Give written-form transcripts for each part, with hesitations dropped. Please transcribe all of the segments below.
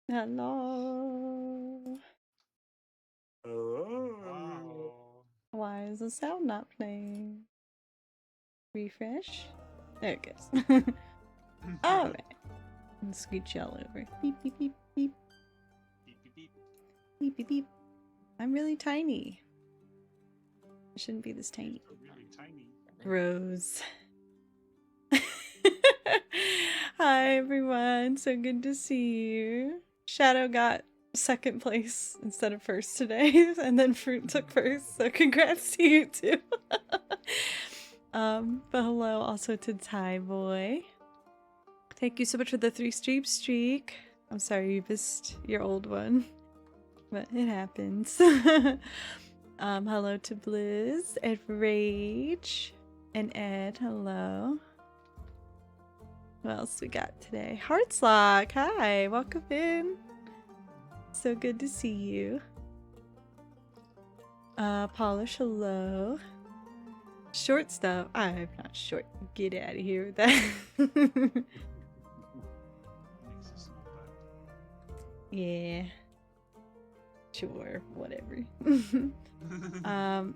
Hello. Oh. Why is the sound not playing? Refresh. There it goes. Alright. And scooch y'all over. Beep, beep, beep, beep. Beep, beep, beep. Beep, beep, beep. I'm really tiny. I shouldn't be this tiny. You're really tiny. Rose. Hi, everyone. So good to see you. Shadow got second place instead of first today, and then Fruit took first, so congrats to you too. But hello also to Ty Boy. Thank you so much for the 3 streak. I'm sorry you missed your old one, but it happens. Hello to Blizz and Rage and Ed. Hello. What else we got today? Heartslock, hi, welcome in. So good to see you. Polish, hello. Short stuff. I'm not short. Get out of here with that. Yeah. Sure, whatever.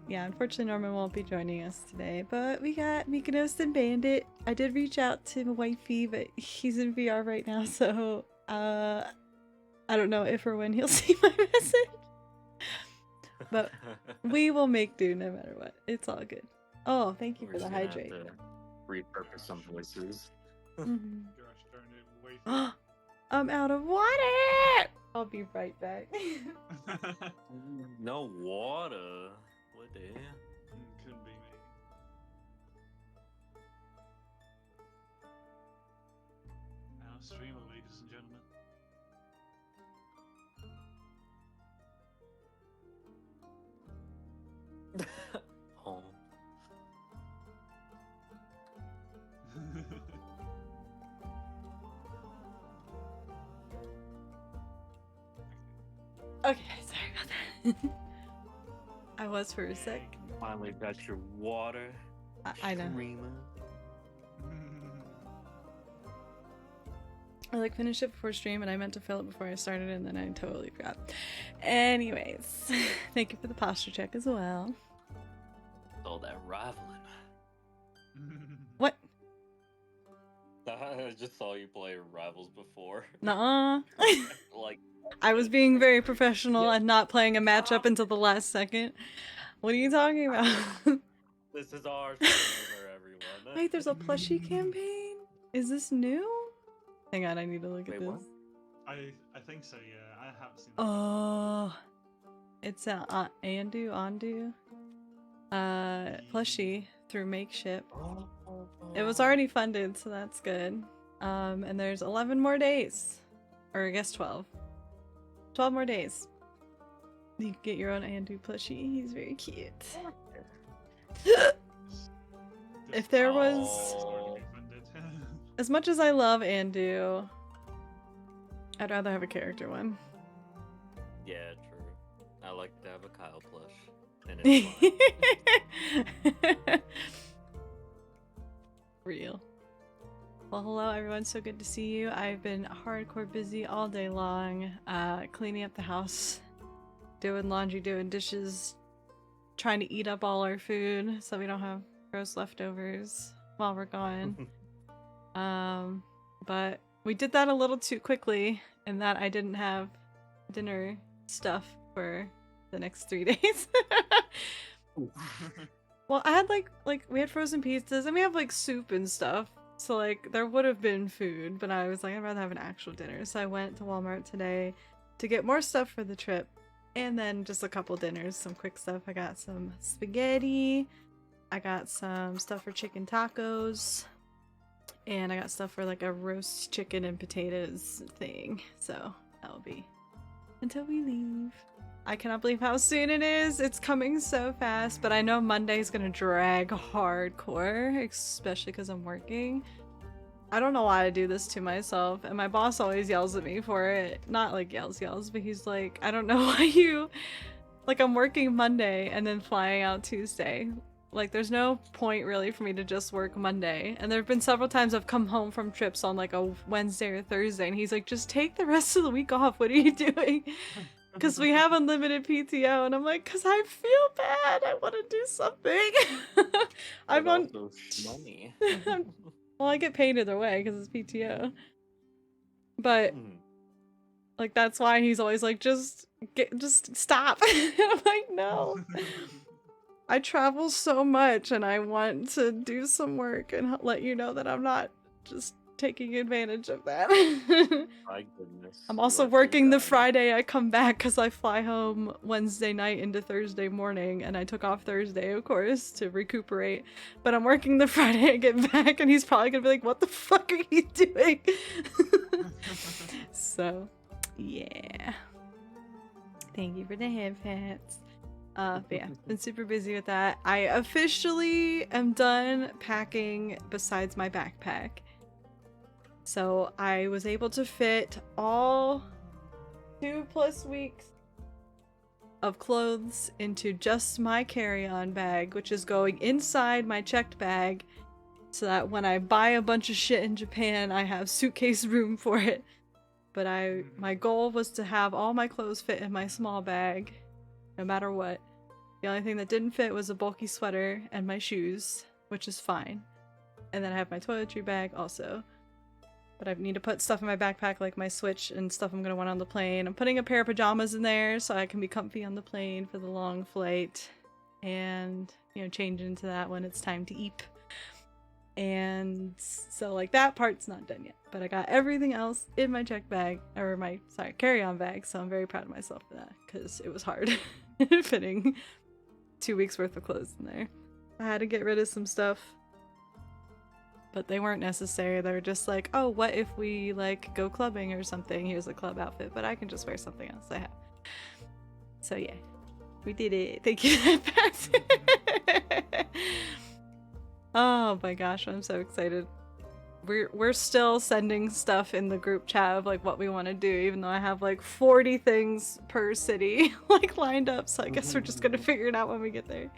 Yeah, unfortunately Norman won't be joining us today, but we got Mykonos and Bandit. I did reach out to Wifey, but he's in VR right now, so I don't know if or when he'll see my message. But we will make do no matter what. It's all good. Oh, thank you for the hydrate. Have to repurpose some voices. Mhm. Gosh darn it, wait. I'm out of water! I'll be right back. No water. What the hell? Couldn't be me. Now streamer, ladies and gentlemen. Oh. Okay, sorry about that. I was for a sec. Finally got your water. I know. Streamer. I like finished it before stream and I meant to fill it before I started and then I totally forgot. Anyways, thank you for the posture check as well. All that rivaling. What? I just saw you play Rivals before. Nuh-uh. Like I was being very professional and not playing a matchup until the last second. What are you talking about? This is our streamer, everyone. Wait, there's a plushie campaign? Is this new? Hang on, I need to look at Wait, this. what? I think so, yeah. I have seen that. Oh, it's a Andu plushie through Makeship. It was already funded, so that's good. And there's 11 more days, or I guess 12. 12 more days. You can get your own Andu plushie. He's very cute. If there was, as much as I love Andu, I'd rather have a character one. Yeah, true. I like to have a Kyle plush. And it's fine. Real. Well, hello everyone, so good to see you. I've been hardcore busy all day long, cleaning up the house, doing laundry, doing dishes, trying to eat up all our food so we don't have gross leftovers while we're gone. But we did that a little too quickly, in that I didn't have dinner stuff for the next 3 days. Well, I had like we had frozen pizzas and we have like soup and stuff. So like there would have been food, but I was like, I'd rather have an actual dinner. So I went to Walmart today to get more stuff for the trip. And then just a couple dinners, some quick stuff. I got some spaghetti. I got some stuff for chicken tacos. And I got stuff for like a roast chicken and potatoes thing. So that'll be until we leave. I cannot believe how soon it is. It's coming so fast, but I know Monday's gonna drag hardcore, especially because I'm working. I don't know why I do this to myself, and my boss always yells at me for it. Not like yells, but he's like, I don't know why you... Like, I'm working Monday and then flying out Tuesday. like there's no point really for me to just work Monday. And there have been several times I've come home from trips on like a Wednesday or Thursday, and he's like, just take the rest of the week off. What are you doing? Because we have unlimited PTO, and I'm like, because I feel bad. I want to do something. I'm But on. also money. Well, I get paid either way because it's PTO. But like that's why he's always like, just stop. I'm like, no. I travel so much, and I want to do some work and let you know that I'm not just taking advantage of that. My goodness. I'm you also are working the full-time. Friday I come back because I fly home Wednesday night into Thursday morning, and I took off Thursday, of course, to recuperate. But I'm working the Friday I get back, and he's probably gonna be like, what the fuck are you doing? So, yeah. Thank you for the head pats. But yeah, been super busy with that. I officially am done packing besides my backpack. So I was able to fit all 2+ weeks of clothes into just my carry-on bag, which is going inside my checked bag, so that when I buy a bunch of shit in Japan, I have suitcase room for it. But my goal was to have all my clothes fit in my small bag, no matter what. The only thing that didn't fit was a bulky sweater and my shoes, which is fine. And then I have my toiletry bag also. But I need to put stuff in my backpack like my Switch and stuff I'm going to want on the plane. I'm putting a pair of pajamas in there so I can be comfy on the plane for the long flight. And, you know, change into that when it's time to eat. And so like that part's not done yet. But I got everything else in my check bag, or my, carry-on bag. So I'm very proud of myself for that because it was hard fitting 2 weeks worth of clothes in there. I had to get rid of some stuff. But they weren't necessary. They were just like, oh, what if we like go clubbing or something? Here's a club outfit, but I can just wear something else I have. So yeah, we did it. Thank you. Oh my gosh, I'm so excited. We're still sending stuff in the group chat of like what we want to do, even though I have like 40 things per city like lined up. So I guess we're just gonna figure it out when we get there.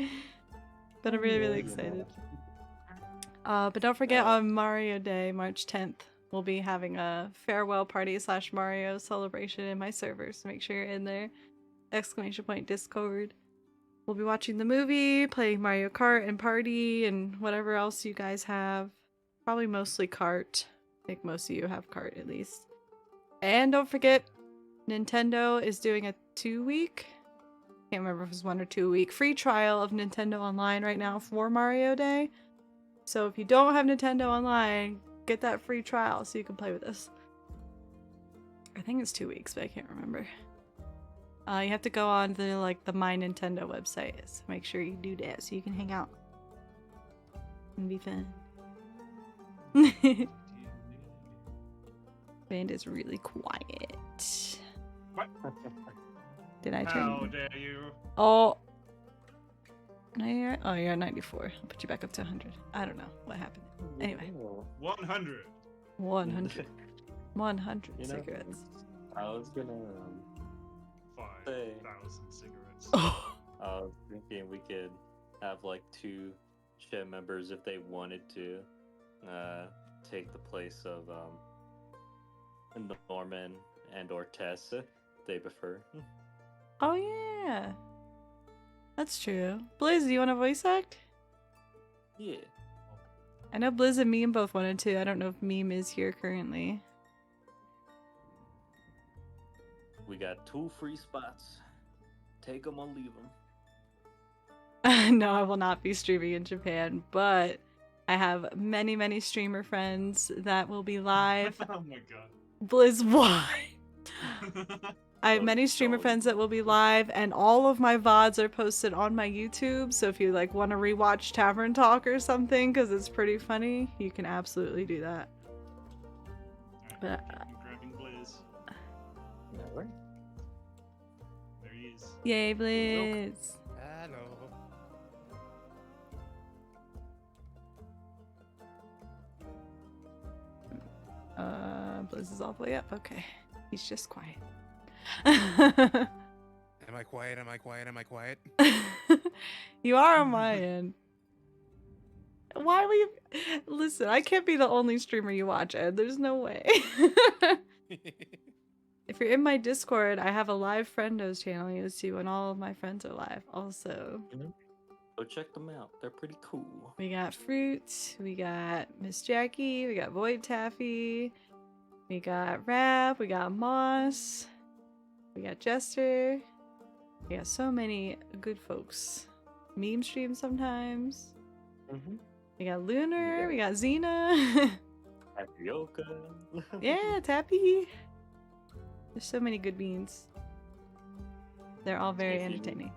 But I'm really excited. But don't forget on Mario Day, March 10th, we'll be having a farewell party / Mario celebration in my server, so make sure you're in there. ! Discord. We'll be watching the movie, playing Mario Kart and party, and whatever else you guys have. Probably mostly Kart. I think most of you have Kart at least. And don't forget, Nintendo is doing a 2-week, can't remember if it was 1 or 2 week, free trial of Nintendo Online right now for Mario Day. So if you don't have Nintendo Online, get that free trial so you can play with us. I think it's 2 weeks, but I can't remember. You have to go on the like the My Nintendo website, so make sure you do that so you can hang out and be fun. Band is really quiet. What? Did I turn? How dare you? Oh. No, you're at 94. I'll put you back up to 100. I don't know what happened. Anyway. 100. 100. 100 You know, cigarettes. I was gonna 5,000 cigarettes. Oh. I was thinking we could have like 2 chat members if they wanted to take the place of Norman and or Tess if they prefer. Oh yeah. That's true. Blizz, do you want a voice act? Yeah. I know Blizz and Meme both wanted to. I don't know if Meme is here currently. We got 2 free spots. Take them or leave them. No, I will not be streaming in Japan, but I have many streamer friends that will be live. Oh my god. Blizz, why? I have Oh, many streamer golly. friends that will be live, and all of my VODs are posted on my YouTube, so if you like want to rewatch Tavern Talk or something, because it's pretty funny, you can absolutely do that. But I'm grabbing Blizz. Never. There he is. yay, Blizz! Hello. Blizz is all the way up. Okay, he's just quiet. Am I quiet? Am I quiet? Am I quiet? You are on my end. Why will you listen? I can't be the only streamer you watch, Ed. There's no way. If you're in my Discord, I have a live friendos channel you see when all of my friends are live. Also, Go check them out. They're pretty cool. we got Fruit, we got Miss Jackie, we got Void Taffy, we got Rap, we got Moss, we got Jester. We got so many good folks. Meme stream sometimes. We got Lunar, we got Xena. Tapioca. Yeah, Tappy. There's so many good beans. They're all very If you- entertaining.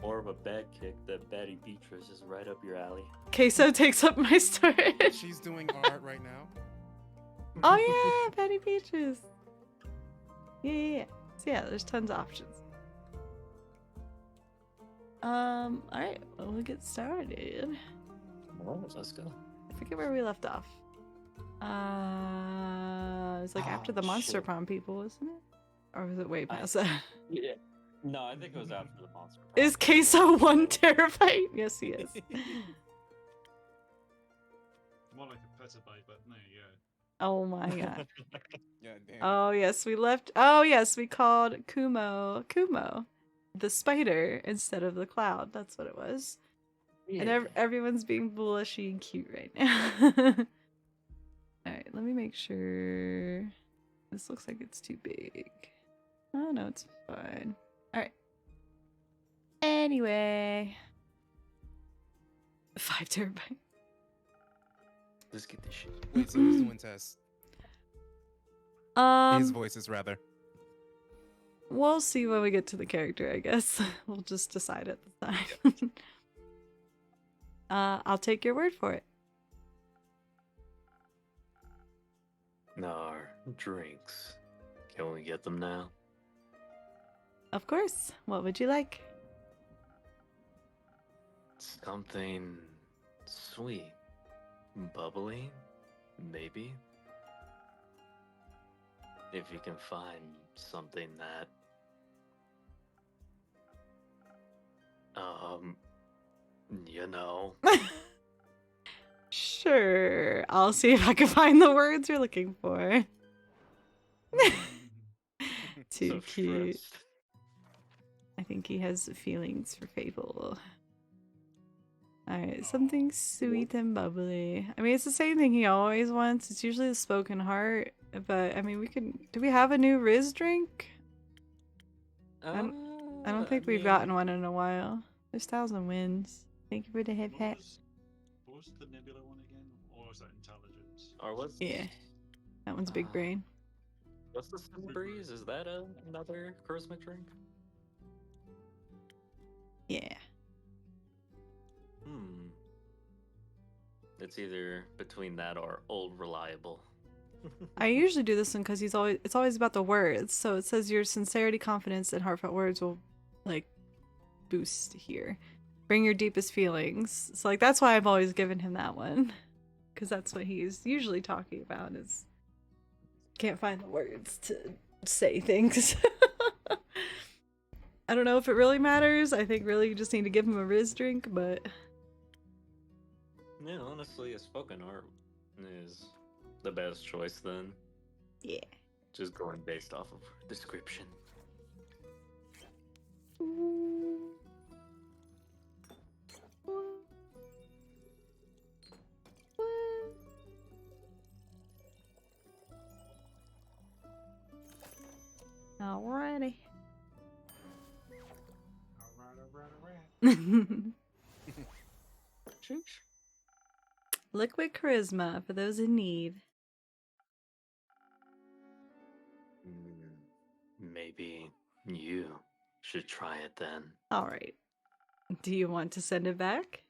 More of a bad kick, that Betty Beatrice is right up your alley. Queso takes up my storage. She's doing art right now. Oh yeah, Patty Peaches. Yeah. So yeah, there's tons of options. Alright, well, we'll get started. Let's go. I forget where we left off. It was like after the Monster shit. Prom people, wasn't it? Or was it way past that? Yeah. No, I think it was after the monster. Is Queso 1 terabyte? Yes, he is. More like a petabyte, but there you go. Oh my god. Yeah, damn. Oh yes, we left. Oh yes, we called Kumo the spider instead of the cloud. That's what it was. And everyone's being blushy and cute right now. Alright, let me make sure. This looks like it's too big. Oh no, it's fine. Alright. Anyway. 5 terabyte. Let's get this shit. Wait, so who's doing tests? His voices, rather. We'll see when we get to the character, I guess. We'll just decide at the time. I'll take your word for it. Our drinks. Can we get them now? Of course. What would you like? Something sweet. Bubbly, maybe. If you can find something that you know. Sure. I'll see if I can find the words you're looking for. Too So cute. stressed. I think he has feelings for Fable. Alright, something sweet and bubbly. I mean, it's the same thing he always wants. It's usually the spoken heart. But, I mean, we can... Do we have a new Riz drink? I don't think we've gotten one in a while. There's 1,000 wins. Thank you for the hip hip. What was the Nebula one again? Or was that Intelligence? Or what's Yeah. That one's big brain. What's the Sun Breeze? Is that another charisma drink? Yeah. It's either between that or Old Reliable. I usually do this one because it's always about the words. So it says your sincerity, confidence, and heartfelt words will like boost here. Bring your deepest feelings. So like that's why I've always given him that one. Because that's what he's usually talking about is can't find the words to say things. I don't know if it really matters. I think really you just need to give him a Riz drink, but Yeah, honestly, a spoken art is the best choice then. yeah. Just going based off of description. Alrighty. Alright. Liquid charisma for those in need. Maybe you should try it then. Alright. Do you want to send it back?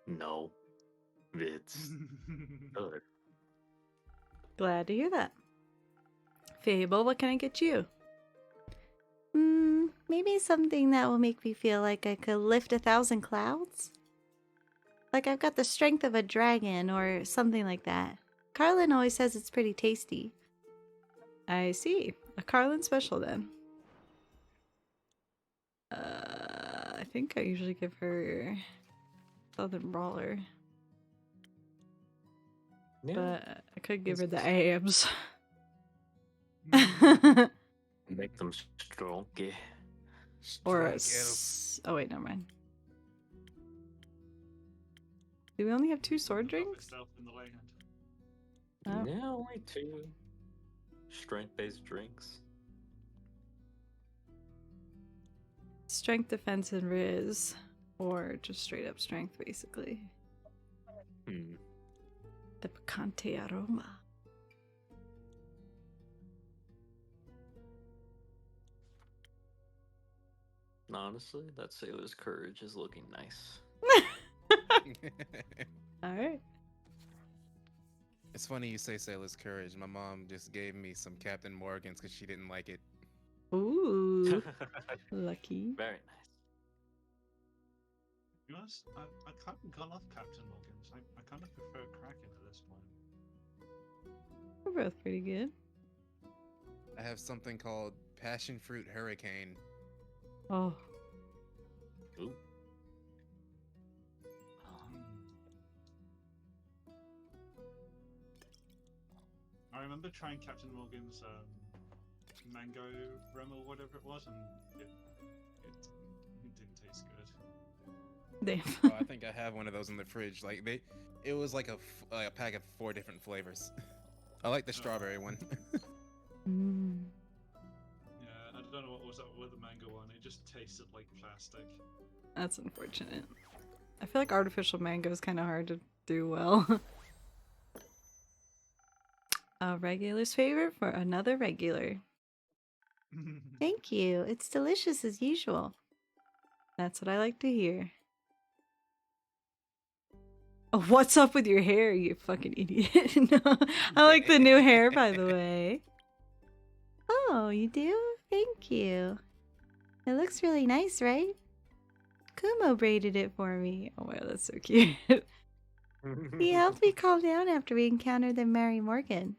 No. It's good. Glad to hear that. Fable, what can I get you? Maybe something that will make me feel like I could lift 1,000 clouds? Like I've got the strength of a dragon or something like that. Carlin always says it's pretty tasty. I see. A Carlin special then. I think I usually give her Southern Brawler, but I could give her the abs. Make them stronger. Or Strong elf. oh wait, never mind. Do we only have 2 sword Drop drinks? itself in the lay hand. Oh. Yeah, only 2 strength-based drinks. Strength, defense, and riz, or just straight up strength, basically. Hmm. The picante aroma. Honestly, that sailor's courage is looking nice. All right. It's funny you say Sailor's Courage. My mom just gave me some Captain Morgan's because she didn't like it. Ooh, lucky. Very nice. To be honest, I kind of gone off Captain Morgan's. I kind of prefer Kraken at this point. We're both pretty good. I have something called Passion Fruit Hurricane. Oh, Ooh. I remember trying Captain Morgan's mango rum or whatever it was, and it didn't taste good. damn. Oh, I think I have one of those in the fridge. It was like a pack of 4 different flavors. I like the strawberry one. Mm. Yeah, I don't know what was up with the mango one. It just tasted like plastic. That's unfortunate. I feel like artificial mango is kind of hard to do well. A regular's favorite for another regular. Thank you. It's delicious as usual. That's what I like to hear. Oh, what's up with your hair, you fucking idiot? No, I like the new hair, by the way. Oh, you do? Thank you. It looks really nice, right? Kumo braided it for me. Oh, wow, that's so cute. He helped me calm down after we encountered the Mary Morgan.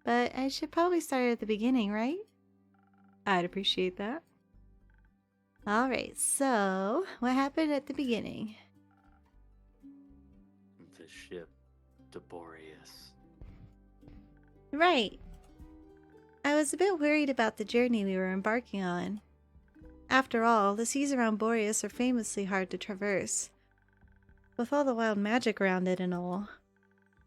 But I should probably start at the beginning, right? I'd appreciate that. Alright, so what happened at the beginning? The ship, to Boreas. Right. I was a bit worried about the journey we were embarking on. After all, the seas around Boreas are famously hard to traverse, with all the wild magic around it and all.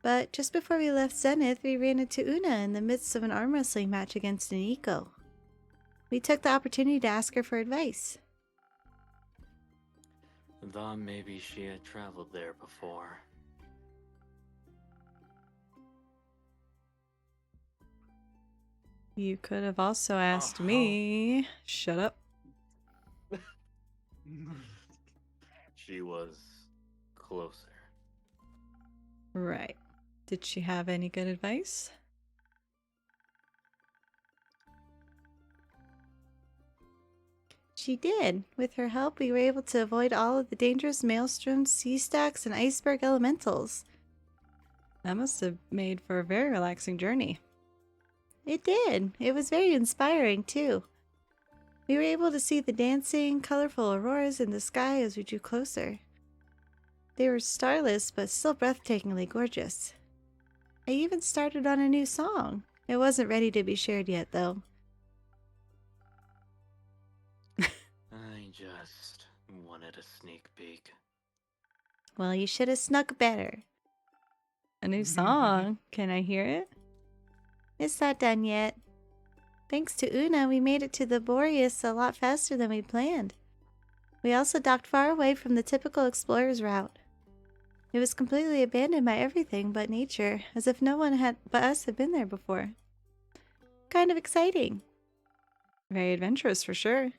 But just before we left Zenith, we ran into Una in the midst of an arm wrestling match against an eco. We took the opportunity to ask her for advice. Thought maybe she had traveled there before. You could have also asked me. Shut up. She was closer. Right. Did she have any good advice? She did. With her help, we were able to avoid all of the dangerous maelstroms, sea stacks, and iceberg elementals. That must have made for a very relaxing journey. It did. It was very inspiring, too. We were able to see the dancing, colorful auroras in the sky as we drew closer. They were starless, but still breathtakingly gorgeous. I even started on a new song. It wasn't ready to be shared yet, though. I just wanted a sneak peek. Well, you should have snuck better. A new song. Can I hear it? It's not done yet. Thanks to Una, we made it to the Boreas a lot faster than we planned. We also docked far away from the typical explorer's route. It was completely abandoned by everything but nature, as if no one but us had been there before. Kind of exciting. Very adventurous for sure.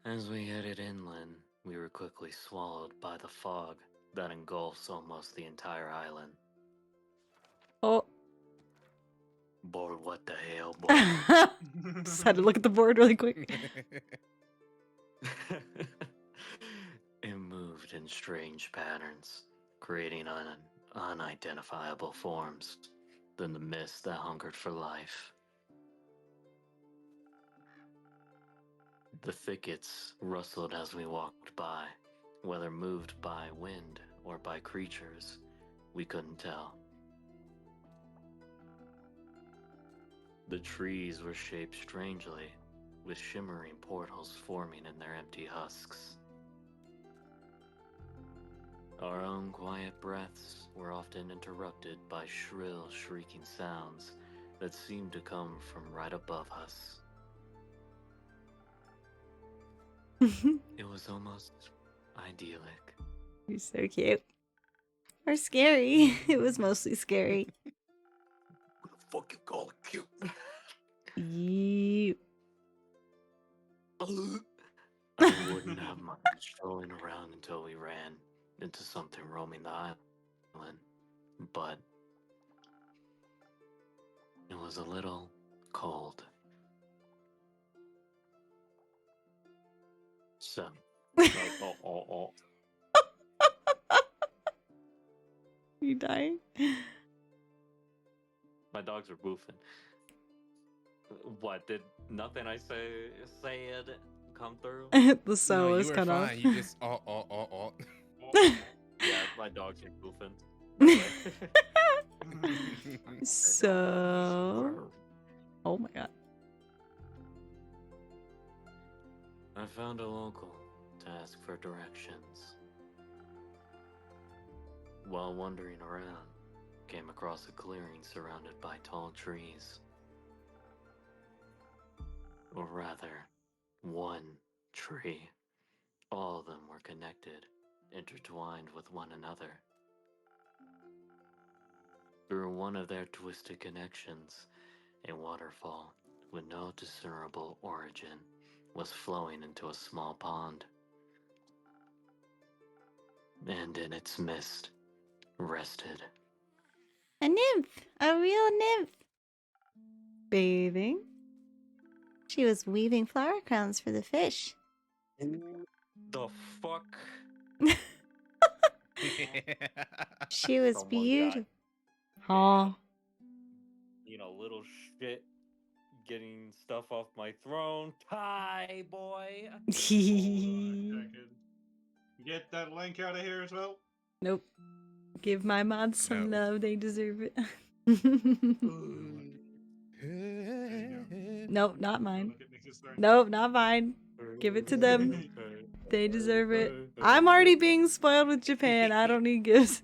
As we headed inland, we were quickly swallowed by the fog that engulfs almost the entire island. Oh. Bored what the hell, boy? Just had to look at the board really quick. It moved in strange patterns, creating unidentifiable forms than the mist that hungered for life. The thickets rustled as we walked by, whether moved by wind or by creatures, we couldn't tell. The trees were shaped strangely, with shimmering portals forming in their empty husks. Our own quiet breaths were often interrupted by shrill, shrieking sounds that seemed to come from right above us. It was almost idyllic. You're so cute. Or scary. It was mostly scary. What the fuck you call it cute? You. I wouldn't have much strolling around until we ran into something roaming the island, but it was a little cold. So, You dying? my dogs are boofing. What did nothing I said come through? The No, solo you is were cut off. fine. You just Oh. Yeah, my dogs are boofing. So. Oh my god. I found a local to ask for directions. While wandering around, came across a clearing surrounded by tall trees. Or rather, one tree. All of them were connected, intertwined with one another. Through one of their twisted connections, a waterfall with no discernible origin was flowing into a small pond. And in its midst rested A nymph! A real nymph! Bathing? She was weaving flower crowns for the fish. the fuck. She was Someone got beautiful. Huh. Little shit getting stuff off my throne. Tie, boy. Hold on a second. Get that link out of here as well. Nope. Give my mods some No. love. They deserve it. Nope, not mine. Look at Nick's throne. Nope, not mine. Give it to them. They deserve it. I'm already being spoiled with Japan. I don't need gifts.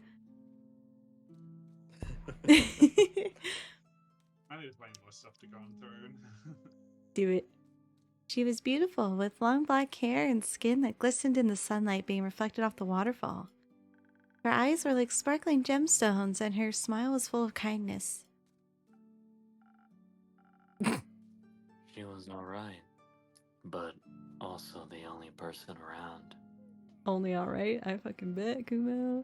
I need to find more stuff to go on throne. Do it. She was beautiful, with long black hair and skin that glistened in the sunlight being reflected off the waterfall. Her eyes were like sparkling gemstones, and her smile was full of kindness. She was alright, but also the only person around. Only alright? I fucking bet, Kumo.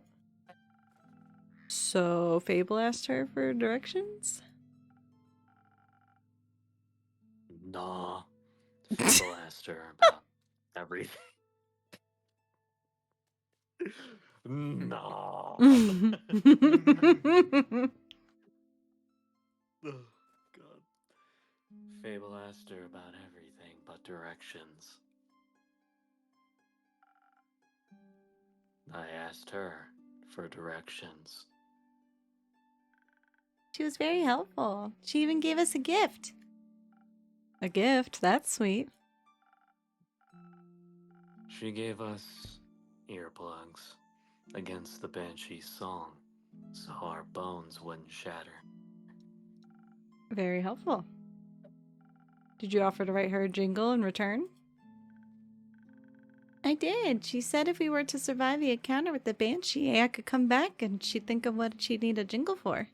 So, Fable asked her for directions? Nah. People asked her about everything. Nah. Oh, God. Fable asked her about everything but directions. I asked her for directions. She was very helpful. She even gave us a gift. A gift? That's sweet. She gave us earplugs against the Banshee's song, so our bones wouldn't shatter. Very helpful. Did you offer to write her a jingle in return? I did. She said if we were to survive the encounter with the Banshee, I could come back and she'd think of what she'd need a jingle for.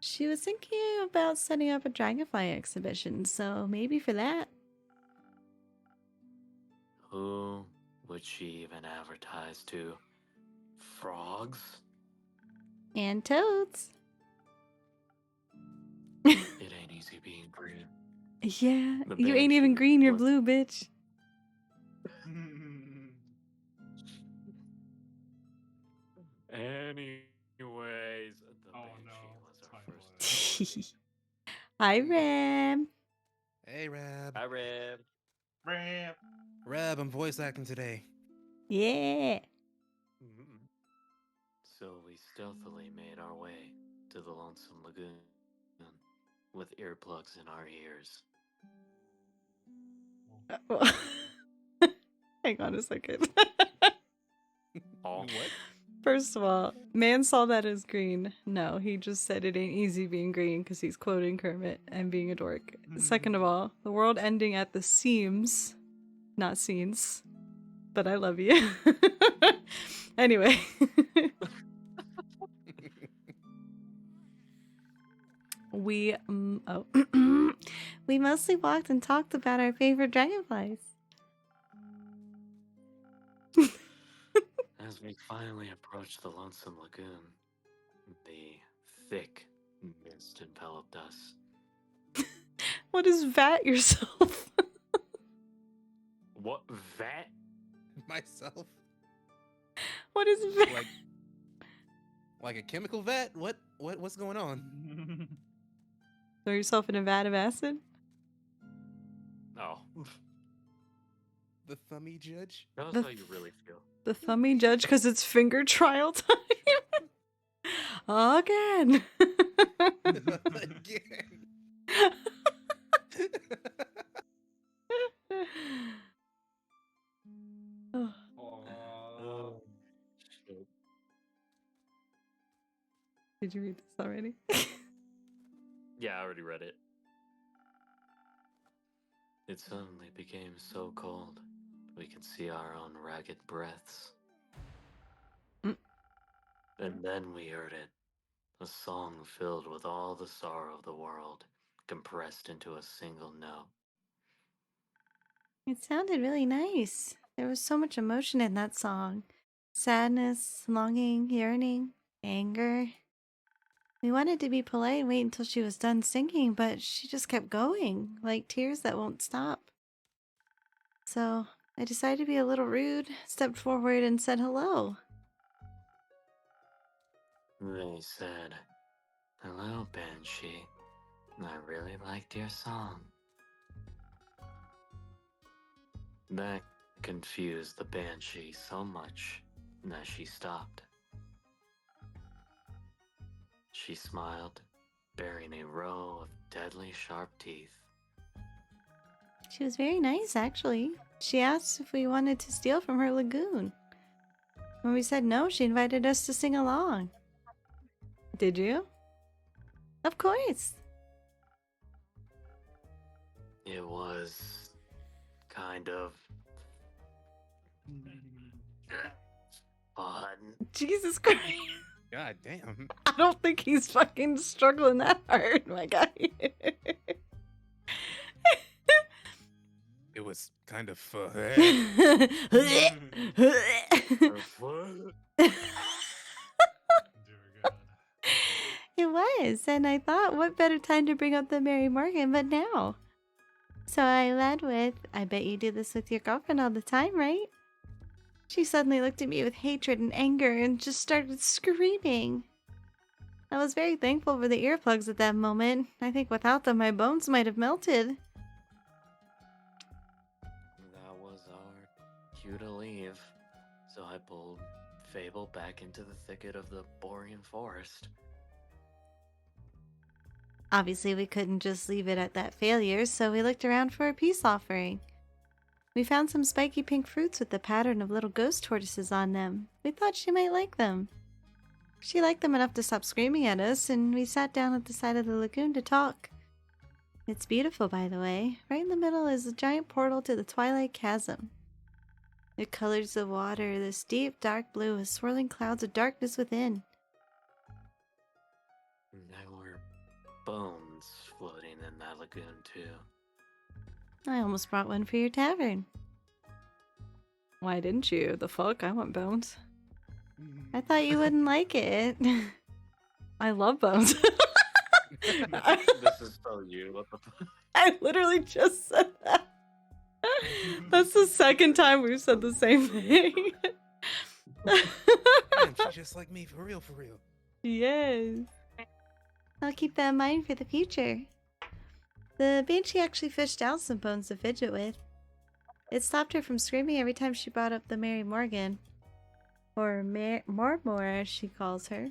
She was thinking about setting up a dragonfly exhibition, so maybe for that. Who would she even advertise to? Frogs? And toads. It ain't easy being green. Yeah, The you ain't even Banshee green, you're was- blue, bitch. Anyways, the Oh, Banshee no. was Time our first. Hi, Ram. Hey, Rab. Hi, Reb. Rap. Reb, I'm voice acting today. Yeah. So we stealthily made our way to the Lonesome Lagoon with earplugs in our ears. Hang on a second. All What? First of all, man saw that as green. No, he just said it ain't easy being green because he's quoting Kermit and being a dork. Second of all, the world ending at the seams, not scenes. But I love you. Anyway. We we mostly walked and talked about our favorite dragonflies. As we finally approached the Lonesome Lagoon, the thick mist enveloped us. What is vat yourself? What vat? Myself? What is vat? Like a chemical vat? What's going on? Throw yourself in a vat of acid? Oh, The thummy judge? tell us The how you really feel. The thummy judge because it's finger trial time. Again. Again. Oh, Oh. Shit. did you read this already? Yeah, I already read it. It suddenly became so cold, we could see our own ragged breaths. Mm. And then we heard it. A song filled with all the sorrow of the world, compressed into a single note. It sounded really nice. There was so much emotion in that song. Sadness, longing, yearning, anger. We wanted to be polite and wait until she was done singing, but she just kept going, like tears that won't stop. So I decided to be a little rude, stepped forward, and said hello. They said, "Hello, Banshee. I really liked your song." That confused the Banshee so much that she stopped. She smiled, bearing a row of deadly sharp teeth. She was very nice, actually. She asked if we wanted to steal from her lagoon. When we said no, she invited us to sing along. Did you? Of course. It was kind of fun. Jesus Christ. God damn. I don't think he's fucking struggling that hard, my guy. It was kind of fun. Dear God. It was, and I thought, what better time to bring up the Mary Morgan but now? So I led with, I bet you do this with your girlfriend all the time, right? She suddenly looked at me with hatred and anger and just started screaming. I was very thankful for the earplugs at that moment. I think without them, my bones might have melted. That was our cue to leave, so I pulled Fable back into the thicket of the Borean forest. Obviously, we couldn't just leave it at that failure, so we looked around for a peace offering. We found some spiky pink fruits with the pattern of little ghost tortoises on them. We thought she might like them. She liked them enough to stop screaming at us, and we sat down at the side of the lagoon to talk. It's beautiful, by the way. Right in the middle is a giant portal to the Twilight Chasm. It colors the water this deep, dark blue with swirling clouds of darkness within. There were bones floating in that lagoon, too. I almost brought one for your tavern. Why didn't you? The fuck? I want bones. I thought you wouldn't like it. I love bones. This is so you. What the fuck? I literally just said that. That's the second time we've said the same thing. Damn, she's just like me, for real, for real. Yes. I'll keep that in mind for the future. The Banshee actually fished out some bones to fidget with. It stopped her from screaming every time she brought up the Mary Morgan. Or Mormore, as she calls her.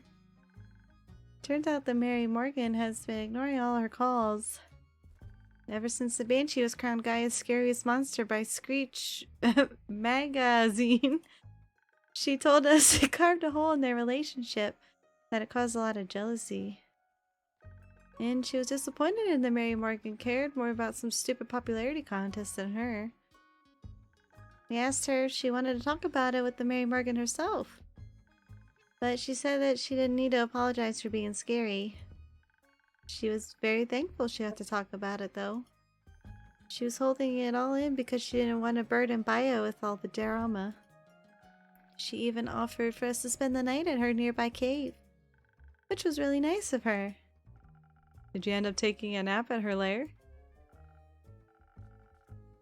Turns out the Mary Morgan has been ignoring all her calls. Ever since the Banshee was crowned Gaia's scariest monster by Screech magazine, she told us it carved a hole in their relationship, that it caused a lot of jealousy. And she was disappointed in the Mary Morgan cared more about some stupid popularity contest than her. We asked her if she wanted to talk about it with the Mary Morgan herself. But she said that she didn't need to apologize for being scary. She was very thankful she had to talk about it, though. She was holding it all in because she didn't want to burden Bio with all the drama. She even offered for us to spend the night at her nearby cave, which was really nice of her. Did you end up taking a nap at her lair?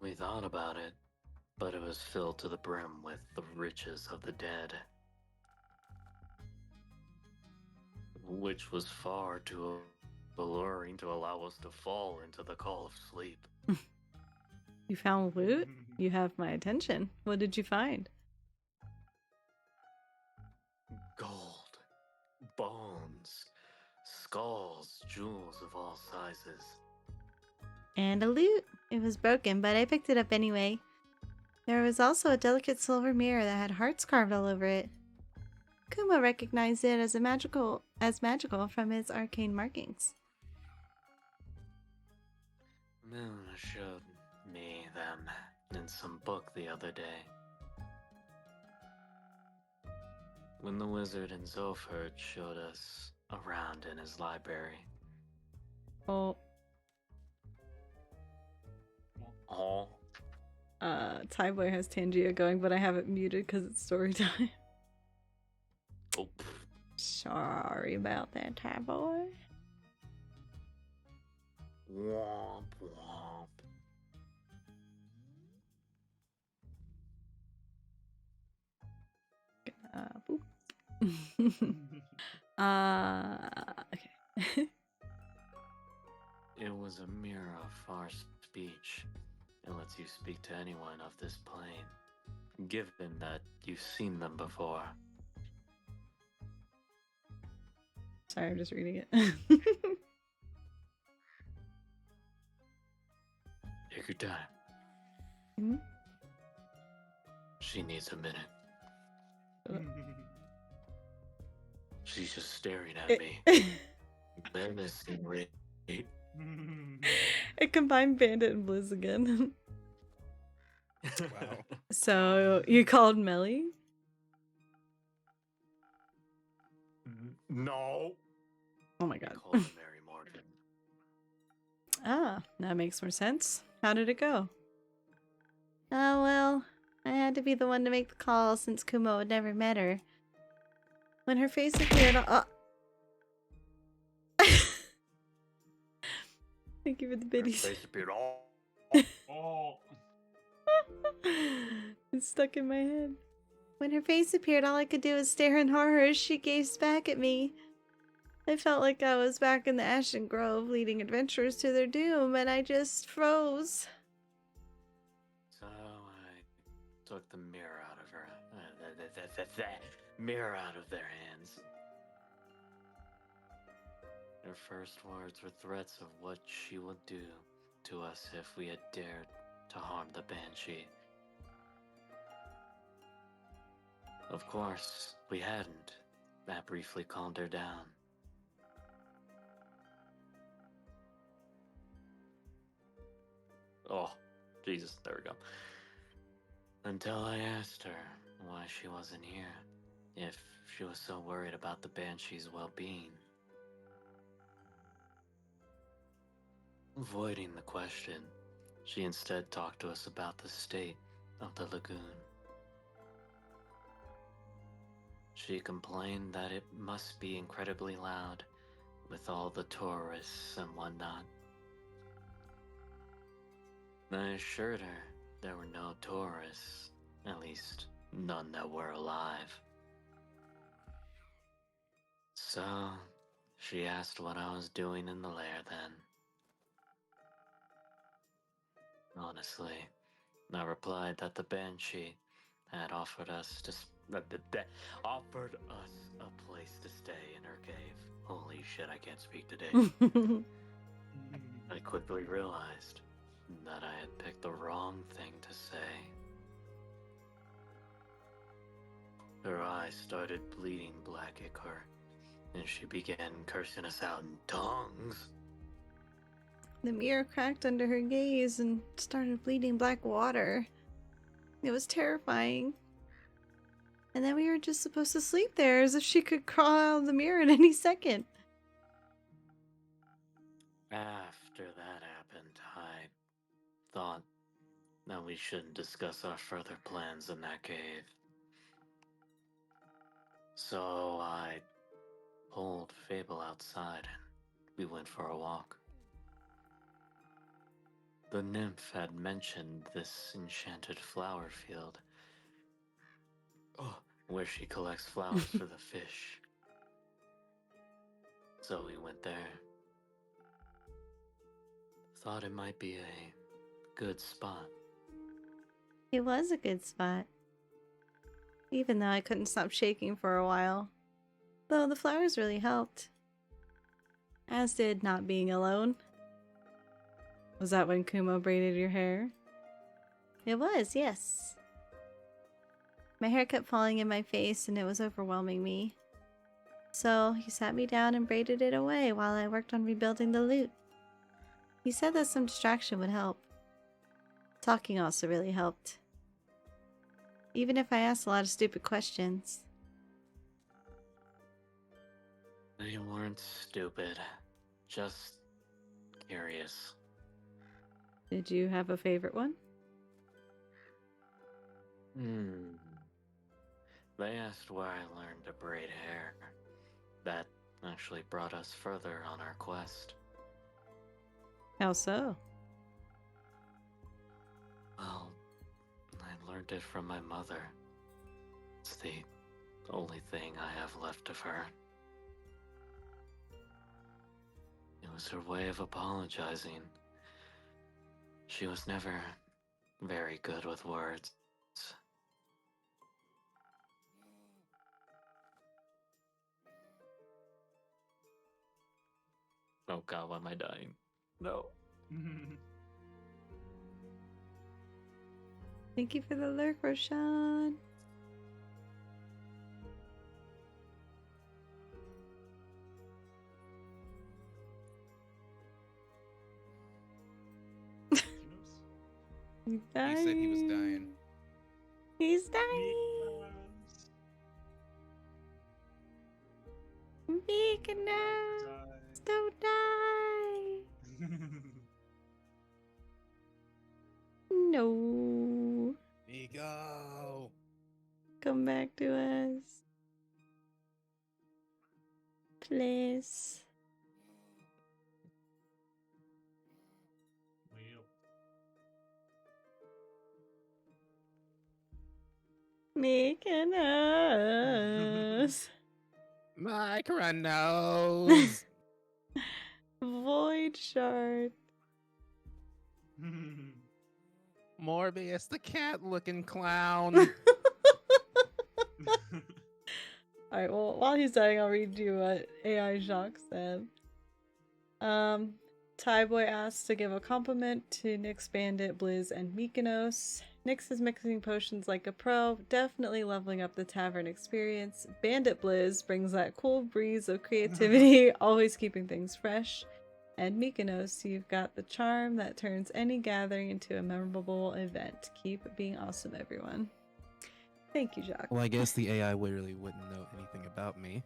We thought about it, but it was filled to the brim with the riches of the dead, which was far too alluring to allow us to fall into the call of sleep. You found loot? You have my attention. What did you find? Gold, bones, skulls, jewels of all sizes. And a loot. It was broken, but I picked it up anyway. There was also a delicate silver mirror that had hearts carved all over it. Kuma recognized it as magical from its arcane markings. Moon showed me them in some book the other day. When the wizard in Zofert showed us around in his library. Oh, Oh, Tyboy has Tangia going, but I have it muted because it's story time. oh, Sorry about that, Tyboy. womp womp. Boop. Okay. It was a mirror of far speech. It lets you speak to anyone of this plane, given that you've seen them before. Sorry, I'm just reading it. Take your time. Mhm. She needs a minute. She's just staring at me. Menacingly. It combined Bandit and Blizz again. Wow. So, you called Melly? No. Oh my I god. called her Mary Morgan. Ah, that makes more sense. How did it go? Oh, well, I had to be the one to make the call since Kumo had never met her. When her face appeared Thank you for the Her biddies. face appeared all. Oh. It's stuck in my head. When her face appeared, all I could do was stare in horror as she gazed back at me. I felt like I was back in the Ashen Grove leading adventurers to their doom, and I just froze. So I took the mirror out of her. Mirror out of their hands. Her first words were threats of what she would do to us if we had dared to harm the Banshee. Of course, we hadn't. That briefly calmed her down. Oh, Jesus, there we go. Until I asked her why she wasn't here, if she was so worried about the Banshee's well-being. Avoiding the question, she instead talked to us about the state of the lagoon. She complained that it must be incredibly loud with all the tourists and whatnot. I assured her there were no tourists, at least none that were alive. So, she asked what I was doing in the lair then. Honestly, I replied that the banshee had offered us offered us a place to stay in her cave. Holy shit, I can't speak today. I quickly realized that I had picked the wrong thing to say. Her eyes started bleeding black ichor, and she began cursing us out in tongues. The mirror cracked under her gaze and started bleeding black water. It was terrifying. And then we were just supposed to sleep there as if she could crawl out of the mirror at any second. After that happened, I thought that we shouldn't discuss our further plans in that cave. So I pulled Fable outside and we went for a walk. The nymph had mentioned this enchanted flower field, where she collects flowers for the fish. So we went there. Thought it might be a good spot. It was a good spot. Even though I couldn't stop shaking for a while. Though the flowers really helped. As did not being alone. Was that when Kumo braided your hair? It was, yes. My hair kept falling in my face and it was overwhelming me. So he sat me down and braided it away while I worked on rebuilding the lute. He said that some distraction would help. Talking also really helped. Even if I asked a lot of stupid questions. They weren't stupid, just curious. Did you have a favorite one? They asked where I learned to braid hair. That actually brought us further on our quest. How so? Well, I learned it from my mother. It's the only thing I have left of her. It was her way of apologizing. She was never very good with words. Oh god, why am I dying? No. Thank you for the lurk, Roshan. He's dying. He said he was dying. He's dying. Mykonos, don't die. No. Ego. Come back to us. Please. Mykonos. Mykonos. Void shard. Morbius, the cat-looking clown. Alright, well, while he's dying, I'll read you what AI Jacques said. Tyboy asked to give a compliment to Nyx, Bandit, Blizz, and Mykonos. Nyx is mixing potions like a pro, definitely leveling up the tavern experience. Bandit Blizz brings that cool breeze of creativity, always keeping things fresh. And Mykonos, you've got the charm that turns any gathering into a memorable event. Keep being awesome, everyone. Thank you, Jacques. Well, I guess the AI really wouldn't know anything about me.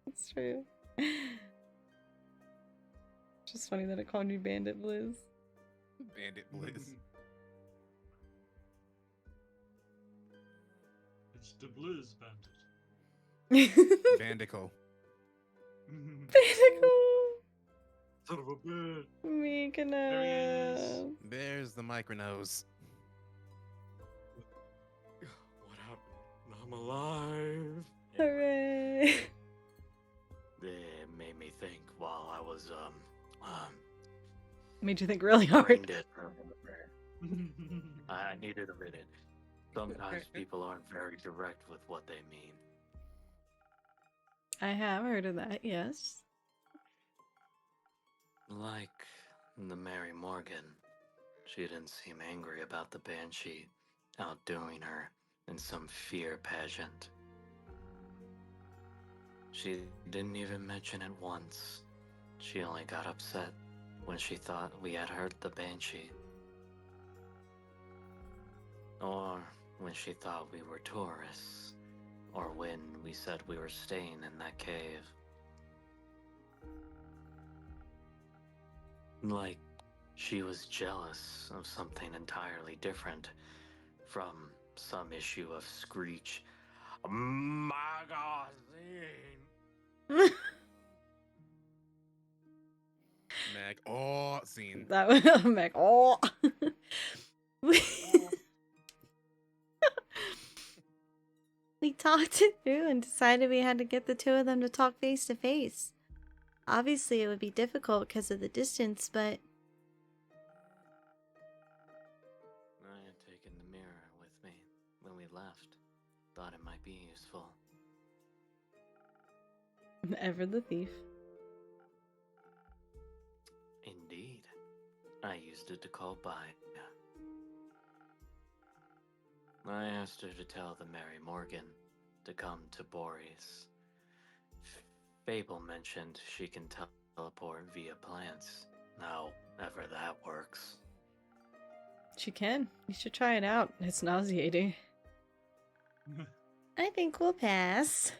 It's true. Just funny that it called you Bandit Blizz. Bandit Blizz. It's the Blues Bandit. Bandicle. Bandicle! Son of a bird. Mykonos! There's the Mykonos. What happened? I'm alive. Hooray! It made me think while I was Made you think really hard. brain dead for a minute there. I needed a minute. Sometimes people aren't very direct with what they mean. I have heard of that, yes. Like the Mary Morgan. She didn't seem angry about the Banshee outdoing her in some fear pageant. She didn't even mention it once. She only got upset when she thought we had heard the Banshee. Or when she thought we were tourists. Or when we said we were staying in that cave. Like, she was jealous of something entirely different from some issue of Screech magazine. Mag. Oh, scene. That was I'm like, oh. we, we talked it through and decided we had to get the two of them to talk face to face. Obviously, it would be difficult because of the distance, but I had taken the mirror with me when we left. Thought it might be useful. ever the thief. Indeed. I used it to call by. I asked her to tell the Mary Morgan to come to Boris. Fable mentioned she can teleport via plants. However that works. She can. You should try it out. It's nauseating. I think we'll pass.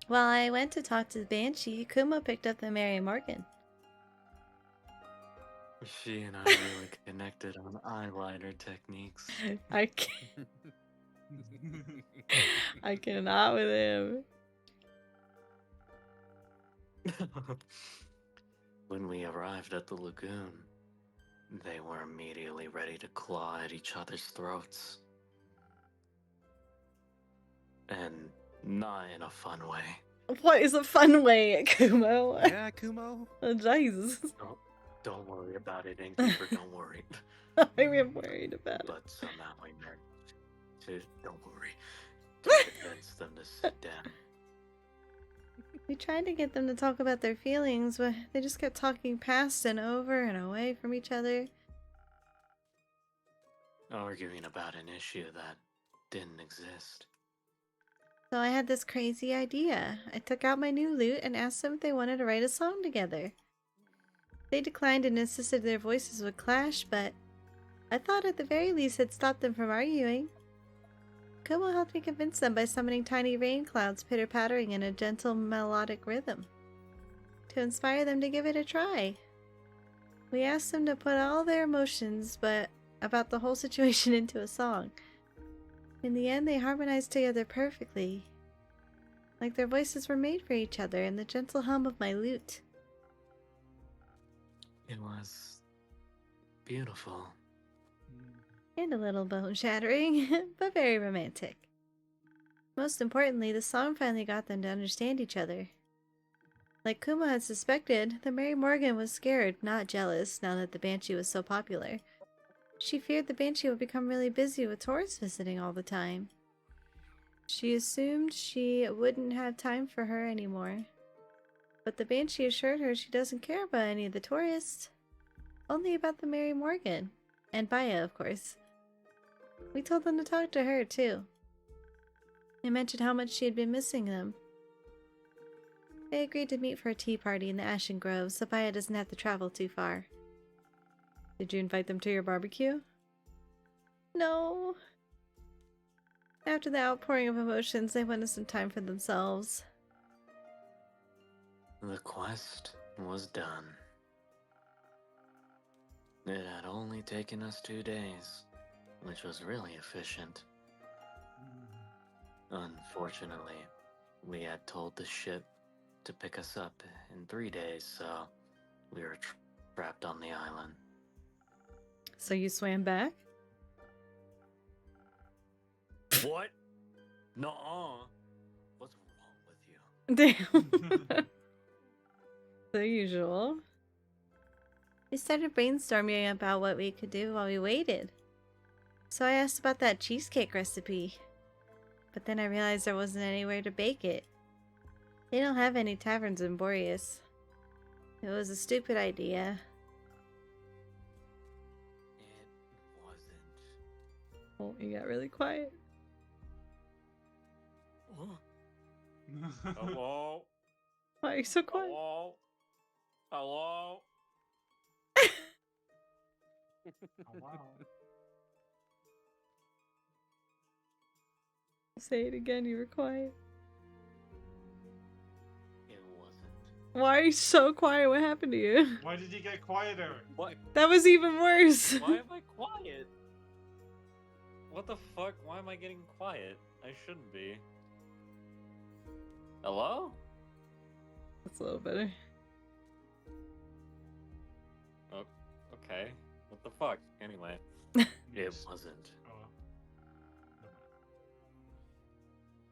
While I went to talk to the Banshee, Kuma picked up the Mary Morgan. She and I really connected on eyeliner techniques. I cannot with him. When we arrived at the lagoon, they were immediately ready to claw at each other's throats. And not in a fun way. What is a fun way, Kumo? Yeah, Kumo. Oh, Jesus. Don't worry about it, Innkeeper, don't worry. I am worried about it. But somehow I managed to, don't worry, to convince them to sit down. We tried to get them to talk about their feelings, but they just kept talking past and over and away from each other. Arguing about an issue that didn't exist. So I had this crazy idea. I took out my new lute and asked them if they wanted to write a song together. They declined and insisted their voices would clash, but I thought at the very least it'd stop them from arguing. Kumo helped me convince them by summoning tiny rain clouds pitter-pattering in a gentle melodic rhythm, to inspire them to give it a try. We asked them to put all their emotions but about the whole situation into a song. In the end, they harmonized together perfectly, like their voices were made for each other in the gentle hum of my lute. It was beautiful. And a little bone-shattering, but very romantic. Most importantly, the song finally got them to understand each other. Like Kuma had suspected, the Mary Morgan was scared, not jealous, now that the Banshee was so popular. She feared the Banshee would become really busy with tourists visiting all the time. She assumed she wouldn't have time for her anymore. But the Banshee assured her she doesn't care about any of the tourists. Only about the Mary Morgan. And Baya, of course. We told them to talk to her, too. They mentioned how much she had been missing them. They agreed to meet for a tea party in the Ashen Grove so Baya doesn't have to travel too far. Did you invite them to your barbecue? No. After the outpouring of emotions, they wanted some time for themselves. The quest was done. It had only taken us 2 days, which was really efficient. Unfortunately, we had told the ship to pick us up in 3 days, so we were trapped on the island. So you swam back? What? Nuh-uh. What's wrong with you? Damn. The usual. We started brainstorming about what we could do while we waited. So I asked about that cheesecake recipe. But then I realized there wasn't anywhere to bake it. They don't have any taverns in Boreas. It was a stupid idea. It wasn't. Oh, you got really quiet. Hello? Why are you so quiet? Hello? Hello? Oh, wow. Say it again, you were quiet. It wasn't. Why are you so quiet? What happened to you? Why did you get quieter? What? That was even worse. Why am I quiet? What the fuck? Why am I getting quiet? I shouldn't be. Hello? That's a little better. Oh, okay. What the fuck? Anyway. It wasn't. Oh,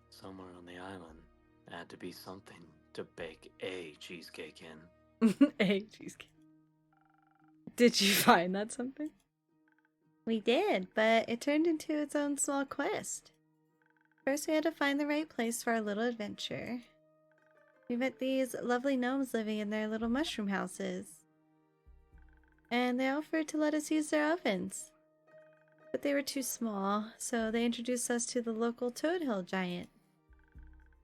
Somewhere on the island had to be something to bake a cheesecake in. A cheesecake. Did you find that something? We did, but it turned into its own small quest. First, we had to find the right place for our little adventure. We met these lovely gnomes living in their little mushroom houses. And they offered to let us use their ovens. But they were too small, so they introduced us to the local Toad Hill giant.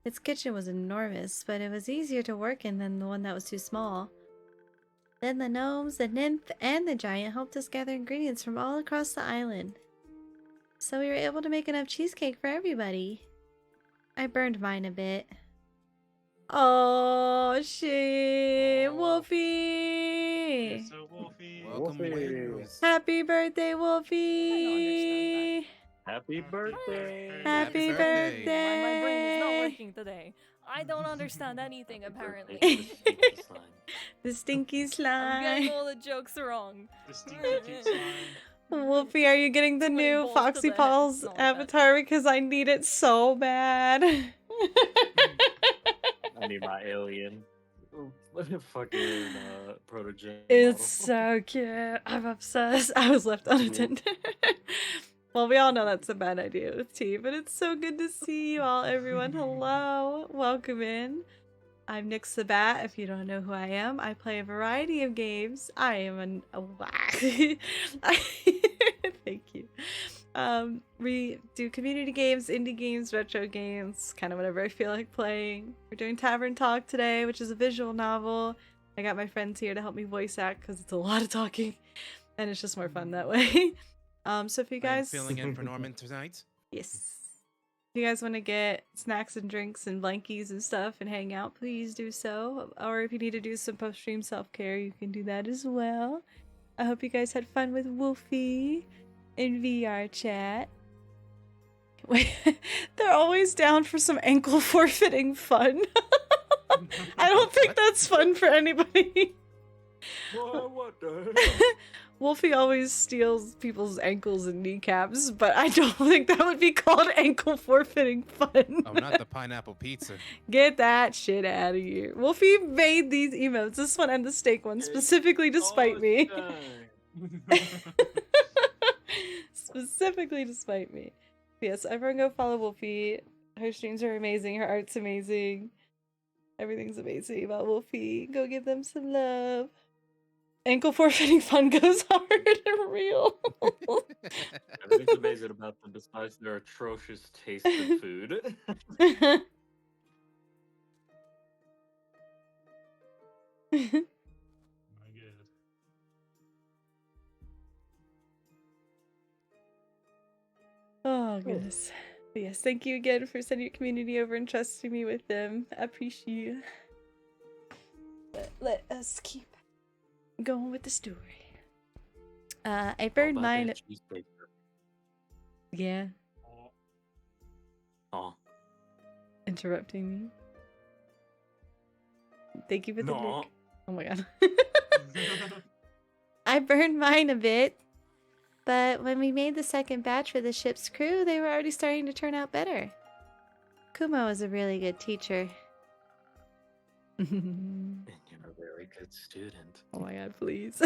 Its kitchen was enormous, but it was easier to work in than the one that was too small. Then the gnomes, the nymph, and the giant helped us gather ingredients from all across the island. So we were able to make enough cheesecake for everybody. I burned mine a bit. Oh shit, Oh. Wolfie! it's a Wolfie. Welcome, Wolfie. winners. Happy birthday, Wolfie! Happy birthday! Happy birthday. My brain is not birthday. working today. I don't understand anything Happy apparently. birthday to the stinky slime. The stinky I'm slime. getting all the jokes wrong. The stinky deep slime. Wolfie, are you getting the Too many new balls to Foxy the head. Paws No, that- avatar? Because I need it so bad. I need my alien. Fucking protege. It's model. so cute. I'm obsessed. I was left unattended. Well, we all know that's a bad idea with tea, but it's so good to see you all, everyone. Hello. Welcome in. I'm Nick Sabat. If you don't know who I am, I play a variety of games. I am Thank you. We do community games, indie games, retro games, kind of whatever I feel like playing. We're doing Tavern Talk today, which is a visual novel. I got my friends here to help me voice act because it's a lot of talking, and it's just more fun that way. So if you I am guys, filling in for Norman tonight. yes, if you guys want to get snacks and drinks and blankies and stuff and hang out, please do so. Or if you need to do some post-stream self-care, you can do that as well. I hope you guys had fun with Wolfie in VR chat. Wait, they're always down for some ankle forfeiting fun. I don't think that's fun for anybody. What the hell? Wolfie always steals people's ankles and kneecaps, but I don't think that would be called ankle forfeiting fun. Oh, not the pineapple pizza. Get that shit out of here. Wolfie made these emotes, this one and the steak one, specifically to spite me. Specifically to spite me. Yes, everyone go follow Wolfie. Her streams are amazing. Her art's amazing. Everything's amazing about Wolfie. Go give them some love. Ankle forfeiting fun goes hard and real. Everything's amazing about them besides their atrocious taste in food. My god. Oh, goodness. But yes, thank you again for sending your community over and trusting me with them. I appreciate you. But let us keep going with the story. I burned mine. Yeah, Oh, Oh, interrupting me. Thank you for the no. link. Oh my god. I burned mine a bit, but when we made the second batch for the ship's crew, they were already starting to turn out better. Kumo was a really good teacher. And you're a very good student. Oh my god, please.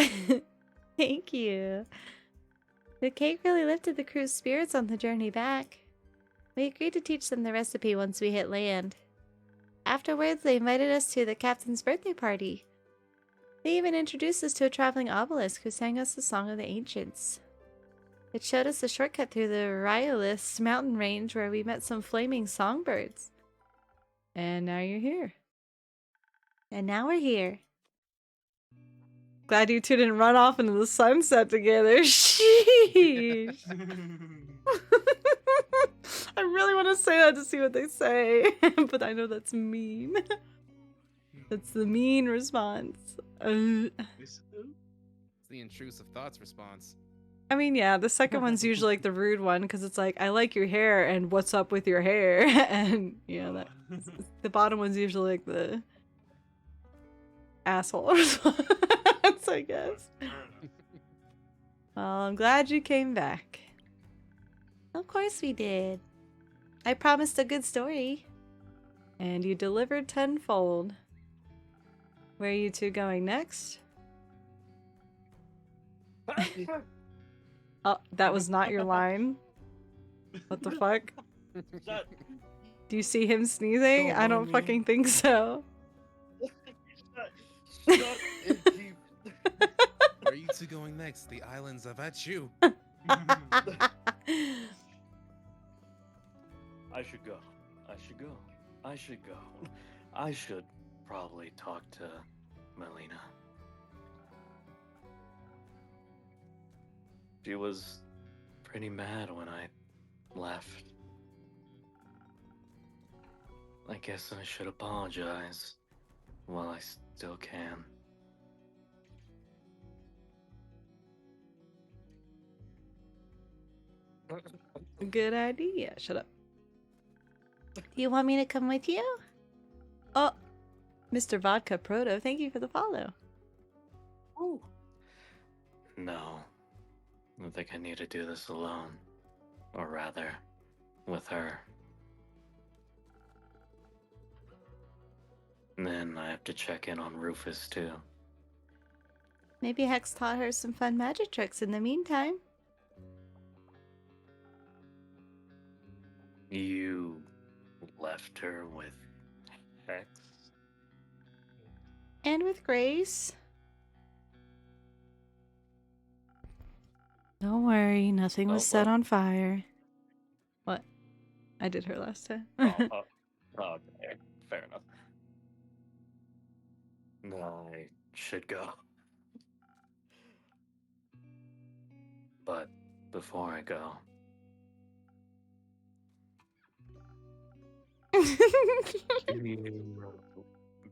Thank you. The cake really lifted the crew's spirits on the journey back. We agreed to teach them the recipe once we hit land. Afterwards, they invited us to the captain's birthday party. They even introduced us to a traveling obelisk who sang us the Song of the Ancients. It showed us the shortcut through the Riolis mountain range where we met some flaming songbirds. And now you're here. And now we're here. Glad you two didn't run off into the sunset together. Sheesh. I really want to say that to see what they say, but I know that's mean. That's the mean response. This- It's the intrusive thoughts response. I mean, yeah, the second one's usually like the rude one because it's like, I like your hair and what's up with your hair? And yeah, that the bottom one's usually like the asshole response, I guess. Fair enough. Well, I'm glad you came back. Of course we did. I promised a good story. And you delivered tenfold. Where are you two going next? Oh, that was not your line. What the fuck? Do you see him sneezing? I don't fucking think so. Shut Where are you two going next? The islands of Achu. I should go. I should go. I should go. I should probably talk to Melina. She was pretty mad when I left. I guess I should apologize while I still can. Good idea. Shut up. Do you want me to come with you? Oh, Mr. Vodka Proto, thank you for the follow. No. I think I need to do this alone. Or rather, with her. And then I have to check in on Rufus too. Maybe Hex taught her some fun magic tricks in the meantime. You left her with Hex? And with Grace. Don't worry, nothing was Oh, set well. on fire. What? I did her last time. Okay, fair enough. No, I should go. But before I go, do you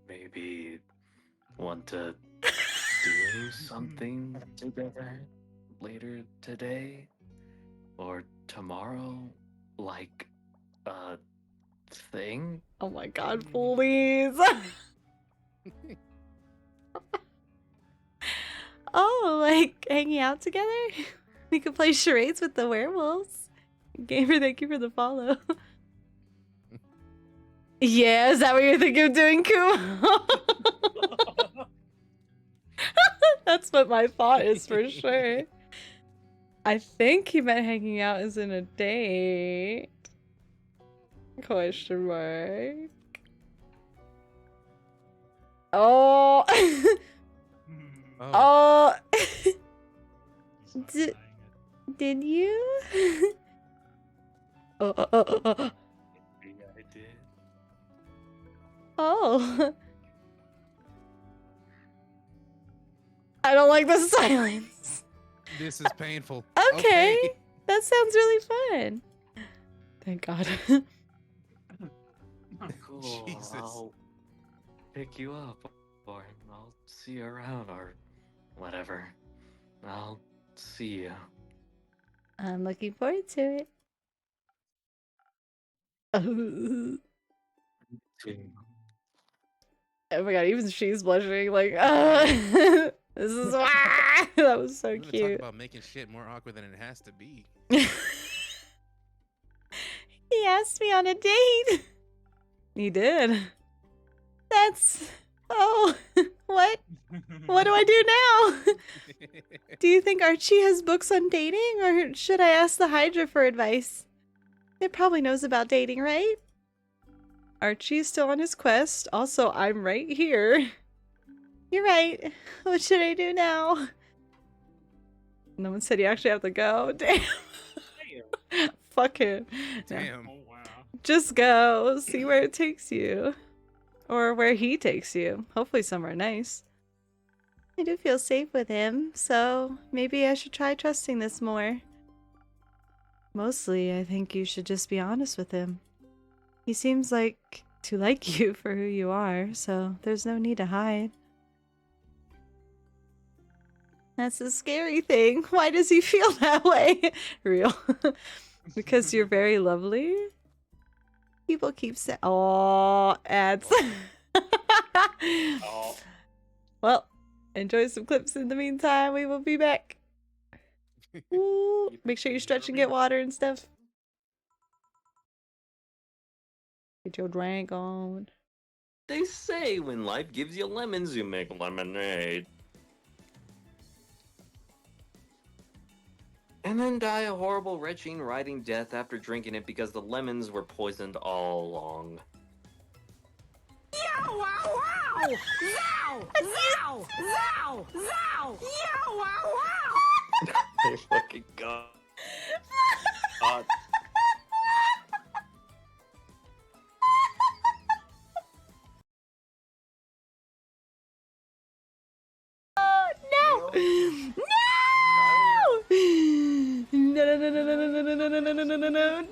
maybe want to do something together later today or tomorrow? Like a thing? Oh my god, please. Oh, like hanging out together? We could play charades with the werewolves. Gamer, thank you for the follow. Yeah, is that what you're thinking of doing, Kumo? That's what my thought is for sure. I think he meant hanging out as in a date. Question mark. Oh. Oh, Oh. He's not Did- saying it. Did you? Oh. Maybe I did. Oh. I don't like the silence. this is painful. Okay. That sounds really fun. Thank God. Cool. Jesus. I'll pick you up, or I'll see you around, or whatever. I'll see you. I'm looking forward to it. Oh my God, even she's blushing. Like, this is that was so We're gonna talk cute. about making shit more awkward than it has to be. He asked me on a date. He did. That's Oh, what? What do I do now? Do you think Archie has books on dating, or should I ask the Hydra for advice? It probably knows about dating, right? Archie's still on his quest. Also, I'm right here. You're right. What should I do now? No one said you actually have to go. Damn. Fuck him. No. Damn. Oh wow. Just go. See where it takes you. Or where he takes you. Hopefully somewhere nice. I do feel safe with him, so maybe I should try trusting this more. Mostly, I think you should just be honest with him. He seems like to like you for who you are, so there's no need to hide. That's the scary thing. Why does he feel that way? Real. Because you're very lovely? People keep saying, oh, ads. Oh. Well, enjoy some clips in the meantime. We will be back. Ooh, make sure you stretch and get water and stuff. Get your drink on. They say when life gives you lemons, you make lemonade. And then die a horrible, retching, riding death after drinking it because the lemons were poisoned all along. Yow, wow, wow! Zow! Zow! Zow! Zow! Yow, wow, wow! They fucking god. No! No! No, no, no, no, no, no, no, no, no, no, no, no, no, no, no,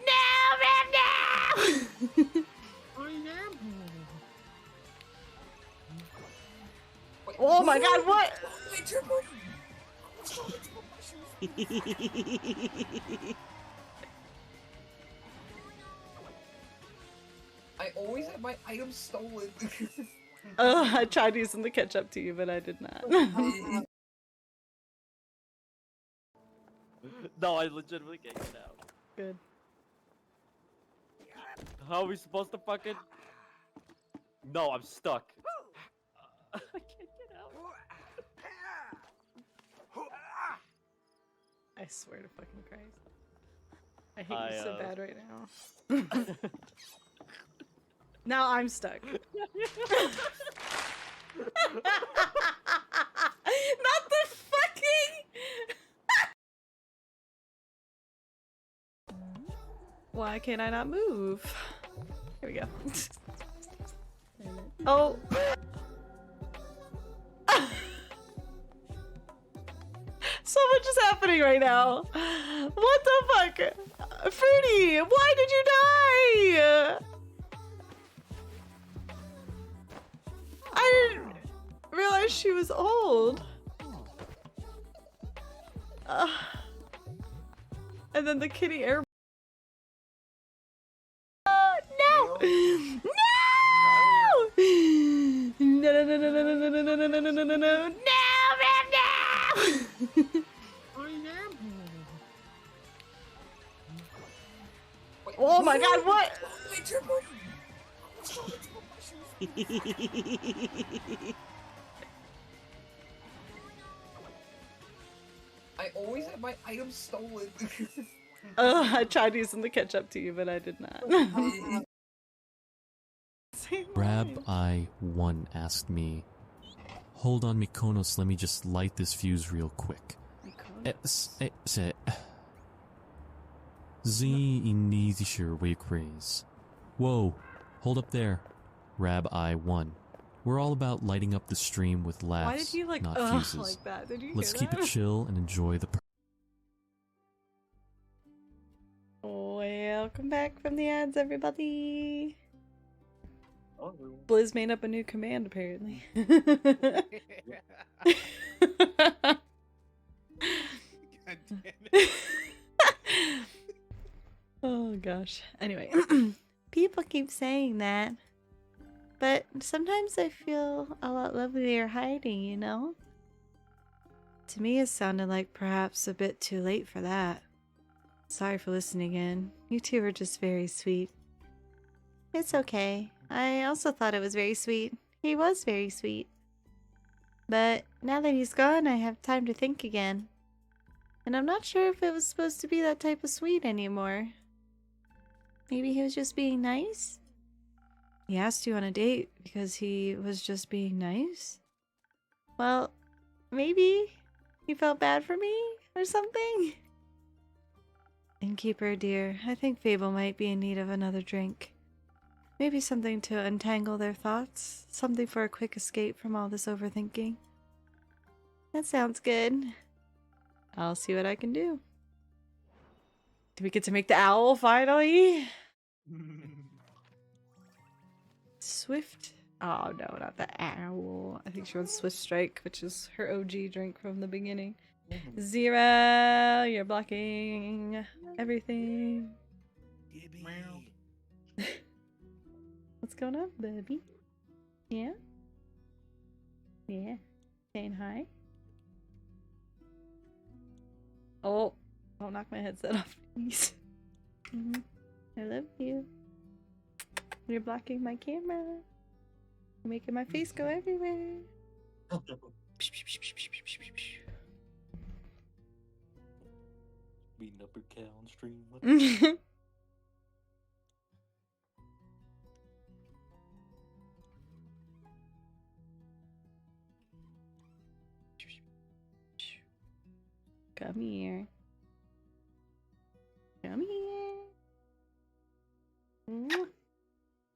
Oh my god, what? I always have my items stolen. I tried using the catch up to you, but I did not. No, I legitimately can't get out. Good. How are we supposed to fucking... No, I'm stuck. I can't get out. I swear to fucking Christ. I hate you so bad right now. Now I'm stuck. Not the fucking... Why can't I not move? Here we go. Oh. So much is happening right now. What the fuck? Fruity, why did you die? I didn't realize she was old. And then the kitty air. No! No! No, no, no, no, no, no, no, no, no, no, no, no, no, no, no, Oh my god, what? I always have my items stolen. I tried using the catch up to you, but I did not. Rab-I-1 asked me, hold on Mykonos, let me just light this fuse real quick. Z inizischer Waycraze. Whoa, hold up there. Rab-I-1. We're all about lighting up the stream with laughs, Why did you like not fuses. like that? Did you Let's hear keep that? it chill and enjoy the Welcome back from the ads, everybody. Oh, Blizz made up a new command, apparently. God damn it. Oh gosh. Anyway, people keep saying that, but sometimes I feel a lot lovelier hiding, you know? To me, it sounded like perhaps a bit too late for that. Sorry for listening in. You two were just very sweet. It's okay. I also thought it was very sweet. He was very sweet. But now that he's gone, I have time to think again. And I'm not sure if it was supposed to be that type of sweet anymore. Maybe he was just being nice? He asked you on a date because he was just being nice? Well, maybe he felt bad for me or something? Innkeeper, dear, I think Fable might be in need of another drink. Maybe something to untangle their thoughts. Something for a quick escape from all this overthinking. That sounds good. I'll see what I can do. Do we get to make the owl finally? Swift. Oh no, not the owl. I think she wants Swift Strike, which is her OG drink from the beginning. Zero, you're blocking everything. What's going on, baby? Yeah? Yeah. Saying hi? Oh, don't knock my headset off, please. I love you. You're blocking my camera. You're making my face go everywhere. Beating up her cat on stream. Come here. Come here.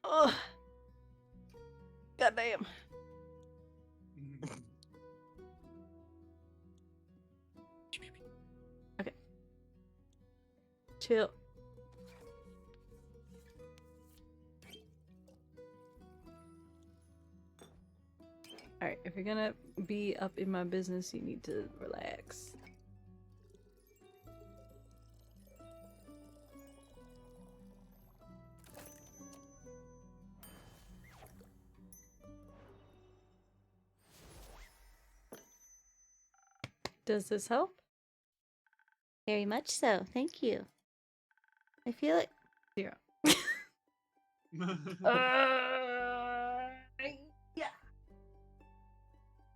Ugh. Goddamn. Okay. Chill. Alright, if you're gonna be up in my business, you need to relax. Does this help? Very much so, thank you. I feel like... Zero. Yeah.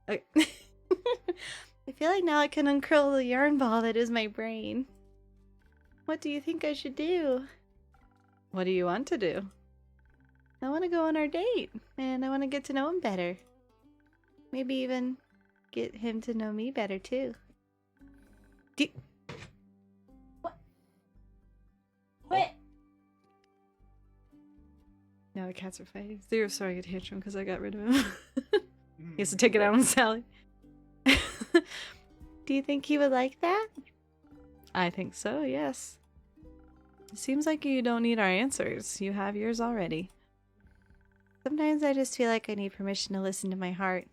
Okay. I feel like now I can uncurl the yarn ball that is my brain. What do you think I should do? What do you want to do? I want to go on our date, and I want to get to know him better. Maybe even get him to know me better, too. What? Quit! Now the cats are fighting. They were throwing a tantrum because I got rid of him. He has to take it out on Sally. Do you think he would like that? I think so, yes. It seems like you don't need our answers. You have yours already. Sometimes I just feel like I need permission to listen to my heart.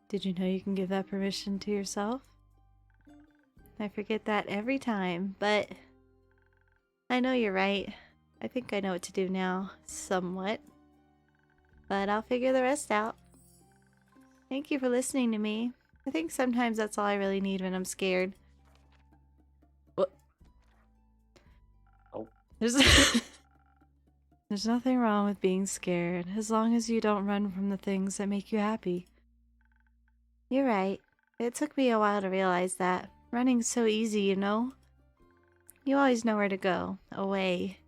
Did you know you can give that permission to yourself? I forget that every time, but I know you're right. I think I know what to do now, somewhat. But I'll figure the rest out. Thank you for listening to me. I think sometimes that's all I really need when I'm scared. What? Oh. There's nothing wrong with being scared, as long as you don't run from the things that make you happy. You're right. It took me a while to realize that. Running's so easy, you know? You always know where to go. Away.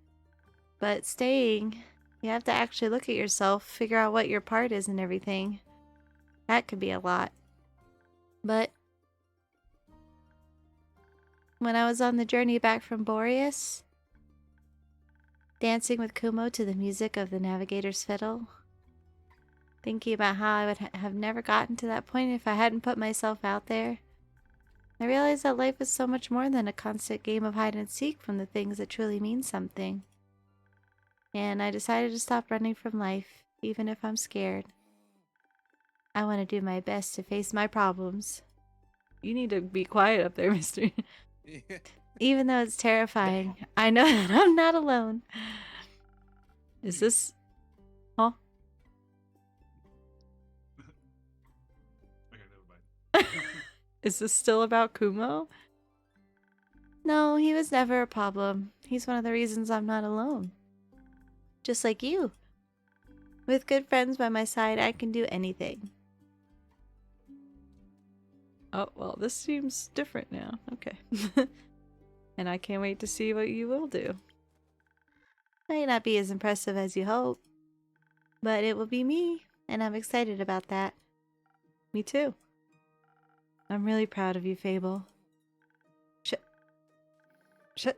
But staying, you have to actually look at yourself, figure out what your part is and everything. That could be a lot. But when I was on the journey back from Boreas, dancing with Kumo to the music of the navigator's fiddle, thinking about how I would have never gotten to that point if I hadn't put myself out there, I realized that life is so much more than a constant game of hide and seek from the things that truly mean something. And I decided to stop running from life, even if I'm scared. I want to do my best to face my problems. You need to be quiet up there, mister. Even though it's terrifying, I know that I'm not alone. Is this... Huh? Okay, never mind. Is this still about Kumo? No, he was never a problem. He's one of the reasons I'm not alone. Just like you. With good friends by my side, I can do anything. Oh, well, this seems different now. Okay. And I can't wait to see what you will do. Might not be as impressive as you hope, but it will be me, and I'm excited about that. Me too. I'm really proud of you, Fable. Shut.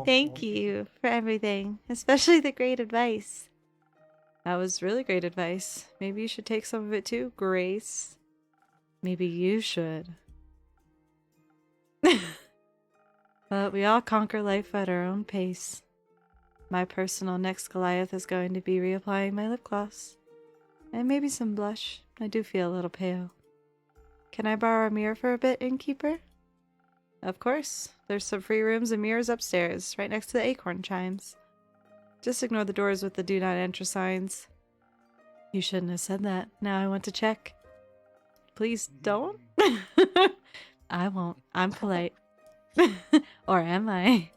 Thank you for everything, especially the great advice. That was really great advice. Maybe you should take some of it too, Grace. Maybe you should. But we all conquer life at our own pace. My personal next Goliath is going to be reapplying my lip gloss. And maybe some blush. I do feel a little pale. Can I borrow a mirror for a bit, innkeeper? Of course. There's some free rooms and mirrors upstairs, right next to the acorn chimes. Just ignore the doors with the do not enter signs. You shouldn't have said that. Now I want to check. Please don't. I won't. I'm polite. Or am I?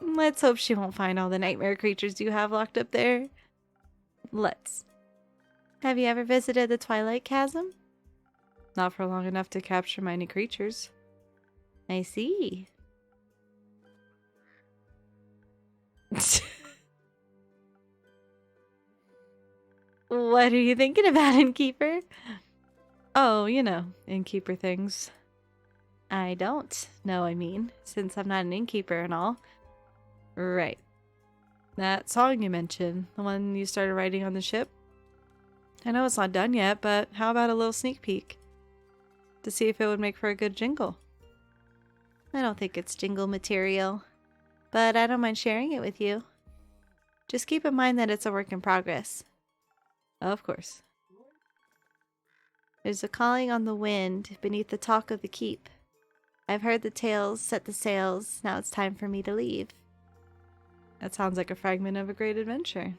Let's hope she won't find all the nightmare creatures you have locked up there. Let's. Have you ever visited the Twilight Chasm? Not for long enough to capture many creatures. I see. What are you thinking about, Innkeeper? Oh, you know, innkeeper things. I don't know, I mean, since I'm not an innkeeper and all. Right. That song you mentioned, the one you started writing on the ship? I know it's not done yet, but how about a little sneak peek? To see if it would make for a good jingle. I don't think it's jingle material, but I don't mind sharing it with you. Just keep in mind that it's a work in progress. Of course. There's a calling on the wind beneath the talk of the keep. I've heard the tales, set the sails, now it's time for me to leave. That sounds like a fragment of a great adventure.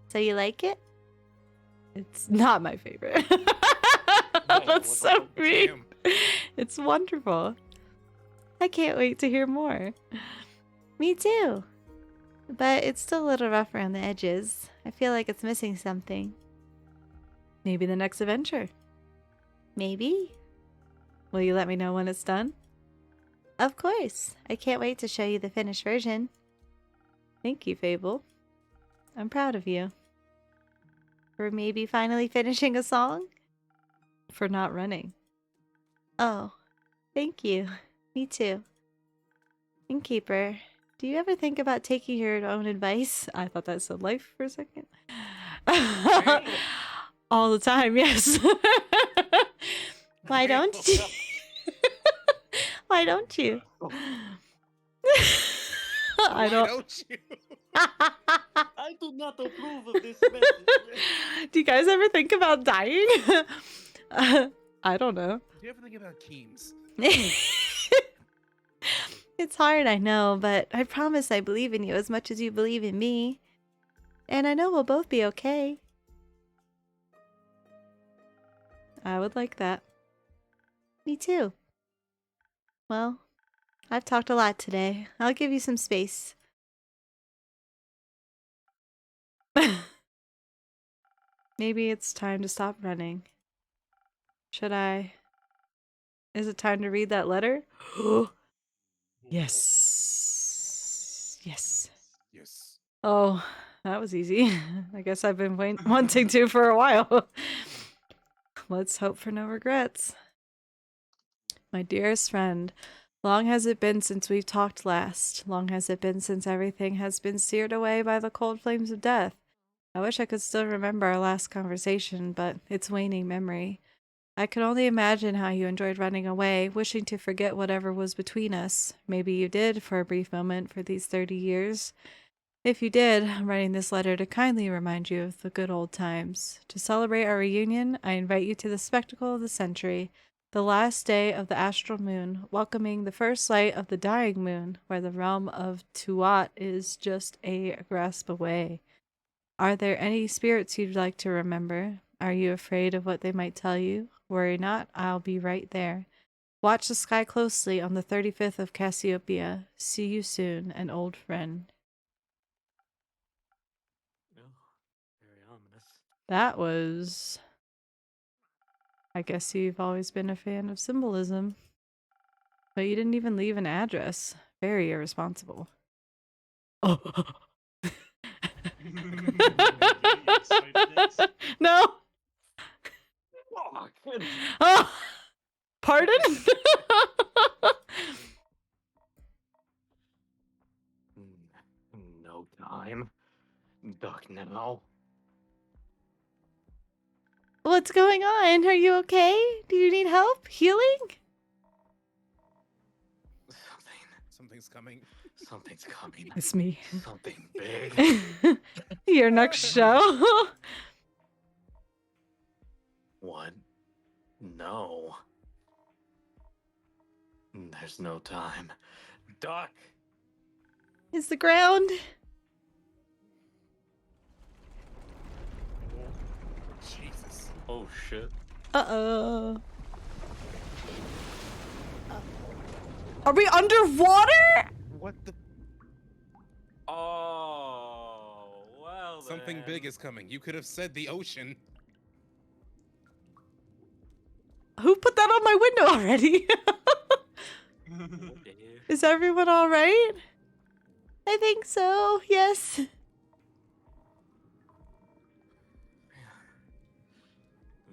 So you like it? It's not my favorite. That's so mean. It's wonderful. I can't wait to hear more. Me too. But it's still a little rough around the edges. I feel like it's missing something. Maybe the next adventure. Maybe. Will you let me know when it's done? Of course. I can't wait to show you the finished version. Thank you, Fable. I'm proud of you. For maybe finally finishing a song? For not running. Oh, thank you. Me too. Innkeeper, do you ever think about taking your own advice? I thought that said life for a second. All the time, yes. Why don't you? Why don't you? Why don't you? I do not approve of this message. Do you guys ever think about dying? I don't know. Do you ever think about Keems? It's hard, I know, but I promise I believe in you as much as you believe in me. And I know we'll both be okay. I would like that. Me too. Well, I've talked a lot today. I'll give you some space. Maybe it's time to stop running. Should I? Is it time to read that letter? Yes. Yes. Yes. Oh, that was easy. I guess I've been wanting to for a while. Let's hope for no regrets. My dearest friend, long has it been since we've talked last. Long has it been since everything has been seared away by the cold flames of death. I wish I could still remember our last conversation, but it's waning memory. I could only imagine how you enjoyed running away, wishing to forget whatever was between us. Maybe you did for a brief moment for these 30 years. If you did, I'm writing this letter to kindly remind you of the good old times. To celebrate our reunion, I invite you to the spectacle of the century, the last day of the astral moon, welcoming the first light of the dying moon, where the realm of Tuat is just a grasp away. Are there any spirits you'd like to remember? Are you afraid of what they might tell you? Worry not, I'll be right there. Watch the sky closely on the 35th of Cassiopeia. See you soon, an old friend. Oh, very ominous. That was... I guess you've always been a fan of symbolism. But you didn't even leave an address. Very irresponsible. Oh. No! Fuck. Oh! Pardon? No time. Duck now. What's going on? Are you okay? Do you need help? Healing? Something's coming. Something's coming. It's me. Something big. Your next show? What? No. There's no time. Duck! Is the ground? Jesus. Oh shit. Uh-oh. Are we underwater? What the? Oh, well Something then. big is coming. You could have said the ocean. Who put that on my window already? Is everyone all right? I think so. Yes.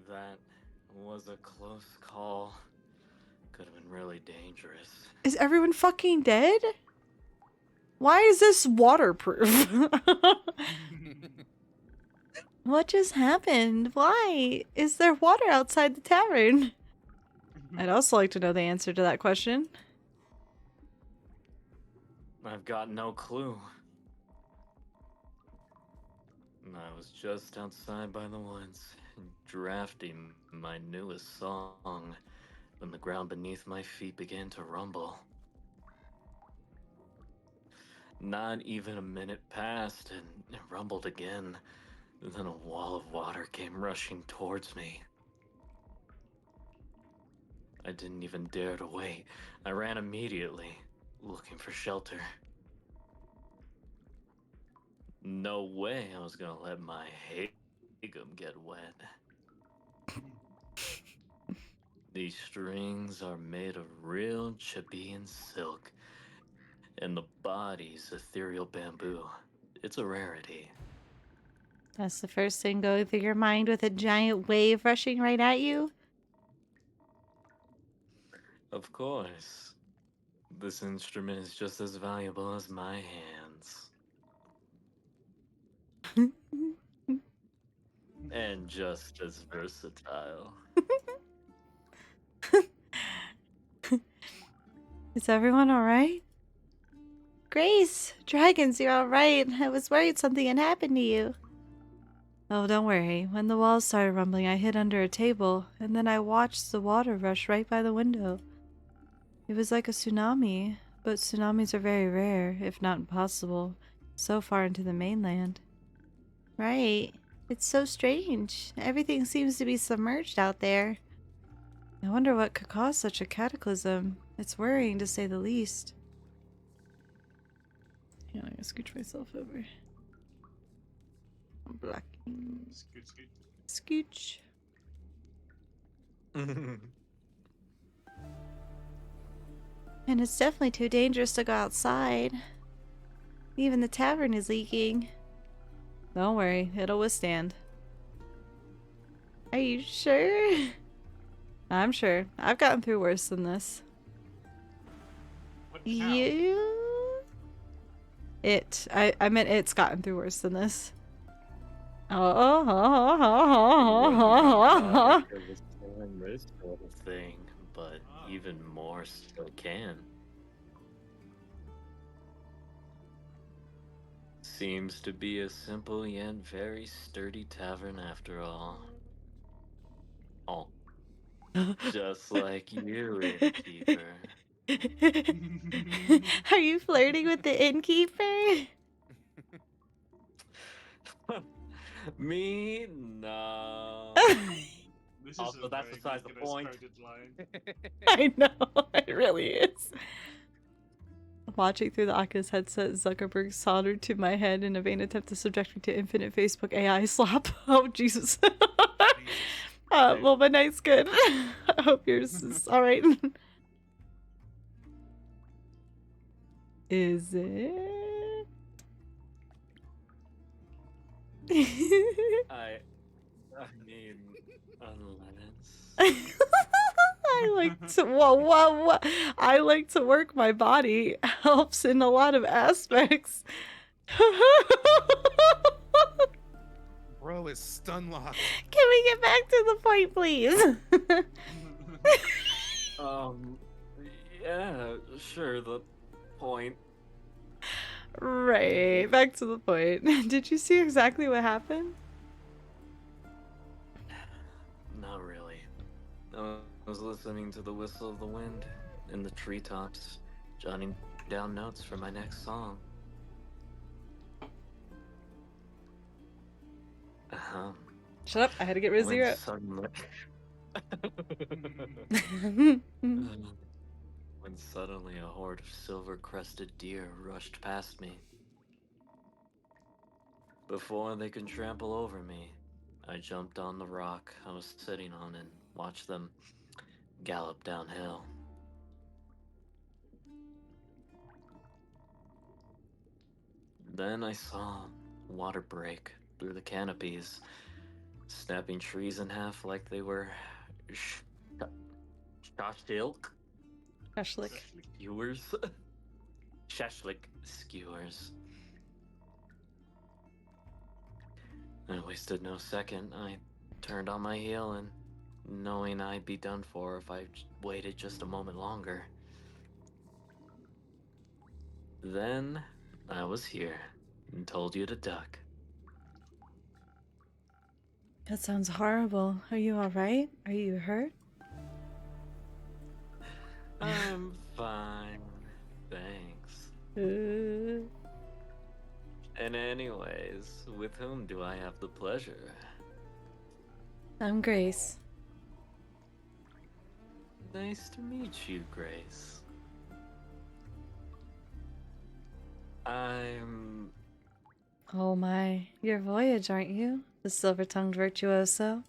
That was a close call. Could have been really dangerous. Is everyone fucking dead? Why is this waterproof? What just happened? Why? Is there water outside the tavern? I'd also like to know the answer to that question. I've got no clue. I was just outside by the woods, drafting my newest song, when the ground beneath my feet began to rumble. Not even a minute passed, and it rumbled again. Then a wall of water came rushing towards me. I didn't even dare to wait. I ran immediately, looking for shelter. No way I was gonna let my hagum get wet. These strings are made of real Chabean silk, and the body's ethereal bamboo. It's a rarity. That's the first thing going through your mind with a giant wave rushing right at you? Of course. This instrument is just as valuable as my hands. And just as versatile. Is everyone alright? Grace! Dragons, you're alright. I was worried something had happened to you. Oh, don't worry. When the walls started rumbling, I hid under a table, and then I watched the water rush right by the window. It was like a tsunami, but tsunamis are very rare, if not impossible, so far into the mainland. Right. It's so strange. Everything seems to be submerged out there. I wonder what could cause such a cataclysm. It's worrying, to say the least. Yeah, I'm gonna scooch myself over. I'm blocking. Scoot, scoot. Scooch. And it's definitely too dangerous to go outside. Even the tavern is leaking. Don't worry, it'll withstand. Are you sure? I'm sure. I've gotten through worse than this. What cow? You? I meant it's gotten through worse than this. It was doing this sort of thing, but even more still can. Seems to be a simple yet very sturdy tavern after all. Oh. Just like you, innkeeper. Are you flirting with the innkeeper? Me? No. This is Also, a that's very besides the Mykonos point. coded line. I know, it really is. Watching through the Oculus headset, Zuckerberg soldered to my head in a vain attempt to subject me to infinite Facebook AI slap. Oh, Jesus. Well, my night's good. I hope yours is alright. Is it? I mean, unless. I like to whoa. I like to work my body. Helps in a lot of aspects. Bro is stun locked. Can we get back to the point, please? Yeah, sure, the point. Right, back to the point. Did you see exactly what happened? Not really. I was listening to the whistle of the wind in the treetops, jotting down notes for my next song. Shut up, I had to get rid of When zero. suddenly... when suddenly a horde of silver-crested deer rushed past me. Before they could trample over me, I jumped on the rock I was sitting on and watched them gallop downhill. Then I saw water break through the canopies, snapping trees in half like they were shashlik skewers. Shashlik skewers. I wasted no second. I turned on my heel and, knowing I'd be done for if I waited just a moment longer. Then I was here and told you to duck. That sounds horrible. Are you alright? Are you hurt? I'm fine, thanks. And anyways, with whom do I have the pleasure? I'm Grace. Nice to meet you, Grace. I'm... Oh my, you're Voyage, aren't you? The silver-tongued virtuoso?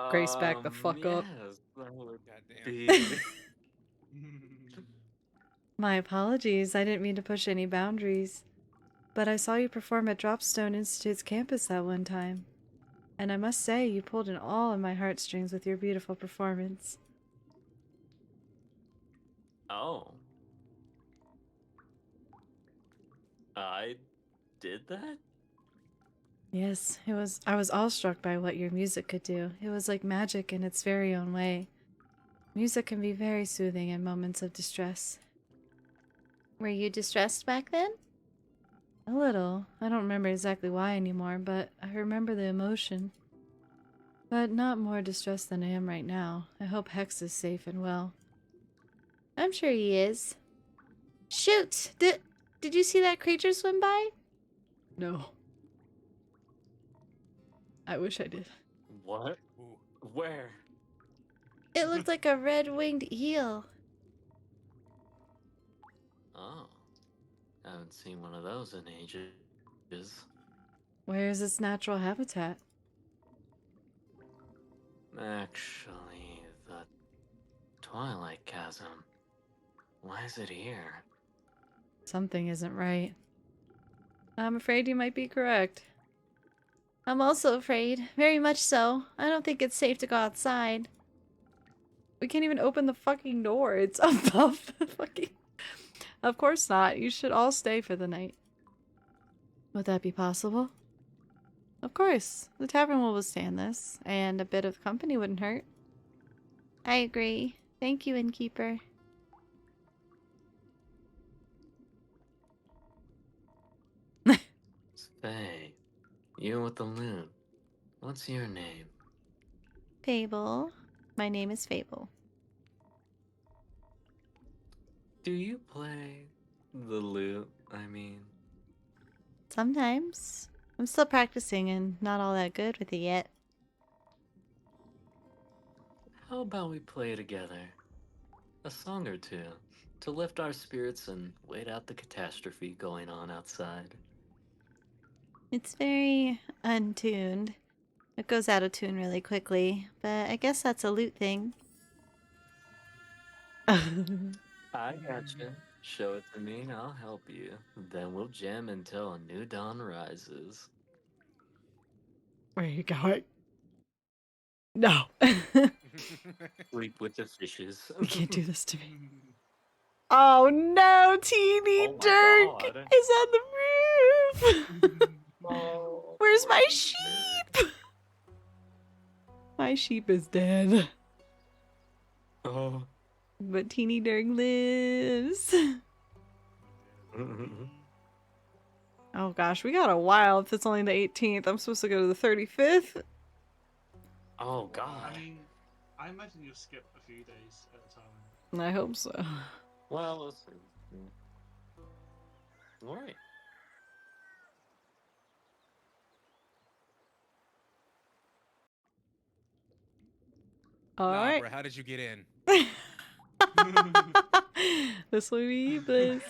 Grace, back the fuck up. Yes, that would Goddamn. be... My apologies, I didn't mean to push any boundaries. But I saw you perform at Dropstone Institute's campus that one time. And I must say, you pulled in all of my heartstrings with your beautiful performance. Oh. I did that? Yes, I was awestruck by what your music could do. It was like magic in its very own way. Music can be very soothing in moments of distress. Were you distressed back then? A little. I don't remember exactly why anymore, but I remember the emotion. But not more distressed than I am right now. I hope Hex is safe and well. I'm sure he is. Shoot! Did you see that creature swim by? No. I wish I did. What? Where? It looked like a red-winged eel. Oh. Haven't seen one of those in ages. Where is its natural habitat? Actually, the Twilight Chasm. Why is it here? Something isn't right. I'm afraid you might be correct. I'm also afraid. Very much so. I don't think it's safe to go outside. We can't even open the fucking door. It's above the fucking... Of course not. You should all stay for the night. Would that be possible? Of course. The tavern will withstand this, and a bit of company wouldn't hurt. I agree. Thank you, innkeeper. Say, you with the loot. What's your name? Fable. My name is Fable. Do you play the lute, I mean? Sometimes. I'm still practicing and not all that good with it yet. How about we play together? A song or two to lift our spirits and wait out the catastrophe going on outside. It's very untuned. It goes out of tune really quickly, but I guess that's a loot thing. I gotcha. Show it to me and I'll help you. Then we'll jam until a new dawn rises. Where are you going? No. Sleep with the fishes. You can't do this to me. Oh no, Teeny Oh my Dirk God. is on the roof. Oh, Where's my poor sheep? My sheep is dead. Oh. But Teeny Dirk lives. Oh gosh, we got a while if it's only the 18th. I'm supposed to go to the 35th. Oh God. I mean, I imagine you'll skip a few days at a time. I hope so. Well, let's see. All right. Alright. bro, how did you get in? This will be bliss.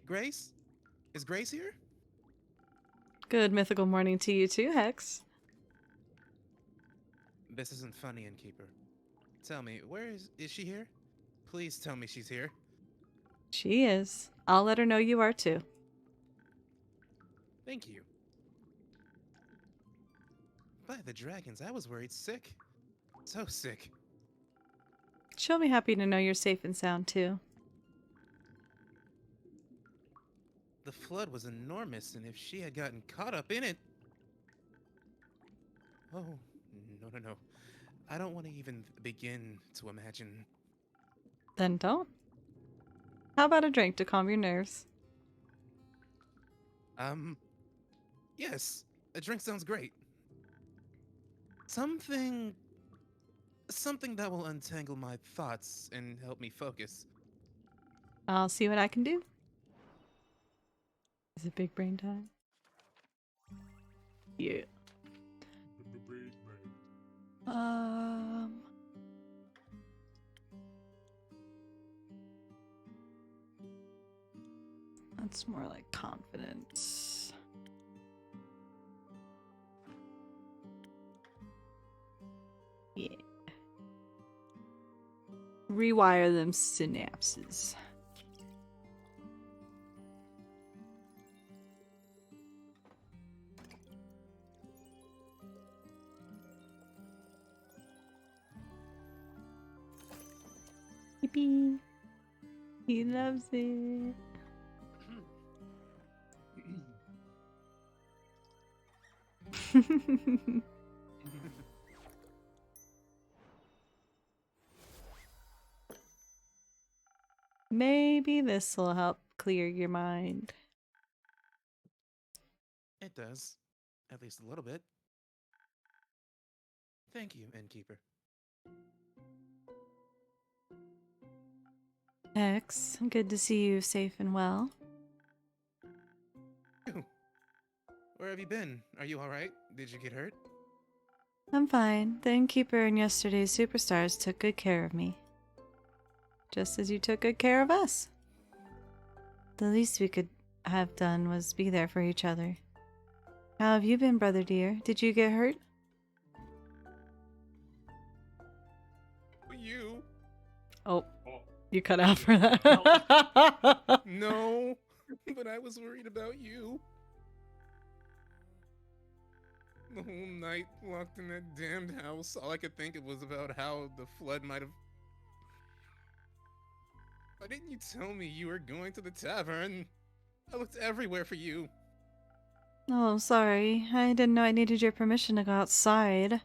Grace? Is Grace here? Good mythical morning to you too, Hex. This isn't funny, Innkeeper. Tell me, where is she here? Please tell me she's here. She is. I'll let her know you are too. Thank you. By the dragons, I was worried sick. So sick. She'll be happy to know you're safe and sound too. The flood was enormous, and if she had gotten caught up in it... Oh, no. I don't want to even begin to imagine. Then don't. How about a drink to calm your nerves? Yes, a drink sounds great. Something that will untangle my thoughts and help me focus. I'll see what I can do. Is it big brain time? Yeah. That's more like confidence. Yeah. Rewire them synapses. Yippee. He loves it. Maybe this will help clear your mind. It does. At least a little bit. Thank you, Innkeeper. X, good to see you safe and well. Where have you been? Are you alright? Did you get hurt? I'm fine. The innkeeper and yesterday's superstars took good care of me. Just as you took good care of us. The least we could have done was be there for each other. How have you been, brother dear? Did you get hurt? You? Oh, you cut out for that. No, but I was worried about you. The whole night locked in that damned house, all I could think of was about how the flood might have... Why didn't you tell me you were going to the tavern? I looked everywhere for you. Oh, sorry. I didn't know I needed your permission to go outside.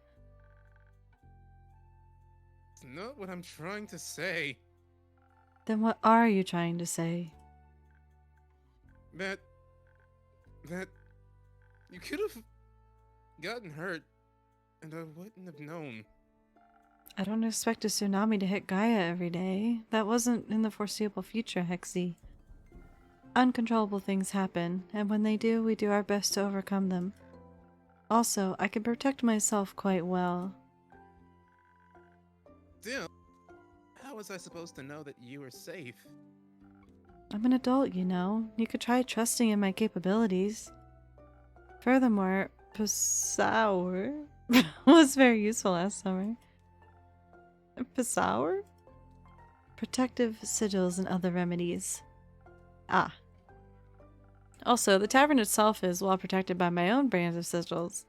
It's not what I'm trying to say. Then what are you trying to say? That you could have gotten hurt, and I wouldn't have known. I don't expect a tsunami to hit Gaia every day. That wasn't in the foreseeable future, Hexy. uncontrollable things happen, and when they do, we do our best to overcome them. Also, I can protect myself quite well. Still, how was I supposed to know that you were safe? I'm an adult, you know. You could try trusting in my capabilities. Furthermore, Pasour was very useful last summer. Pasour? Protective sigils and other remedies. Ah. Also, the tavern itself is well protected by my own brands of sigils.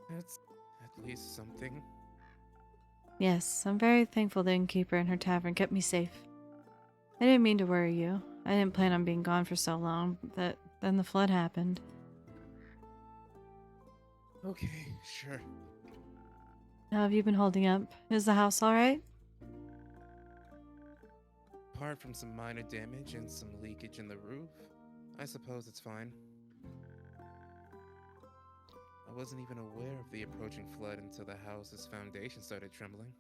That's at least something. Yes, I'm very thankful the innkeeper and her tavern kept me safe. I didn't mean to worry you. I didn't plan on being gone for so long, but then the flood happened. Okay, sure. How have you been holding up? Is the house alright? Apart from some minor damage and some leakage in the roof, I suppose it's fine. I wasn't even aware of the approaching flood until the house's foundation started trembling.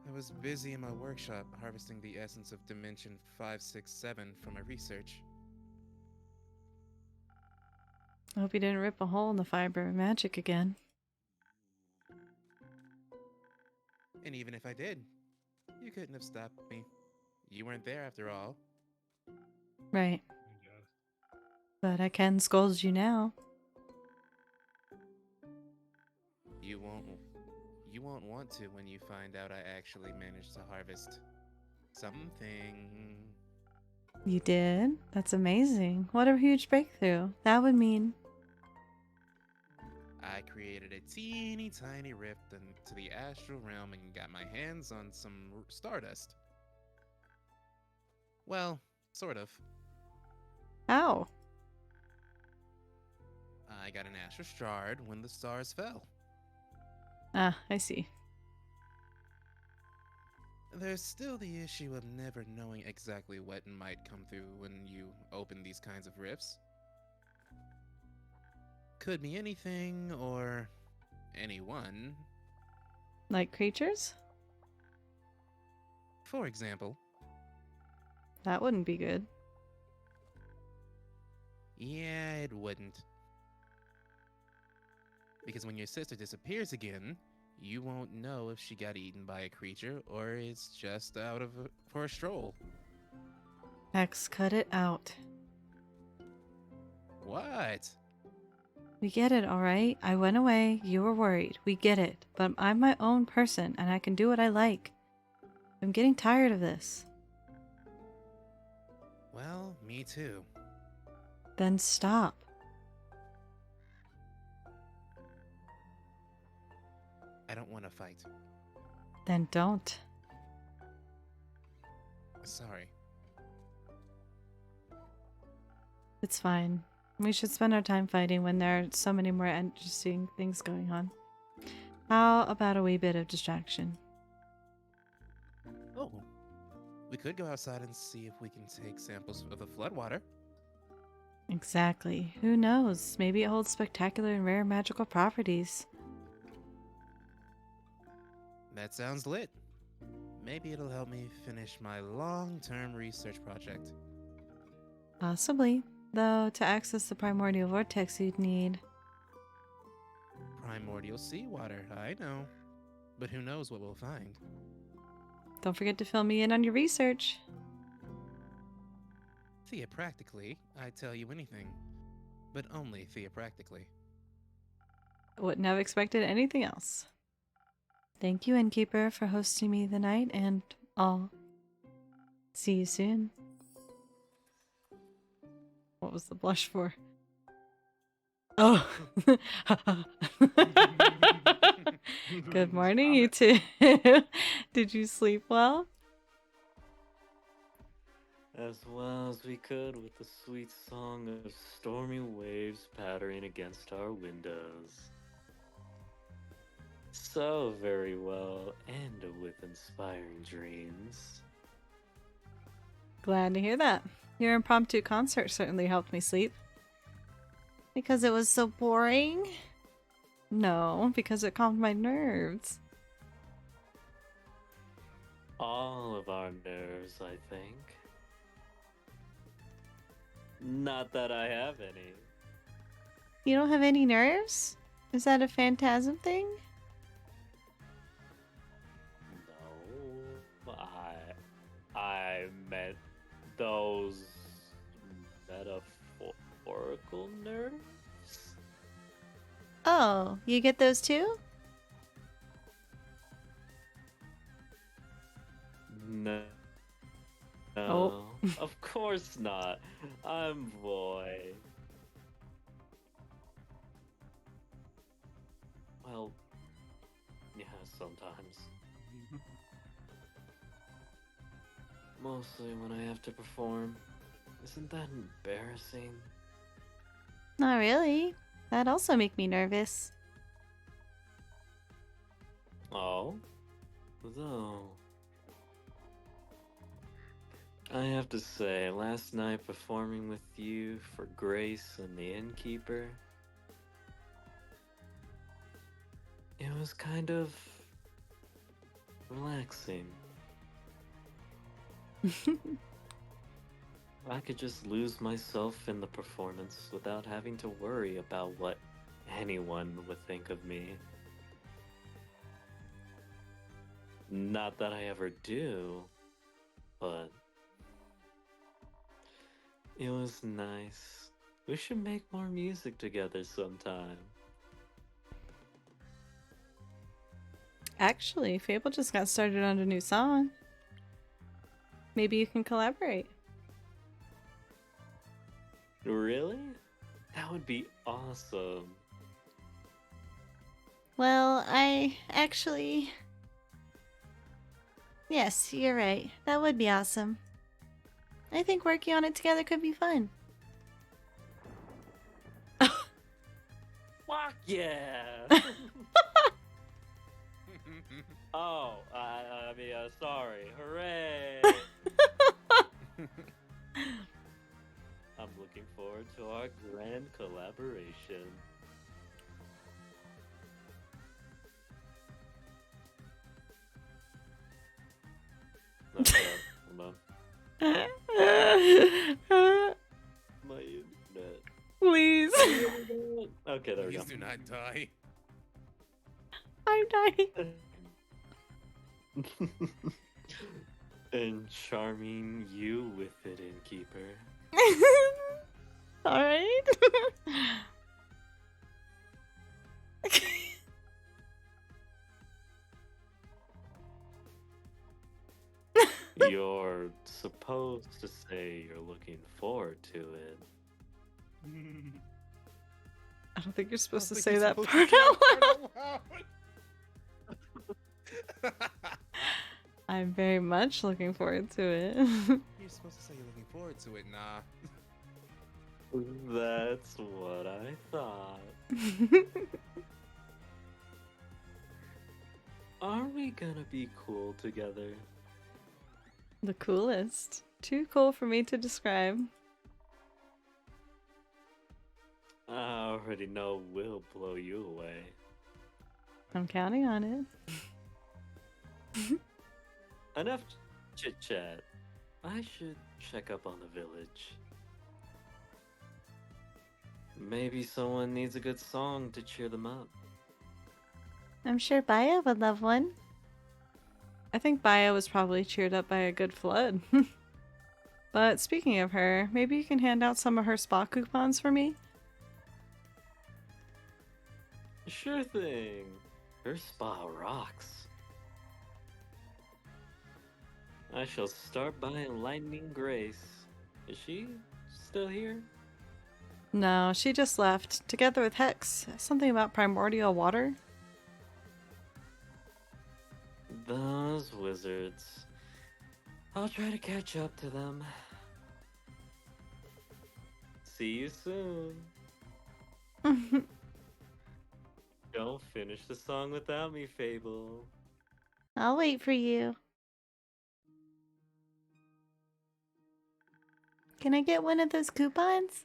I was busy in my workshop harvesting the essence of Dimension 567 for my research. I hope you didn't rip a hole in the fiber of magic again. And even if I did, you couldn't have stopped me. You weren't there after all. Right. Oh my god. But I can scold you now. You won't want to when you find out I actually managed to harvest something. You did? That's amazing. What a huge breakthrough. That would mean... I created a teeny tiny rift into the astral realm and got my hands on some stardust. Well, sort of. How? I got an astral shard when the stars fell. Ah, I see. There's still the issue of never knowing exactly what might come through when you open these kinds of rifts. Could be anything or anyone. Like creatures? For example. That wouldn't be good. Yeah, it wouldn't. Because when your sister disappears again, you won't know if she got eaten by a creature or is just out for a stroll. X, cut it out. What? We get it, alright? I went away, you were worried. We get it. But I'm my own person, and I can do what I like. I'm getting tired of this. Well, me too. Then stop. I don't want to fight. Then don't. Sorry. It's fine. We should spend our time fighting when there are so many more interesting things going on. How about a wee bit of distraction? Oh, we could go outside and see if we can take samples of the floodwater. Exactly. Who knows? Maybe it holds spectacular and rare magical properties. That sounds lit. Maybe it'll help me finish my long-term research project. Possibly. Though, to access the primordial vortex, you'd need... Primordial seawater, I know. But who knows what we'll find. Don't forget to fill me in on your research. Theopractically, I'd tell you anything. But only theopractically. Wouldn't have expected anything else. Thank you, Innkeeper, for hosting me the night and all. See you soon. What was the blush for? Oh! Good morning, you two. Did you sleep well? As well as we could with the sweet song of stormy waves pattering against our windows. So very well, and with inspiring dreams. Glad to hear that. Your impromptu concert certainly helped me sleep. Because it was so boring? No, because it calmed my nerves. all of our nerves, I think. Not that I have any. You don't have any nerves? Is that a phantasm thing? No, I meant those metaphorical nerves. Oh, you get those too? No, Oh. of course not. I'm boy. Well, yeah, sometimes. Mostly when I have to perform. Isn't that embarrassing? Not really. That'd also make me nervous. Oh? Though. I have to say, last night performing with you for Grace and the innkeeper, it was kind of relaxing. I could just lose myself in the performance without having to worry about what anyone would think of me. Not that I ever do, but it was nice. We should make more music together sometime. Actually, Fable just got started on a new song. Maybe you can collaborate. Really? That would be awesome. Well, I actually... Yes, you're right. That would be awesome. I think working on it together could be fun. Fuck yeah! Oh, sorry. Hooray! I'm looking forward to our grand collaboration. Okay, hold on. My internet. Please. Okay, there we go. Please do not die. I'm dying. And charming you with it, innkeeper. Alright. You're supposed to say you're looking forward to it. I don't think you're supposed to think say you're that supposed part to say out that loud. part out loud. I'm very much looking forward to it. You're supposed to say you're looking forward to it, nah. That's what I thought. Are we gonna be cool together? The coolest. Too cool for me to describe. I already know we'll blow you away. I'm counting on it. Enough chit chat. I should check up on the village. Maybe someone needs a good song to cheer them up. I'm sure Baya would love one. I think Baya was probably cheered up by a good flood. But speaking of her, maybe you can hand out some of her spa coupons for me? Sure thing. Her spa rocks. I shall start by enlightening Grace. Is she still here? No, she just left, together with Hex. Something about primordial water? Those wizards. I'll try to catch up to them. See you soon. Don't finish the song without me, Fable. I'll wait for you. Can I get one of those coupons?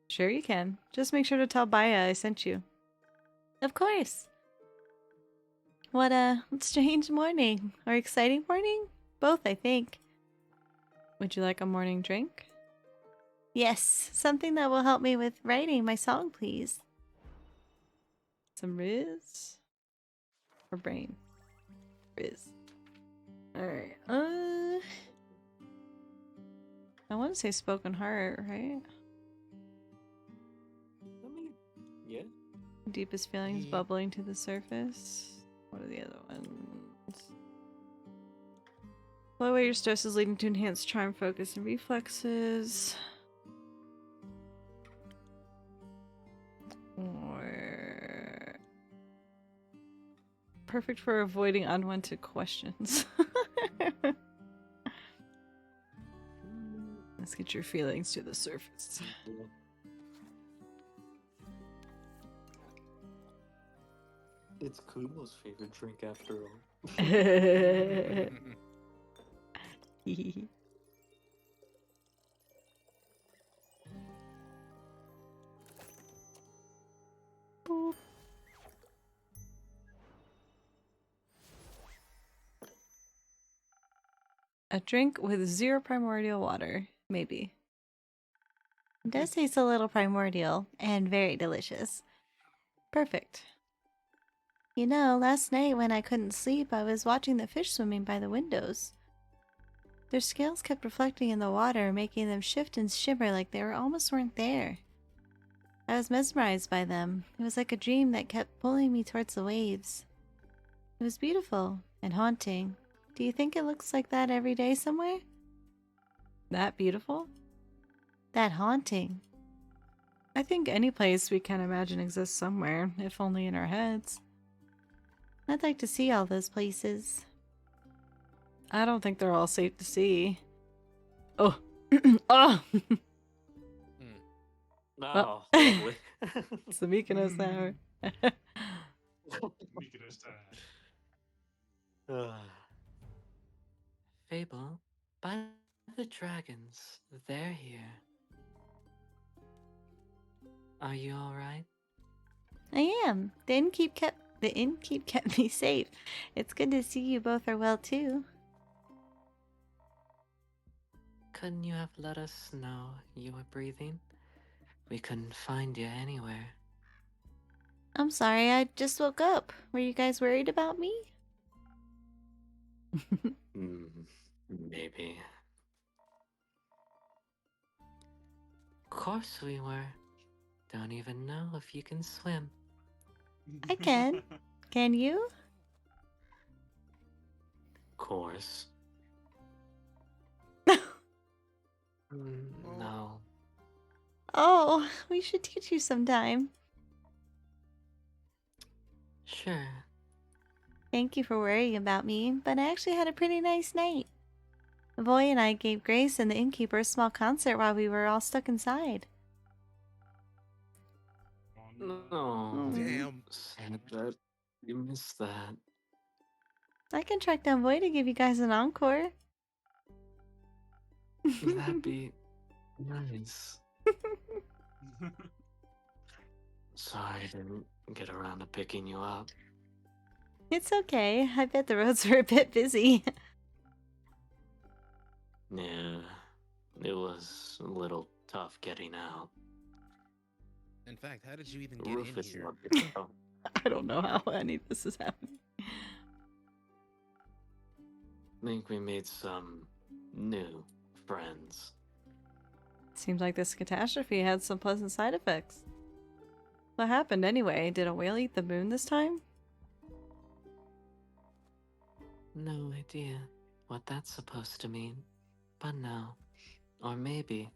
Sure you can. Just make sure to tell Baya I sent you. Of course. What a strange morning. Or exciting morning? Both, I think. Would you like a morning drink? Yes, something that will help me with writing my song, please. Some Riz? Or Brain? Riz. Alright, I want to say Spoken Heart, right? I mean, yeah. Deepest feelings Yeah. bubbling to the surface. What are the other ones? Blow away your stresses, leading to enhanced charm, focus, and reflexes. Or perfect for avoiding unwanted questions. Let's get your feelings to the surface. It's Kumo's favorite drink after all. Boop. A drink with 0 primordial water, maybe. It does taste a little primordial and very delicious. Perfect. You know, last night when I couldn't sleep, I was watching the fish swimming by the windows. Their scales kept reflecting in the water, making them shift and shimmer like they almost weren't there. I was mesmerized by them. It was like a dream that kept pulling me towards the waves. It was beautiful and haunting. Do you think it looks like that every day somewhere? That beautiful? That haunting. I think any place we can imagine exists somewhere, if only in our heads. I'd like to see all those places. I don't think they're all safe to see. Oh. Oh! No, Oh. It's the Mykonos hour. Mykonos time. Fable, by the dragons, they're here. Are you alright? I am. The innkeep kept me safe. It's good to see you both are well too. Couldn't you have let us know you were breathing? We couldn't find you anywhere. I'm sorry, I just woke up. Were you guys worried about me? Maybe. Of course we were. Don't even know if you can swim. I can. Can you? Course. No. Oh, we should teach you sometime. Sure. Thank you for worrying about me, but I actually had a pretty nice night. Voy and I gave Grace and the innkeeper a small concert while we were all stuck inside. No. Damn. Sad that you missed that. I can track down Voy to give you guys an encore. That'd be nice. Sorry I didn't get around to picking you up. It's okay. I bet the roads were a bit busy. Yeah, it was a little tough getting out. In fact, how did you even The get roof in is here? not good. I don't know how any of this is happening. Think we made some new friends. Seems like this catastrophe had some pleasant side effects. What happened anyway? Did a whale eat the moon this time? No idea what that's supposed to mean, but no. Or maybe,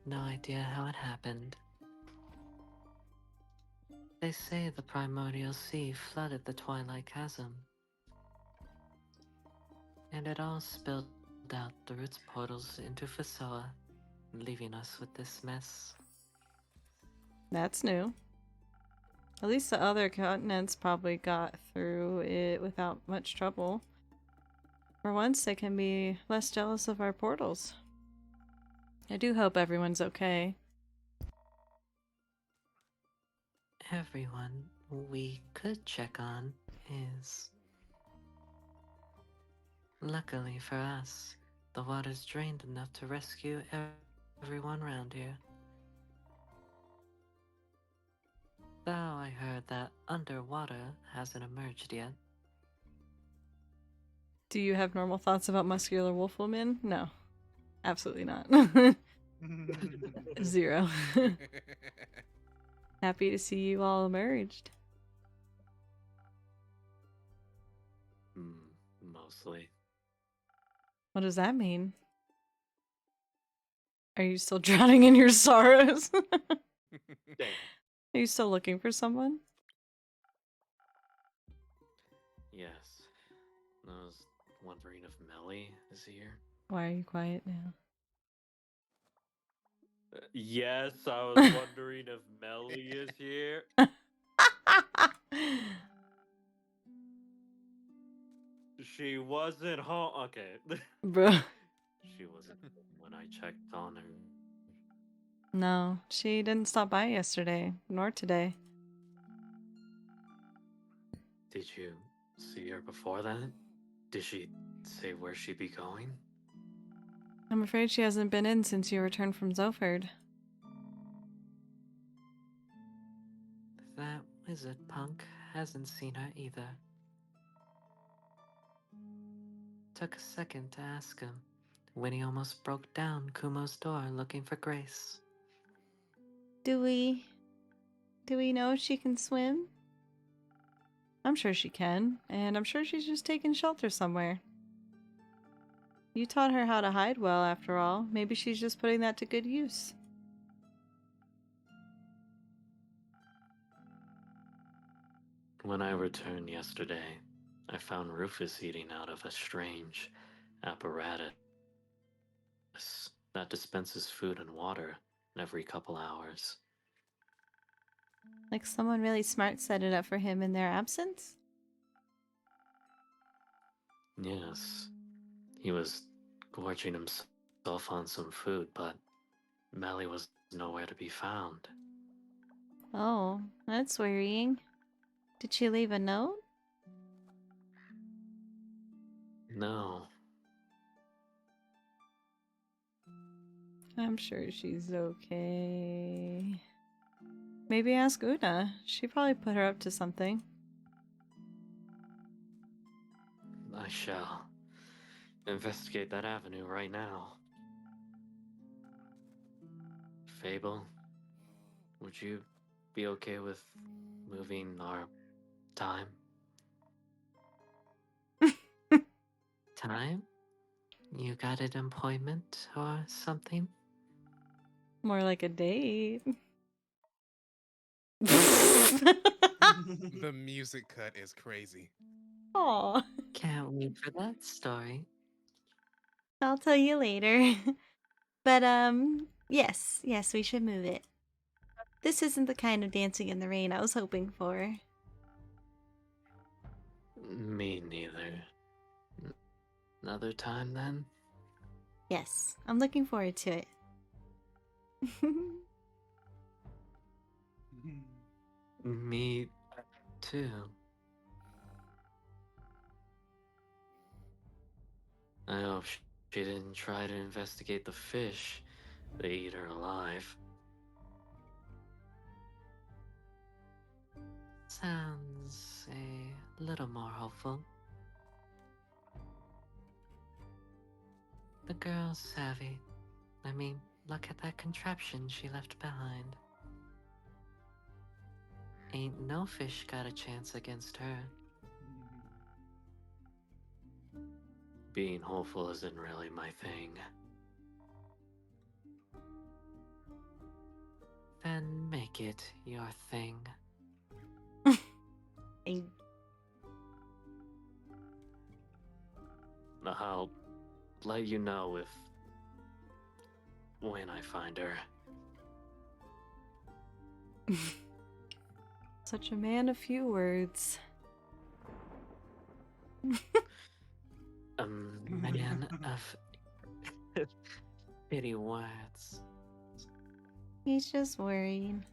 no idea how it happened. They say the primordial sea flooded the Twilight Chasm, and it all spilled out through its portals into Fasoa, leaving us with this mess. That's new. At least the other continents probably got through it without much trouble. For once, they can be less jealous of our portals. I do hope everyone's okay. Everyone we could check on is. Luckily for us, the water's drained enough to rescue everyone around here. Though I heard that underwater hasn't emerged yet. Do you have normal thoughts about muscular wolf women? No. Absolutely not. Zero. Happy to see you all emerged. Mostly. What does that mean? Are you still drowning in your sorrows? Damn. Are you still looking for someone? Yes. I was wondering if Melly is here. Why are you quiet now? Yes, I was wondering if Melly is here. She wasn't home. Okay. Bro. She wasn't when I checked on her. No, she didn't stop by yesterday, nor today. Did you see her before that? Did she say where she'd be going? I'm afraid she hasn't been in since you returned from Zoford. That wizard punk hasn't seen her either. Took a second to ask him when he almost broke down Kumo's door looking for Grace. Do we know if she can swim? I'm sure she can, and I'm sure she's just taking shelter somewhere. You taught her how to hide well, after all. Maybe she's just putting that to good use. When I returned yesterday, I found Rufus eating out of a strange apparatus that dispenses food and water every couple hours. Like someone really smart set it up for him in their absence? Yes, he was gorging himself on some food, but Melly was nowhere to be found. Oh, that's worrying. Did she leave a note? No. I'm sure she's okay. Maybe ask Una. She probably put her up to something. I shall investigate that avenue right now. Fable, would you be okay with moving our time? Time? You got an appointment or something? More like a date. The music cut is crazy. Aw. Can't wait for that story. I'll tell you later. But, yes, we should move it. This isn't the kind of dancing in the rain I was hoping for. Me neither. Another time then? Yes, I'm looking forward to it. Me too. I hope she didn't try to investigate the fish. They eat her alive. Sounds a little more hopeful. The girl's savvy. I mean, look at that contraption she left behind. Ain't no fish got a chance against her. Being hopeful isn't really my thing. Then make it your thing. I'll let you know when I find her. Such a man of few words. A man of pity words. He's just worried.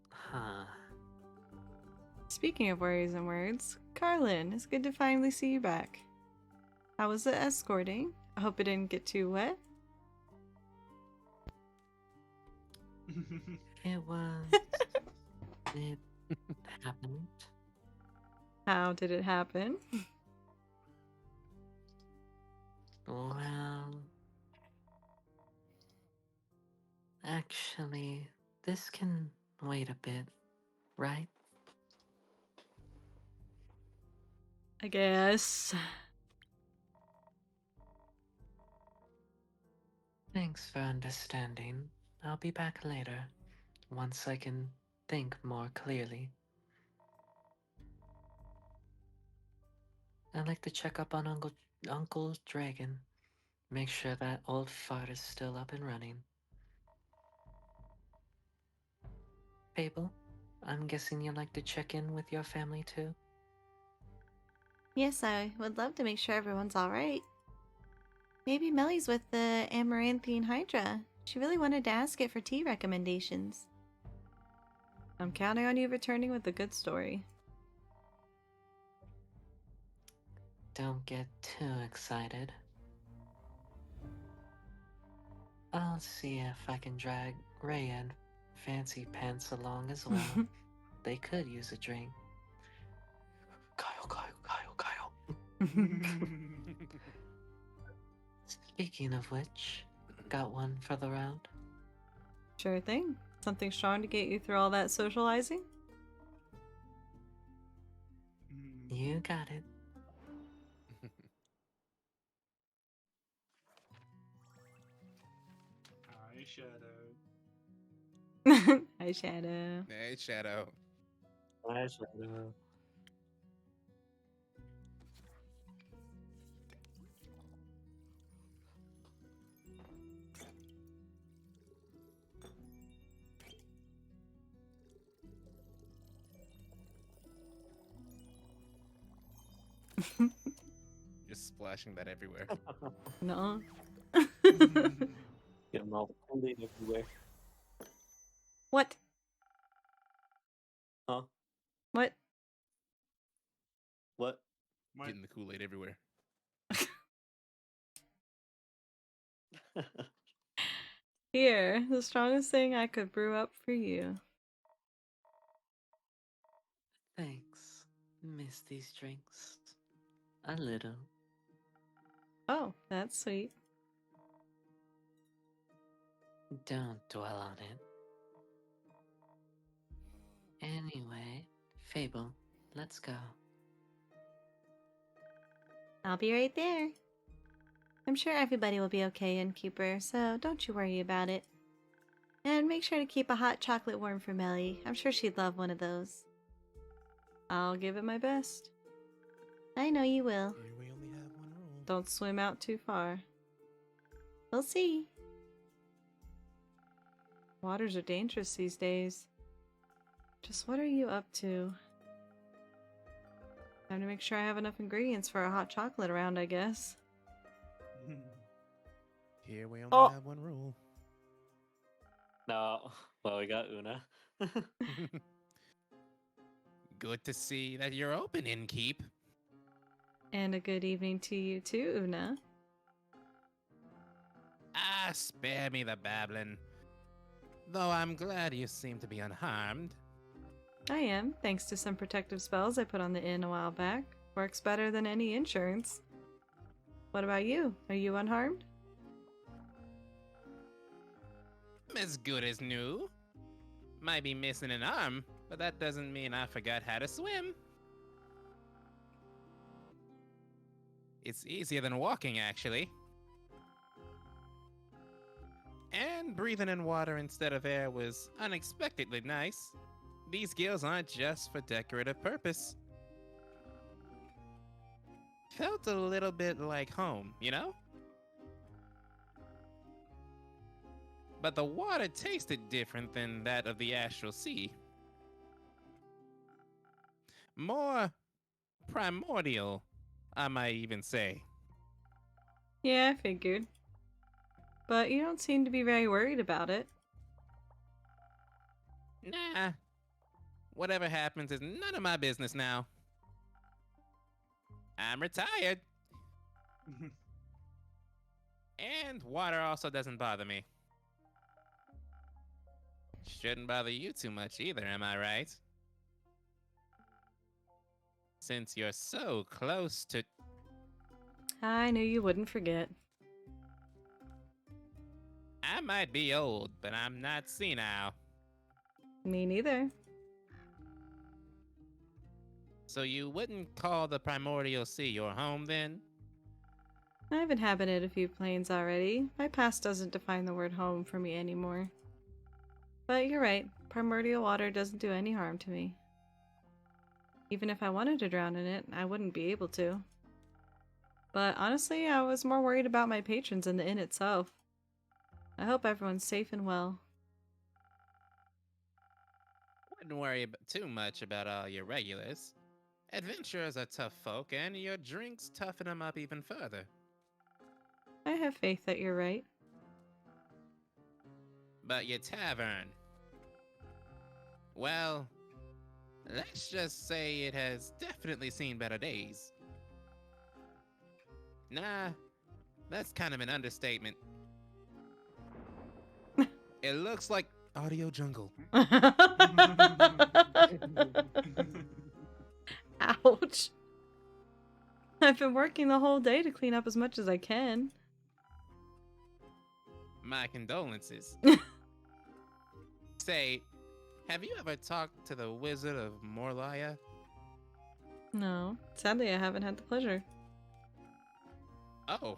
Huh. Speaking of worries and words, Carlin, it's good to finally see you back. How was the escorting? I hope it didn't get too wet. It was. It happened. How did it happen? Well, actually, this can wait a bit, right? I guess. Thanks for understanding. I'll be back later, once I can think more clearly. I'd like to check up on Uncle Dragon. Make sure that old fart is still up and running. Fable, I'm guessing you'd like to check in with your family too? Yes, I would love to make sure everyone's alright. Maybe Melly's with the Amaranthine Hydra. She really wanted to ask it for tea recommendations. I'm counting on you returning with a good story. Don't get too excited. I'll see if I can drag Ray and Fancy Pants along as well. They could use a drink. Kyle. Speaking of which, got one for the round? Sure thing. Something strong to get you through all that socializing? You got it. Hi, Shadow. Hi, Shadow. Hey, Shadow. Hi, Shadow. Just splashing that everywhere. No. Get them all Kool-Aid everywhere. What? Huh? What? What? Getting the Kool-Aid everywhere. Here, the strongest thing I could brew up for you. Thanks. Miss these drinks. A little. Oh, that's sweet. Don't dwell on it. Anyway, Fable, let's go. I'll be right there. I'm sure everybody will be okay, Innkeeper, so don't you worry about it. And make sure to keep a hot chocolate warm for Melly. I'm sure she'd love one of those. I'll give it my best. I know you will. Here we only have one rule. Don't swim out too far. We'll see. Waters are dangerous these days. Just what are you up to? Time to make sure I have enough ingredients for a hot chocolate around, I guess. Here we only Oh. have one rule. No. Well, we got Una. Good to see that you're open, Innkeep. And a good evening to you too, Una. Ah, spare me the babbling. Though I'm glad you seem to be unharmed. I am, thanks to some protective spells I put on the inn a while back. Works better than any insurance. What about you? Are you unharmed? As good as new. Might be missing an arm, but that doesn't mean I forgot how to swim. It's easier than walking, actually. And breathing in water instead of air was unexpectedly nice. These gills aren't just for decorative purpose. Felt a little bit like home, you know? But the water tasted different than that of the astral sea. More primordial, I might even say. Yeah, I figured. But you don't seem to be very worried about it. Nah. Whatever happens is none of my business now. I'm retired. And water also doesn't bother me. Shouldn't bother you too much either, am I right? Since you're so close to... I knew you wouldn't forget. I might be old, but I'm not senile. Me neither. So you wouldn't call the Primordial Sea your home then? I've inhabited a few planes already. My past doesn't define the word home for me anymore. But you're right, primordial water doesn't do any harm to me. Even if I wanted to drown in it, I wouldn't be able to. But honestly, I was more worried about my patrons and the inn itself. I hope everyone's safe and well. Wouldn't worry too much about all your regulars. Adventurers are tough folk, and your drinks toughen them up even further. I have faith that you're right. But your tavern... well, let's just say it has definitely seen better days. Nah, that's kind of an understatement. It looks like Audio Jungle. Ouch. I've been working the whole day to clean up as much as I can. My condolences. Say, have you ever talked to the Wizard of Morlaya? No, sadly I haven't had the pleasure. Oh.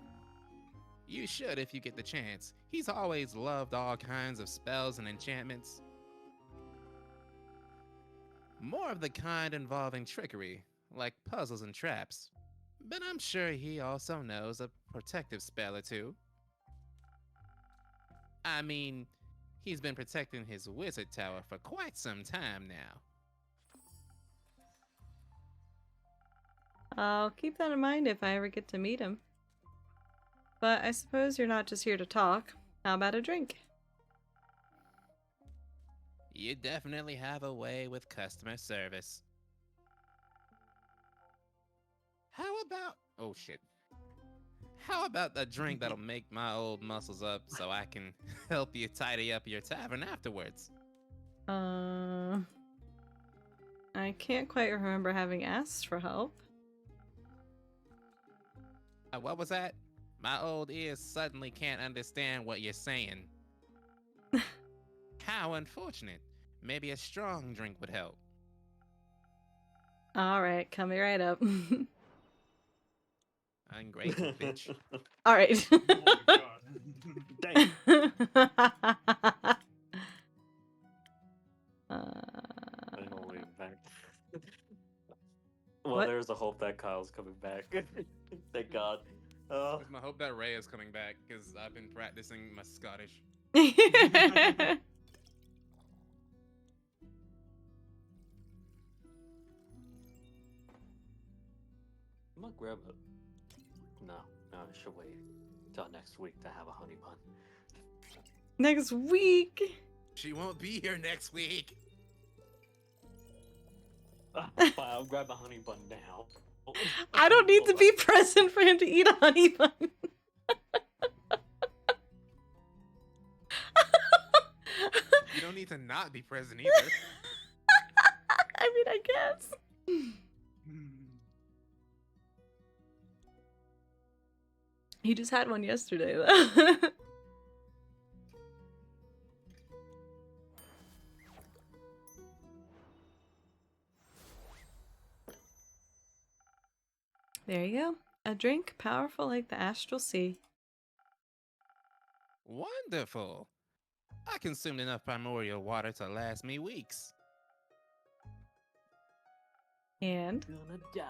You should if you get the chance. He's always loved all kinds of spells and enchantments. More of the kind involving trickery, like puzzles and traps. But I'm sure he also knows a protective spell or two. I mean, he's been protecting his wizard tower for quite some time now. I'll keep that in mind if I ever get to meet him. But I suppose you're not just here to talk. How about a drink? You definitely have a way with customer service. How about... oh shit. How about a drink that'll make my old muscles up so I can help you tidy up your tavern afterwards? I can't quite remember having asked for help. What was that? My old ears suddenly can't understand what you're saying. How unfortunate. Maybe a strong drink would help. Alright, coming right up. Ungrateful bitch. Alright. Oh my god. I don't leave back. Well, What? there's a hope that Kyle's coming back. Thank God. It's my hope that Ray is coming back, because I've been practicing my Scottish. I'm gonna grab a... No, I should wait till next week to have a honey bun. Next week? She won't be here next week. Fine, I'll grab a honey bun now. I don't need to be present for him to eat a honey bun. You don't need to not be present either. I mean, I guess. He just had one yesterday, though. There you go. A drink powerful like the astral sea. Wonderful. I consumed enough primordial water to last me weeks. And? Gonna die.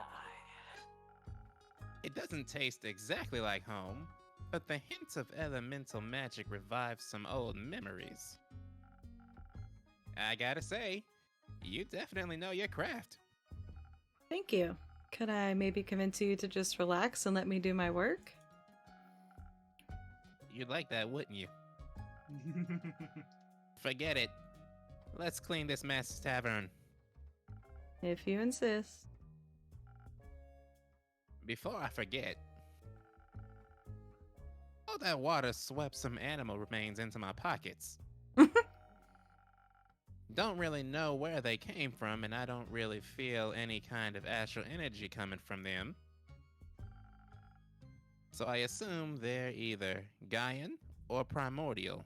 It doesn't taste exactly like home, but the hint of elemental magic revives some old memories. I gotta say, you definitely know your craft. Thank you. Could I maybe convince you to just relax and let me do my work? You'd like that, wouldn't you? Forget it. Let's clean this mess tavern. If you insist. Before I forget, all that water swept some animal remains into my pockets. Don't really know where they came from, and I don't really feel any kind of astral energy coming from them. So I assume they're either Gaian or primordial.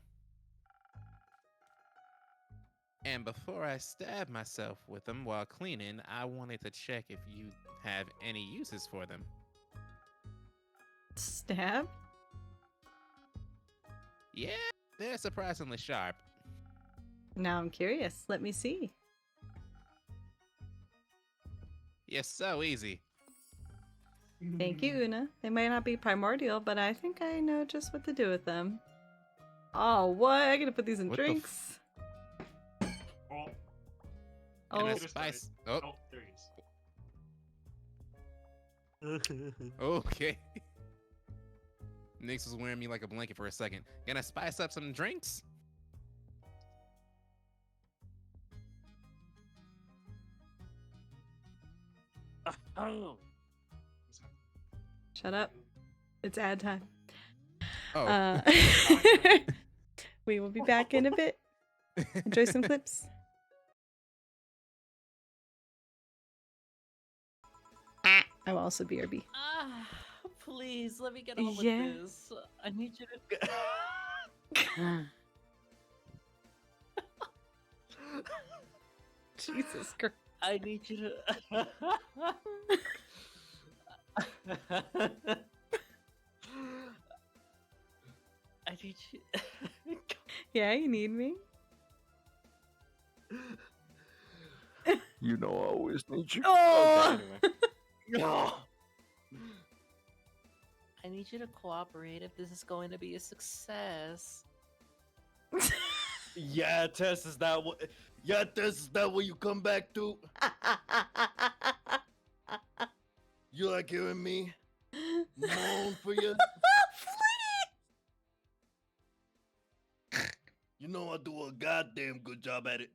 And before I stab myself with them while cleaning, I wanted to check if you have any uses for them. Stab? Yeah, they're surprisingly sharp. Now I'm curious. Let me see. You're so easy. Thank you, Una. They might not be primordial, but I think I know just what to do with them. Oh, what? I gotta put these in What the drinks. Oh, And Oh, a spice. Oh, oh, there he is. okay. Nix was wearing me like a blanket for a second. Gonna spice up some drinks? shut up. It's ad time. Oh. We will be back in a bit. Enjoy some clips. I will also BRB. Ah, please let me get on with Yeah. this. I need you to. Jesus Christ. I need you to. I need you. Yeah, you need me? You know I always need you. Oh! No. I need you to cooperate if this is going to be a success. Yeah, Tess, is that what? Yeah, Tess, is that what you come back to? You like hearing me moan for you? You know I do a goddamn good job at it.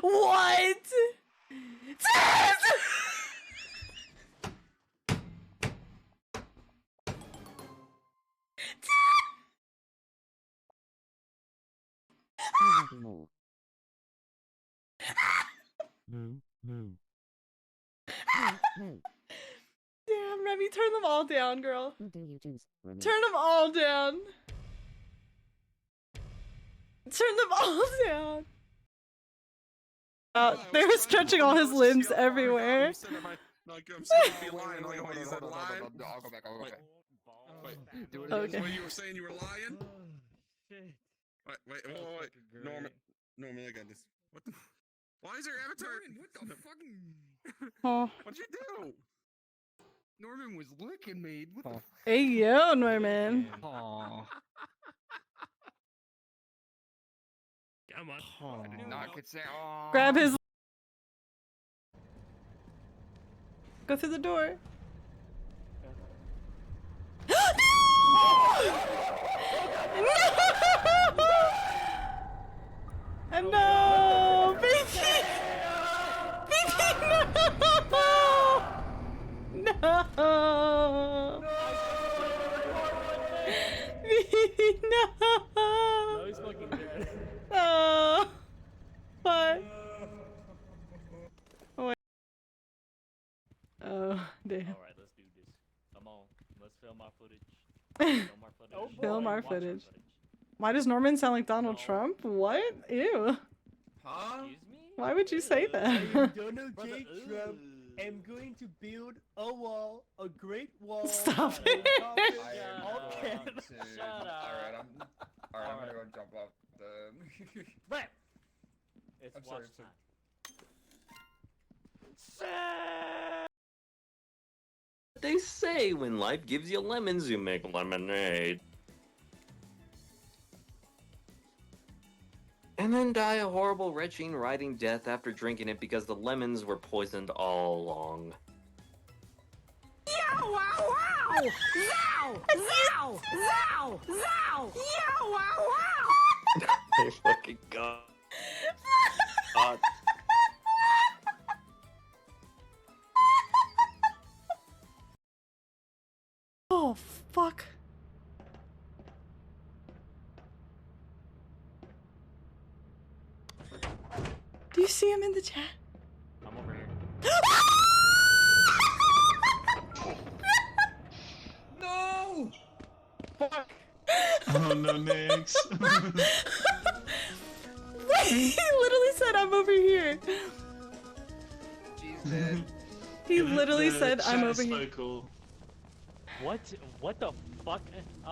What? Damn, Remy, turn them all down, girl. Who do you choose? Turn them all down. Turn them all down. They were stretching all his limbs everywhere. I'm scared to be lying. Like, wait, you said lying? I'll go back. Wait, Okay. What, you were saying you were lying? Wait. Norman, I got this. What the? Why is your avatar? What the fucking? Oh. What'd you do? Norman was licking me. What the? Hey, yo, Norman. Aw. Come on. I did not get say. Aw. Grab his. Go through the door. No! No! Baby! Baby, no! No! Baby, no! No, he's fucking dead. Oh! What? Wait. Oh, damn. Alright, let's do this. Come on. Let's film our footage. Film our footage. Film our Watch footage. Why does Norman sound like Donald Trump? What? Ew. Huh? Excuse me? Why would you say that? I am Donald J. Trump. I'm going to build a wall, a great wall. Stop on it. top of all Canada. Shut up. Alright, I'm gonna go jump up the. Right. It's I'm watch sorry, time. They say when life gives you lemons, you make lemonade. And then die a horrible, retching, riding death after drinking it because the lemons were poisoned all along. Yow, wow, wow! Zow! Zow! Zow! Zow! Yow, wow, wow! They fucking god. Oh, fuck. Do you see him in the chat? I'm over here. No! Fuck! Oh no, Nix. He literally said, I'm over here. She's dead. He literally said, I'm chat over is here. vocal. What? What the fuck?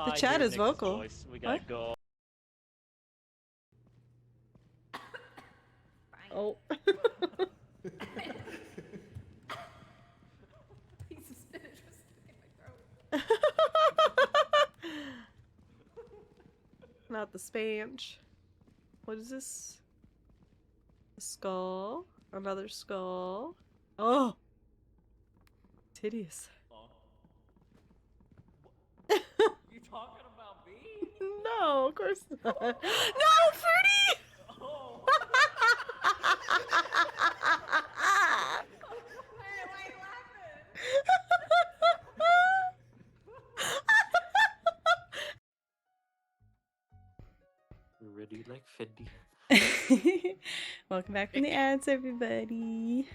The chat is vocal. We gotta What? go. Oh. Piece of spinach was stuck in my throat. Not the spanch. What is this? A skull. Another skull. Oh! It's hideous. You talking about me? No, of course not. No, Fruity! Oh. Why are you laughing? Ready like Fendi. Welcome back from the ads, everybody.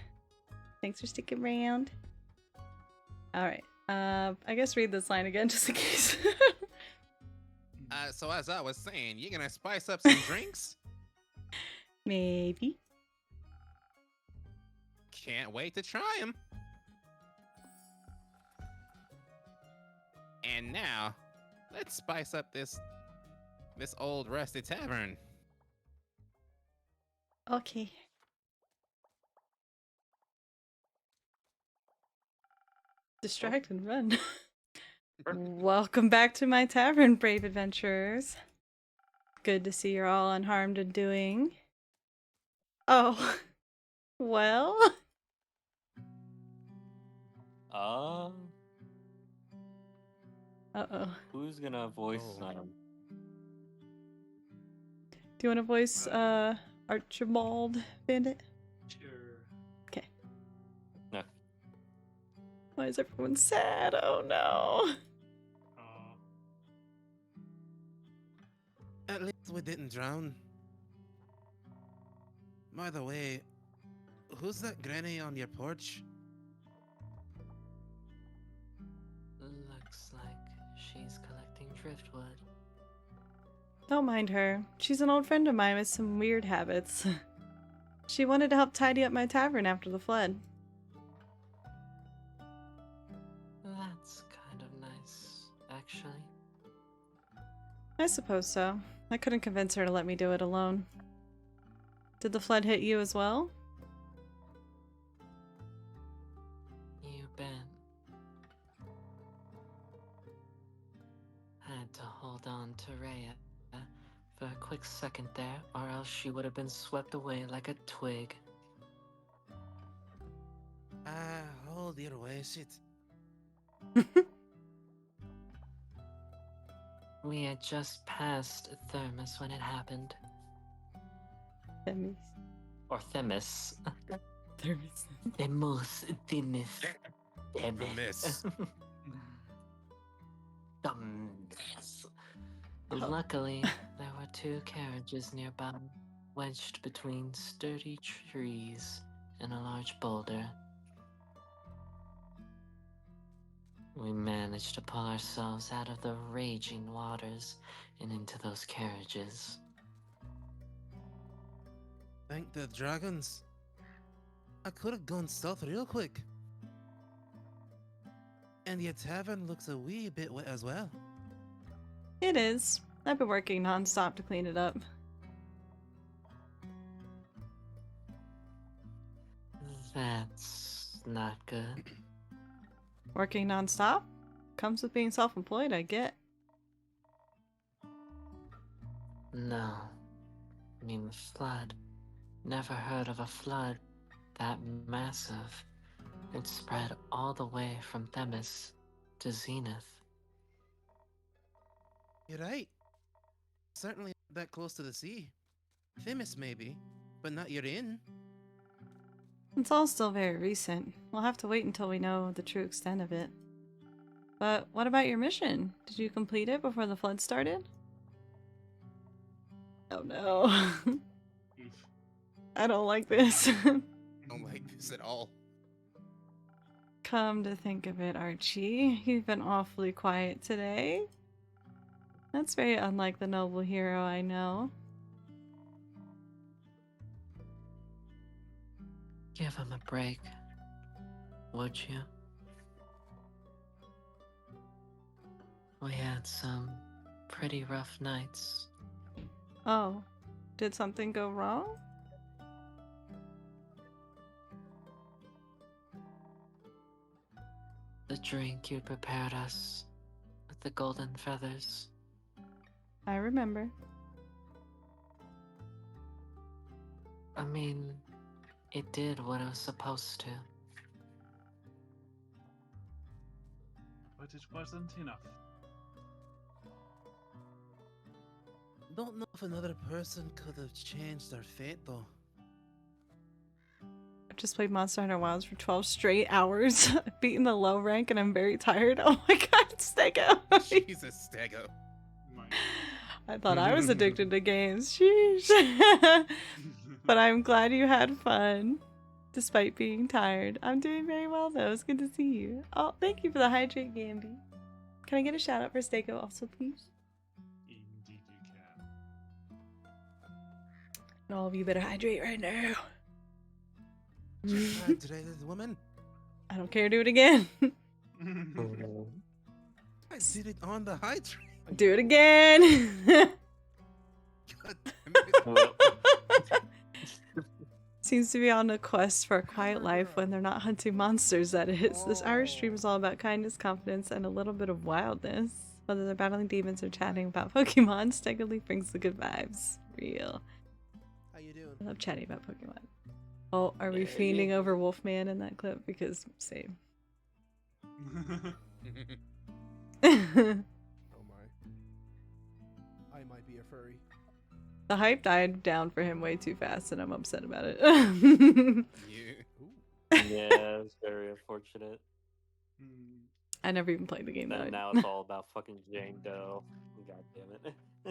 Thanks for sticking around. Alright, I guess read this line again just in case. So as I was saying, you gonna spice up some drinks? Maybe. Can't wait to try them. And now, let's spice up this old rusty tavern. Okay. Distract and run. Welcome back to my tavern, brave adventurers. Good to see you're all unharmed and doing. Oh. Well. Uh-oh. Who's gonna voice Do you want to voice, Archibald Bandit? Sure. Okay. No. Why is everyone sad? Oh no. At least we didn't drown. By the way, who's that granny on your porch? Looks like she's collecting driftwood. Don't mind her. She's an old friend of mine with some weird habits. She wanted to help tidy up my tavern after the flood. That's kind of nice, actually. I suppose so. I couldn't convince her to let me do it alone. Did the flood hit you as well? You bet. Had to hold on to Rhea for a quick second there, or else she would have been swept away like a twig. Hold your waist. We had just passed Thermos when it happened. Themis. Or Themis. Themis. Themis. Themis. Themis. Themis. Luckily, there were two carriages nearby, wedged between sturdy trees and a large boulder. We managed to pull ourselves out of the raging waters and into those carriages. Thank the dragons. I could have gone south real quick. And your tavern looks a wee bit wet as well. It is. I've been working non-stop to clean it up. That's not good. Working non-stop? Comes with being self-employed, I get. No. I mean, the flood. Never heard of a flood that massive. It spread all the way from Themis to Zenith. You're right. Certainly that close to the sea. Famous, maybe, but not your inn. It's all still very recent. We'll have to wait until we know the true extent of it. But what about your mission? Did you complete it before the flood started? Oh no. I don't like this. I don't like this at all. Come to think of it, Archie, you've been awfully quiet today. That's very unlike the noble hero I know. Give him a break, would you? We had some pretty rough nights. Oh, did something go wrong? The drink you prepared us with the golden feathers. I remember. I mean, it did what it was supposed to. But it wasn't enough. Don't know if another person could have changed their fate, though. I've just played Monster Hunter Wilds for 12 straight hours. I've beaten the low rank and I'm very tired. Oh my god, Stego. Jesus, Stego. I thought I was addicted to games. Sheesh. But I'm glad you had fun, despite being tired. I'm doing very well, though. It's good to see you. Oh, thank you for the hydrate, Gamby. Can I get a shout out for Stego also, please? Indeed you can. And all of you better hydrate right now. Hydrated woman. I don't care. Do it again. I did it on the hydrate. Do it again. God damn it. Seems to be on a quest for a quiet life when they're not hunting monsters, that is. This Irish stream is all about kindness, confidence, and a little bit of wildness. Whether they're battling demons or chatting about Pokemon, Steggly brings the good vibes. Real. How you doing? I love chatting about Pokemon. Oh, are we Yeah, fiending yeah. over Wolfman in that clip? Because, same. Oh my. I might be a furry. The hype died down for him way too fast, and I'm upset about it. Yeah, it's very unfortunate. I never even played the game, though. And now it's all about fucking Jane Doe. God damn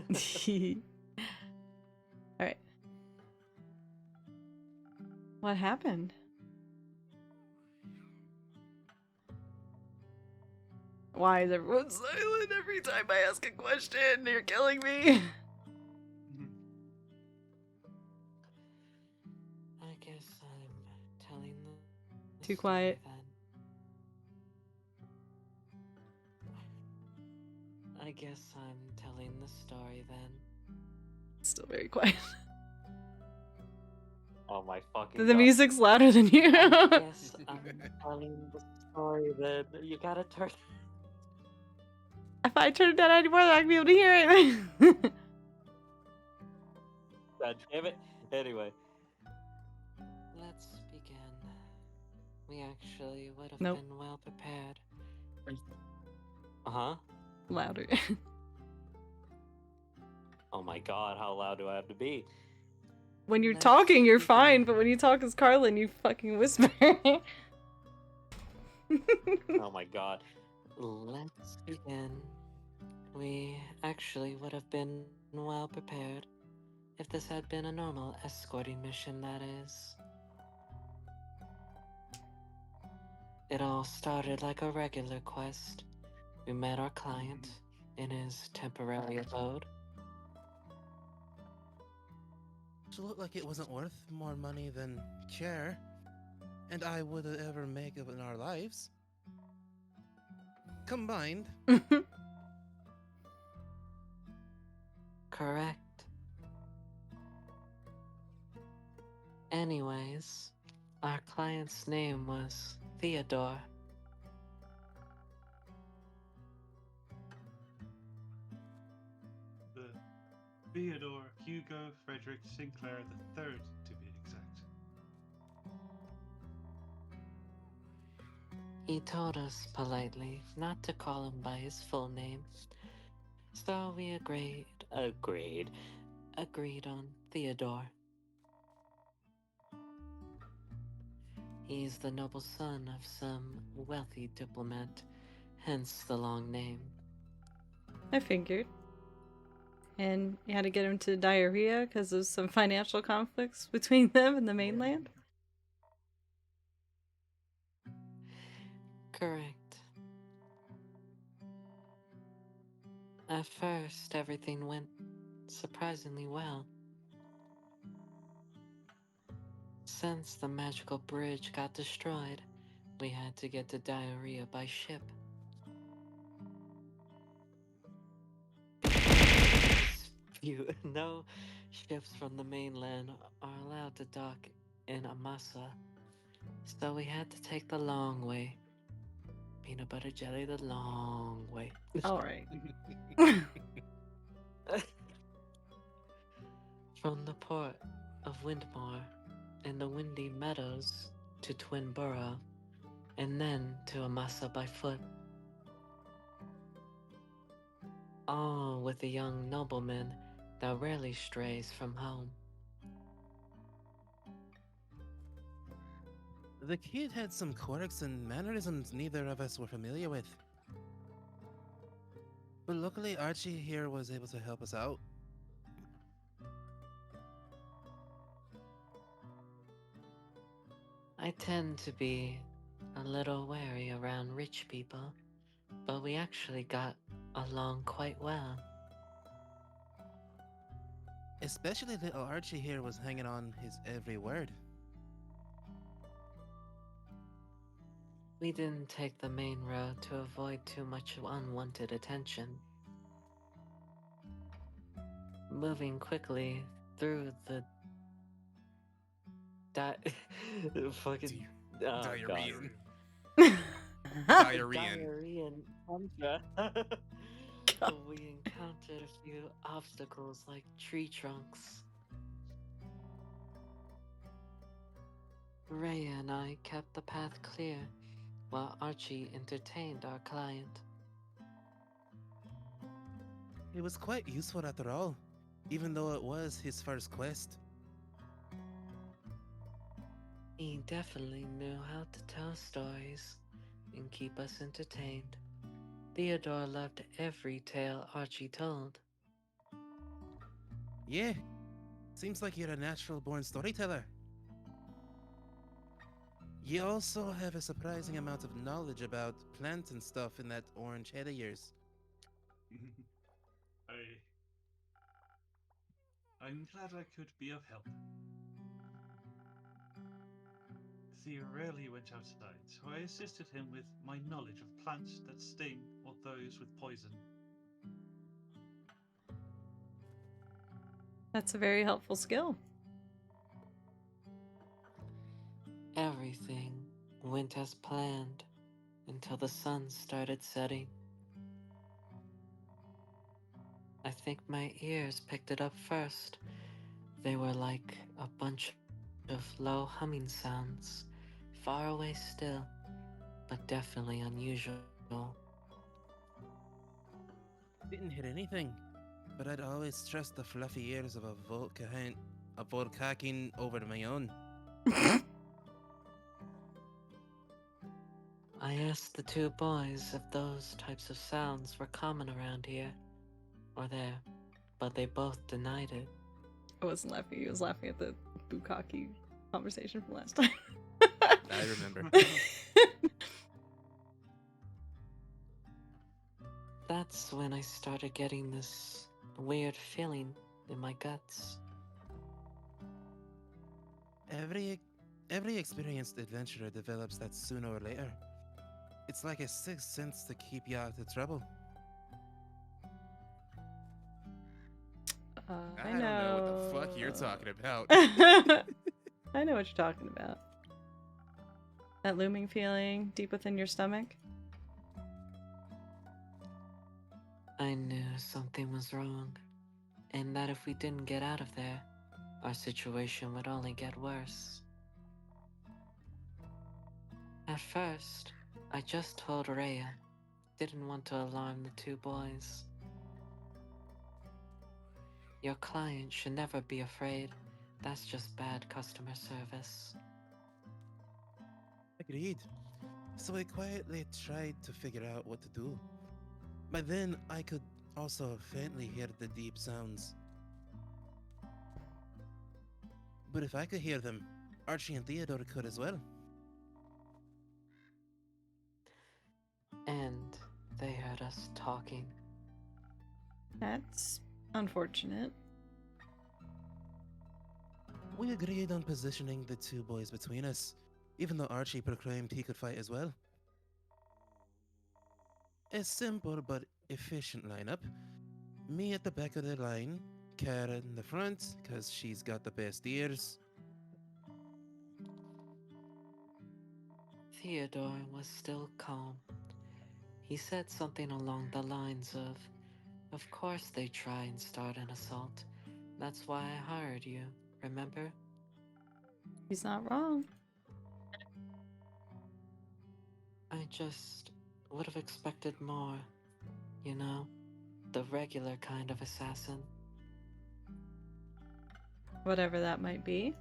it. Alright. What happened? Why is everyone silent every time I ask a question? You're killing me. I guess I'm telling the Too story quiet. then. I guess I'm telling the story then. Still very quiet. Oh my fucking The god. music's louder than you. I guess I'm telling the story then. You gotta turn. If I turn it down anymore, then I can be able to hear it. God damn it. Anyway. Let's begin. We actually would have Nope. been well prepared. Uh-huh. Louder. Oh my god, how loud do I have to be? When you're talking, you're fine, but when you talk as Carlin, you fucking whisper. Oh my god. Let's begin. We actually would have been well prepared if this had been a normal escorting mission, that is. It all started like a regular quest. We met our client in his temporary abode. It looked like it wasn't worth more money than care, and I would ever make of in our lives. Combined. Correct. Anyways, our client's name was Theodore. The Theodore Hugo Frederick Sinclair III, to be exact. He told us politely not to call him by his full name, so we agreed agreed on Theodore. He's the noble son of some wealthy diplomat, hence the long name. I figured. And you had to get him to diarrhea because of some financial conflicts between them and the mainland? Correct. At first, everything went surprisingly well. Since the magical bridge got destroyed, we had to get to diarrhea by ship. No ships from the mainland are allowed to dock in Amasa, so we had to take the long way. Peanut butter jelly the long way. Alright. From the port of Windmore in the Windy Meadows to Twinborough, and then to Amasa by foot. All with a young nobleman that rarely strays from home. The kid had some quirks and mannerisms neither of us were familiar with. But luckily, Archie here was able to help us out. I tend to be a little wary around rich people, but we actually got along quite well. Especially little Archie here was hanging on his every word. We didn't take the main road to avoid too much unwanted attention. Moving quickly through the fucking Diarrhean. Diarrhean tundra. We encountered a few obstacles like tree trunks. Rhea and I kept the path clear while Archie entertained our client. It was quite useful after all, even though it was his first quest. He definitely knew how to tell stories and keep us entertained. Theodore loved every tale Archie told. Yeah, seems like you're a natural-born storyteller. You also have a surprising amount of knowledge about plants and stuff in that orange head of yours. I'm glad I could be of help. Theo rarely went outside, so I assisted him with my knowledge of plants that sting or those with poison. That's a very helpful skill. Everything went as planned until the sun started setting. I think my ears picked it up first. They were like a bunch of low humming sounds, far away still, but definitely unusual. Didn't hit anything, but I'd always trust the fluffy ears of a Volcakin over my own. I asked the two boys if those types of sounds were common around here or there, but they both denied it. I wasn't laughing. I was laughing at the bukkake conversation from last time. I remember. That's when I started getting this weird feeling in my guts. Every experienced adventurer develops that sooner or later. It's like a sixth sense to keep you out of trouble. I don't know what the fuck you're talking about. I know what you're talking about. That looming feeling deep within your stomach. I knew something was wrong, and that if we didn't get out of there, our situation would only get worse. At first, I just told Rhea, didn't want to alarm the two boys. Your client should never be afraid. That's just bad customer service. Agreed. So I quietly tried to figure out what to do. By then, I could also faintly hear the deep sounds. But if I could hear them, Archie and Theodore could as well. And they heard us talking. That's unfortunate. We agreed on positioning the two boys between us, even though Archie proclaimed he could fight as well. A simple but efficient lineup. Me at the back of the line, Kara in the front, because she's got the best ears. Theodore was still calm. He said something along the lines of course they try and start an assault. That's why I hired you, remember? He's not wrong. I just would have expected more, you know? The regular kind of assassin. Whatever that might be.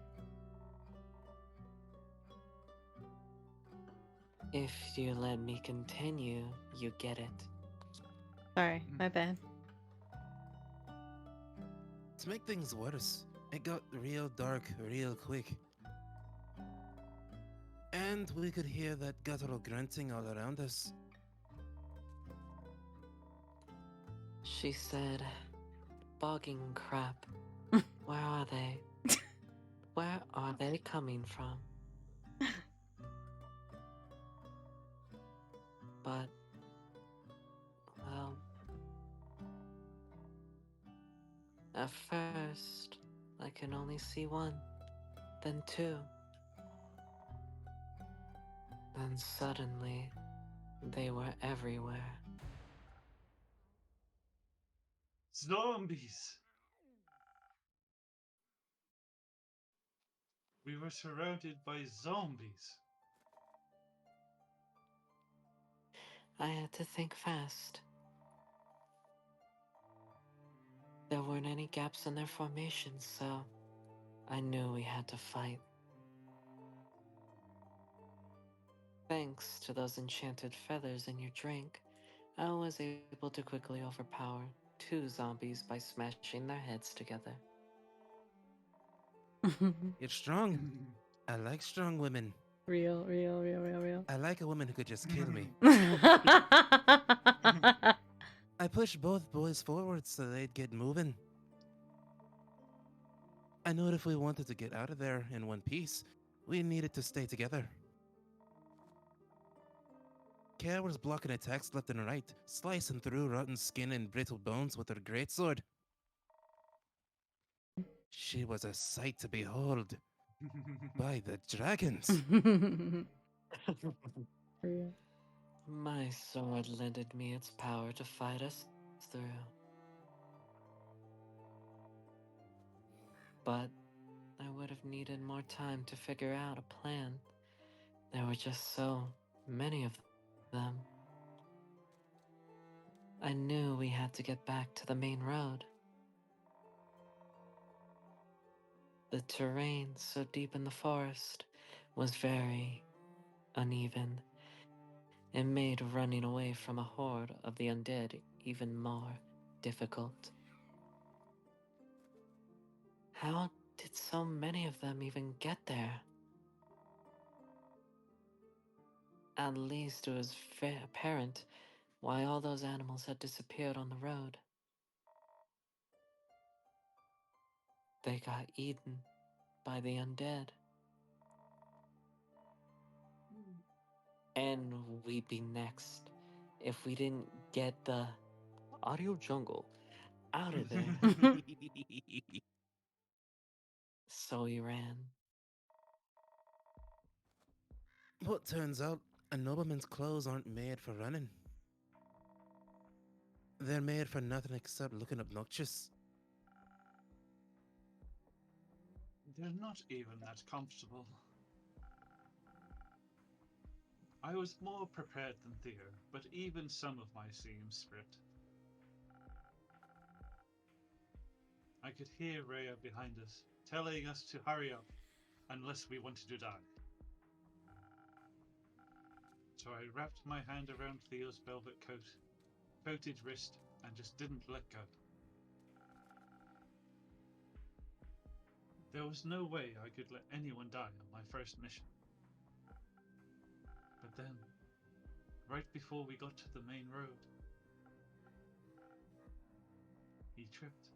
If you let me continue, you get it. Sorry, my bad. To make things worse, it got real dark real quick. And we could hear that guttural grunting all around us. She said, bugging crap. Where are they? Where are they coming from? But, well, at first, I can only see one, then two. Then suddenly, they were everywhere. Zombies! We were surrounded by zombies. I had to think fast. There weren't any gaps in their formations, so I knew we had to fight. Thanks to those enchanted feathers in your drink, I was able to quickly overpower 2 zombies by smashing their heads together. You're strong. I like strong women. Real, real, real, real, real. I like a woman who could just kill me. I pushed both boys forward so they'd get moving. I knew if we wanted to get out of there in one piece, we needed to stay together. Kara was blocking attacks left and right, slicing through rotten skin and brittle bones with her greatsword. She was a sight to behold. By the dragons. My sword lended me its power to fight us through. But I would have needed more time to figure out a plan. There were just so many of them. I knew we had to get back to the main road. The terrain, so deep in the forest, was very uneven. It made running away from a horde of the undead even more difficult. How did so many of them even get there? At least it was apparent why all those animals had disappeared on the road. They got eaten by the undead. And we'd be next if we didn't get the audio jungle out of there. So we ran. What turns out, a nobleman's clothes aren't made for running. They're made for nothing except looking obnoxious. They're not even that comfortable. I was more prepared than Theo, but even some of my seams spread. I I could hear Rhea behind us, telling us to hurry up, unless we wanted to die. So I wrapped my hand around Theo's velvet coated wrist, and just didn't let go. There was no way I could let anyone die on my first mission. But then, right before we got to the main road, he tripped.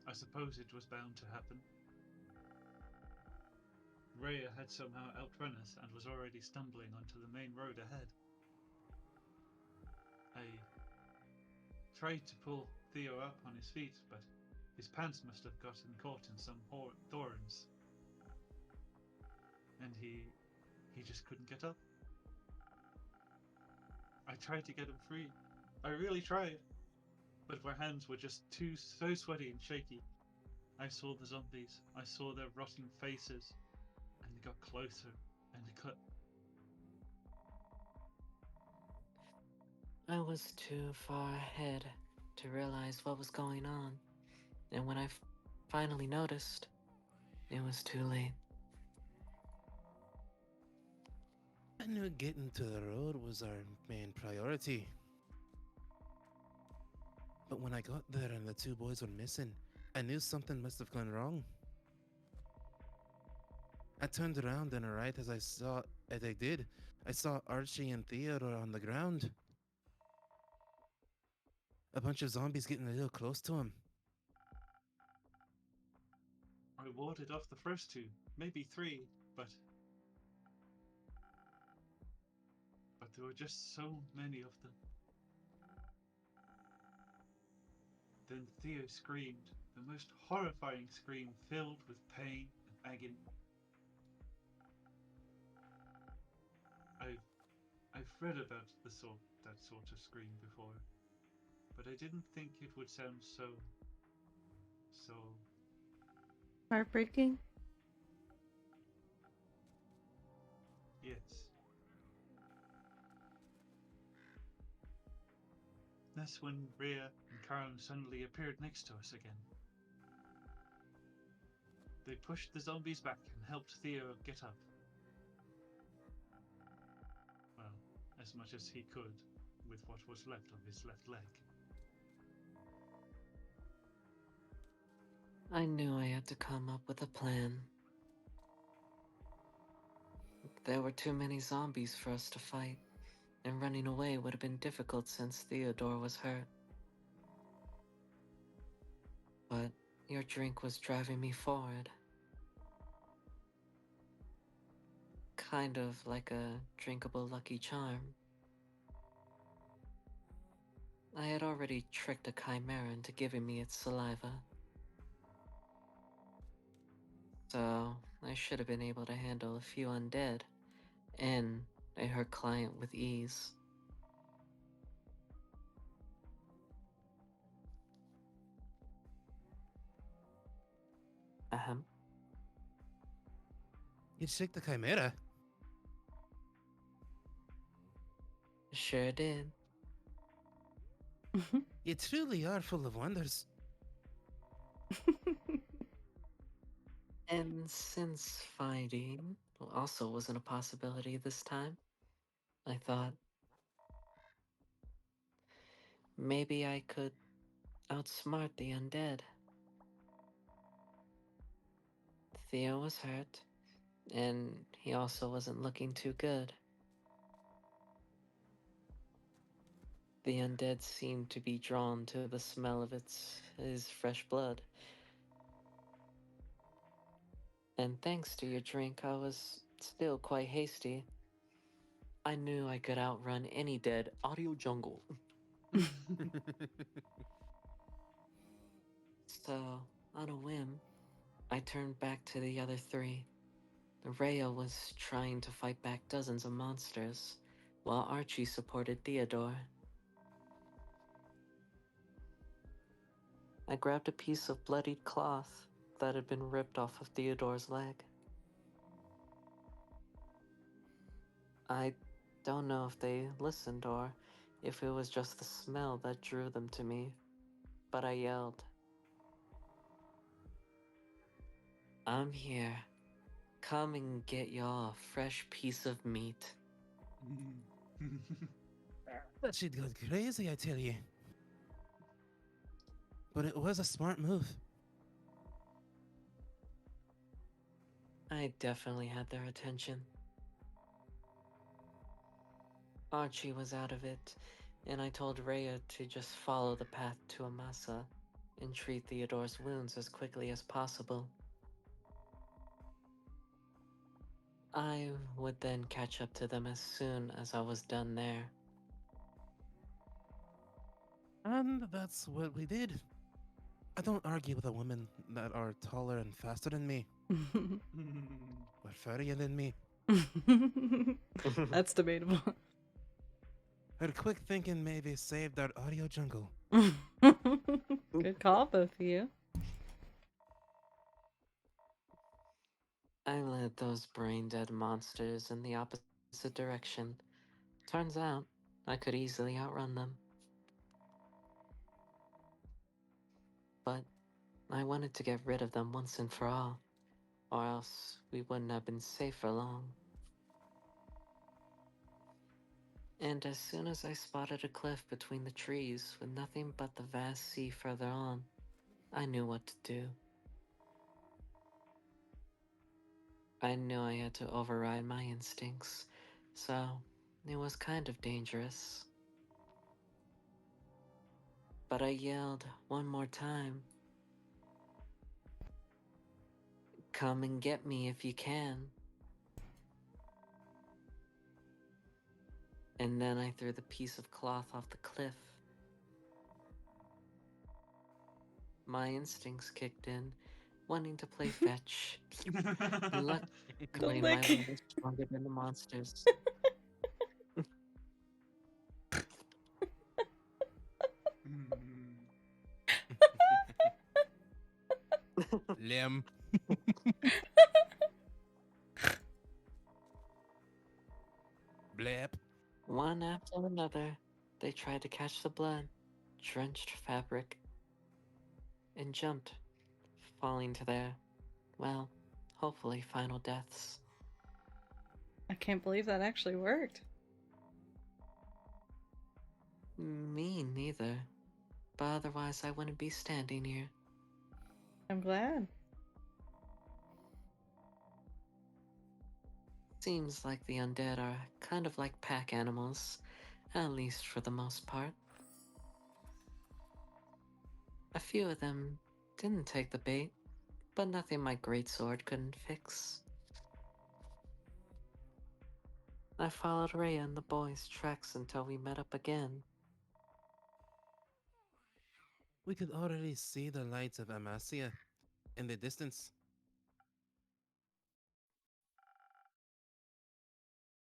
I suppose it was bound to happen. Rhea had somehow outrun us and was already stumbling onto the main road ahead. I tried to pull Theo up on his feet, but his pants must have gotten caught in some thorns. And he just couldn't get up. I tried to get him free. I really tried. But my hands were just so sweaty and shaky. I saw the zombies. I saw their rotting faces. And they got closer and I was too far ahead to realize what was going on, and when I finally noticed, it was too late. I knew getting to the road was our main priority. But when I got there and the two boys were missing, I knew something must have gone wrong. I turned around and right as I saw Archie and Theodore on the ground. A bunch of zombies getting a little close to him. I warded off the first two, maybe three, but there were just so many of them. Then Theo screamed, the most horrifying scream filled with pain and agony. I've read about that sort of scream before, but I didn't think it would sound so Heartbreaking? yes. That's when Rhea and Karen suddenly appeared next to us again. They pushed the zombies back and helped Theo get up. Well, as much as he could with what was left of his left leg. I knew I had to come up with a plan. There were too many zombies for us to fight, and running away would have been difficult since Theodore was hurt. But your drink was driving me forward. Kind of like a drinkable Lucky Charm. I had already tricked a chimera into giving me its saliva. So I should have been able to handle a few undead and a hurt client with ease. Ahem. You tricked the chimera? Sure did. You truly are full of wonders. And since fighting also wasn't a possibility this time, I thought maybe I could outsmart the undead. Theo was hurt, and he also wasn't looking too good. The undead seemed to be drawn to the smell of his fresh blood. And thanks to your drink, I was still quite hasty. I knew I could outrun any dead audio jungle. So, on a whim, I turned back to the other three. Rhea was trying to fight back dozens of monsters, while Archie supported Theodore. I grabbed a piece of bloodied cloth that had been ripped off of Theodore's leg. I don't know if they listened or if it was just the smell that drew them to me. but I yelled, I'm here. Come and get y'all a fresh piece of meat. That shit got crazy, I tell you. But it was a smart move. I definitely had their attention. Archie was out of it, and I told Rhea to just follow the path to Amasa and treat Theodore's wounds as quickly as possible. I would then catch up to them as soon as I was done there. And that's what we did. I don't argue with a women that are taller and faster than me. Or furrier than me. That's debatable. Her quick thinking maybe saved our audio jungle. Good call, both of you. I led those brain-dead monsters in the opposite direction. Turns out, I could easily outrun them. But I wanted to get rid of them once and for all, or else we wouldn't have been safe for long. And as soon as I spotted a cliff between the trees with nothing but the vast sea further on, I knew what to do. I knew I had to override my instincts, so it was kind of dangerous. But I yelled one more time, come and get me if you can. And then I threw the piece of cloth off the cliff. My instincts kicked in, wanting to play fetch. Luckily, my lick. will was stronger than the monsters. Limb. Blip. One after another, they tried to catch the blood-drenched fabric and jumped, falling to their, well, hopefully final deaths. I can't believe that actually worked. Me neither, but otherwise I wouldn't be standing here. I'm glad. Seems like the undead are kind of like pack animals, at least for the most part. A few of them didn't take the bait, but nothing my greatsword couldn't fix. I followed Rhea and the boys' tracks until we met up again. We could already see the lights of Amasia in the distance.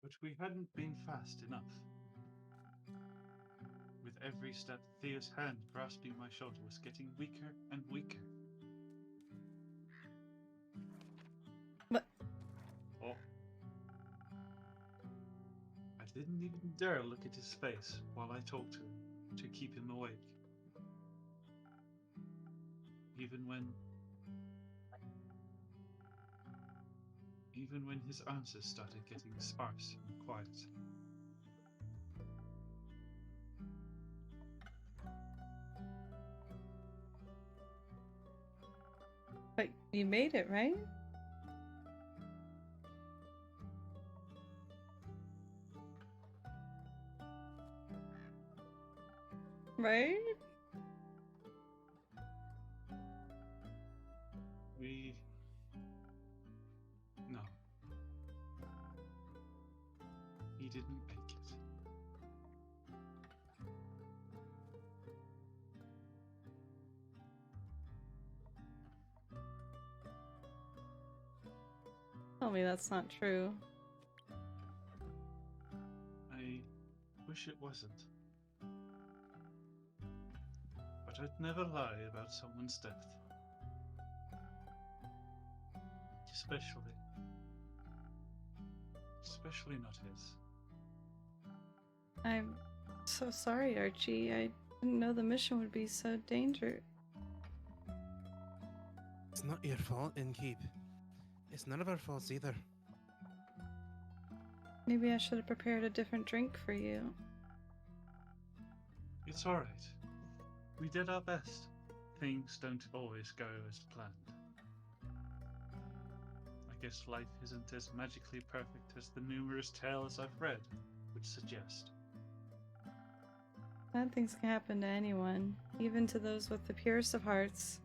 But we hadn't been fast enough. With every step, Thea's hand grasping my shoulder was getting weaker and weaker. What? Oh. I didn't even dare look at his face while I talked to him to keep him awake. Even when his answers started getting sparse and quiet. But you made it, right? Right? No. He didn't make it. Tell me that's not true. I wish it wasn't. But I'd never lie about someone's death. Especially not his. I'm so sorry, Archie. I Didn't know the mission would be so dangerous. It's not your fault, Innkeep. It's none of our faults either. Maybe I should have prepared a different drink for you. It's alright. We did our best. Things don't always go as planned. I guess life isn't as magically perfect as the numerous tales I've read would suggest. Bad things can happen to anyone, even to those with the purest of hearts.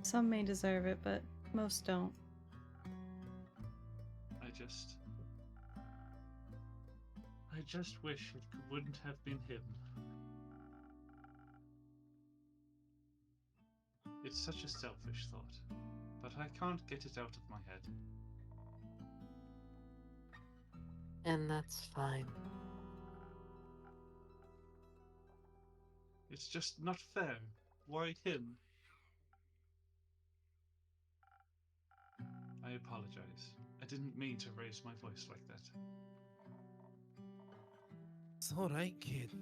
Some may deserve it, but most don't. I just wish it wouldn't have been him. It's such a selfish thought, but I can't get it out of my head. And that's fine. It's just not fair. Why him? I apologize. I didn't mean to raise my voice like that. It's alright, kid.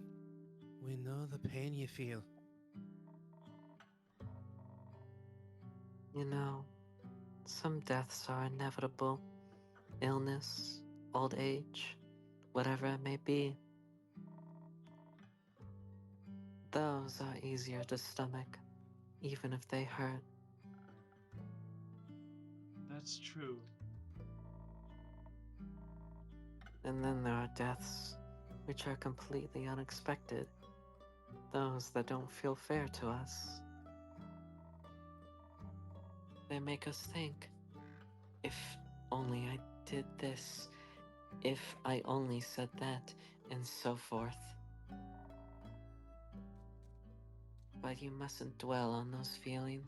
We know the pain you feel. You know, some deaths are inevitable. Illness, old age, whatever it may be. Those are easier to stomach, even if they hurt. That's true. And then there are deaths which are completely unexpected. Those that don't feel fair to us. They make us think, if only I did this, if I only said that, and so forth. But you mustn't dwell on those feelings.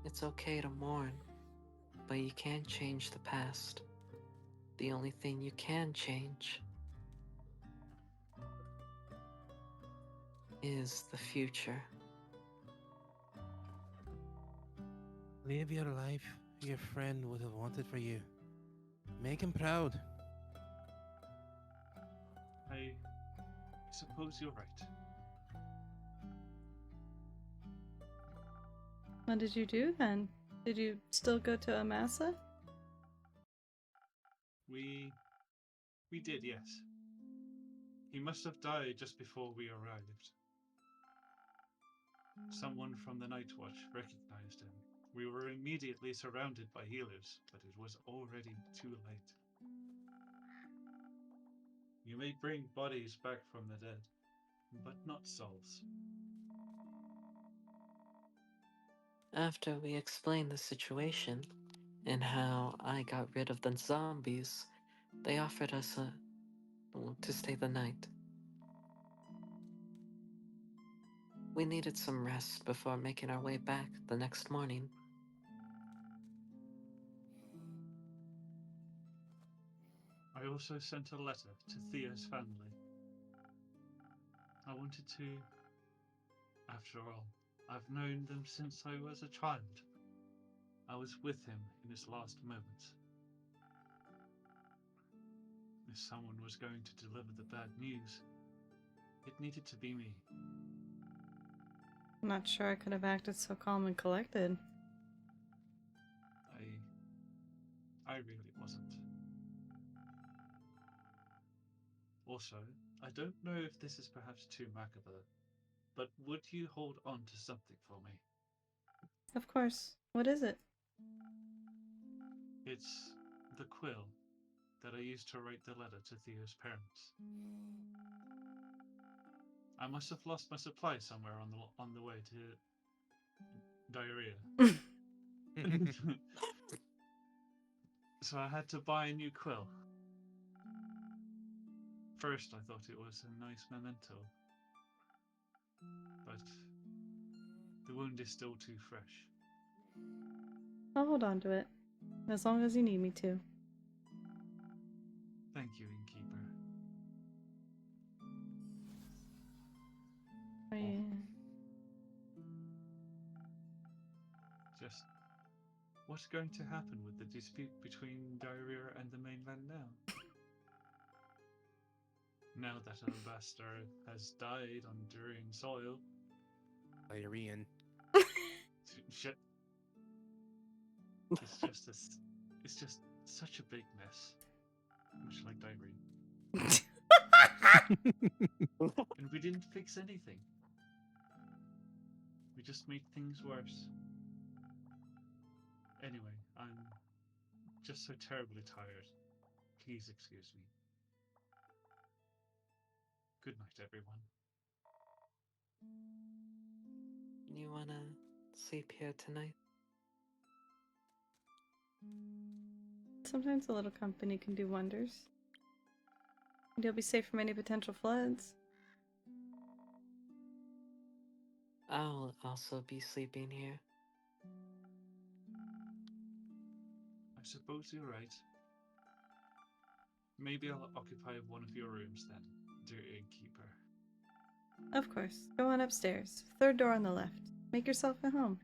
It's okay to mourn, but you can't change the past. The only thing you can change is the future. Live your life your friend would have wanted for you. Make him proud. I suppose you're right. What did you do then? Did you still go to Amasa? We did, yes. He must have died just before we arrived. Someone from the Night Watch recognized him. We were immediately surrounded by healers, but it was already too late. You may bring bodies back from the dead, but not souls. After we explained the situation and how I got rid of the zombies, they offered us to stay the night. We needed some rest before making our way back the next morning. I also sent a letter to Thea's family. I wanted to... After all, I've known them since I was a child. I was with him in his last moments. If someone was going to deliver the bad news, it needed to be me. I'm not sure I could have acted so calm and collected. I really wasn't. Also, I don't know if this is perhaps too macabre, but would you hold on to something for me? Of course. What is it? It's the quill that I used to write the letter to Theo's parents. I must have lost my supply somewhere on the way to diarrhea. So I had to buy a new quill. First I thought it was a nice memento, but the wound is still too fresh. I'll hold on to it. As long as you need me to. Thank you, Innkeeper. Just what's going to happen with the dispute between Diarrhea and the mainland now? now that an ambassador has died on Durian soil. Irene. Shit. It's just such a big mess. Much like diarrhea. And we didn't fix anything. We just made things worse. Anyway, I'm just so terribly tired. Please excuse me. Good night, everyone. You wanna sleep here tonight? Sometimes a little company can do wonders. And you'll be safe from any potential floods. I'll also be sleeping here. I suppose you're right. Maybe I'll occupy one of your rooms then, dear innkeeper. Of course. Go on upstairs. Third door on the left. Make yourself at home.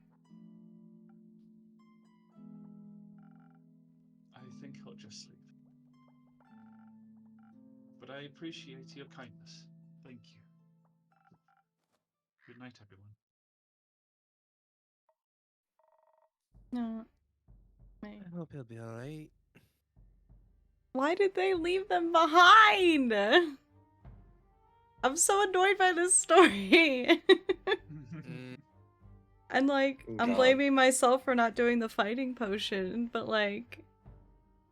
I think I'll just sleep. But I appreciate your kindness. Thank you. Good night, everyone. No. Wait. I hope he'll be alright. Why did they leave them behind? I'm so annoyed by this story. And like, I'm God. blaming myself for not doing the fighting potion, but like,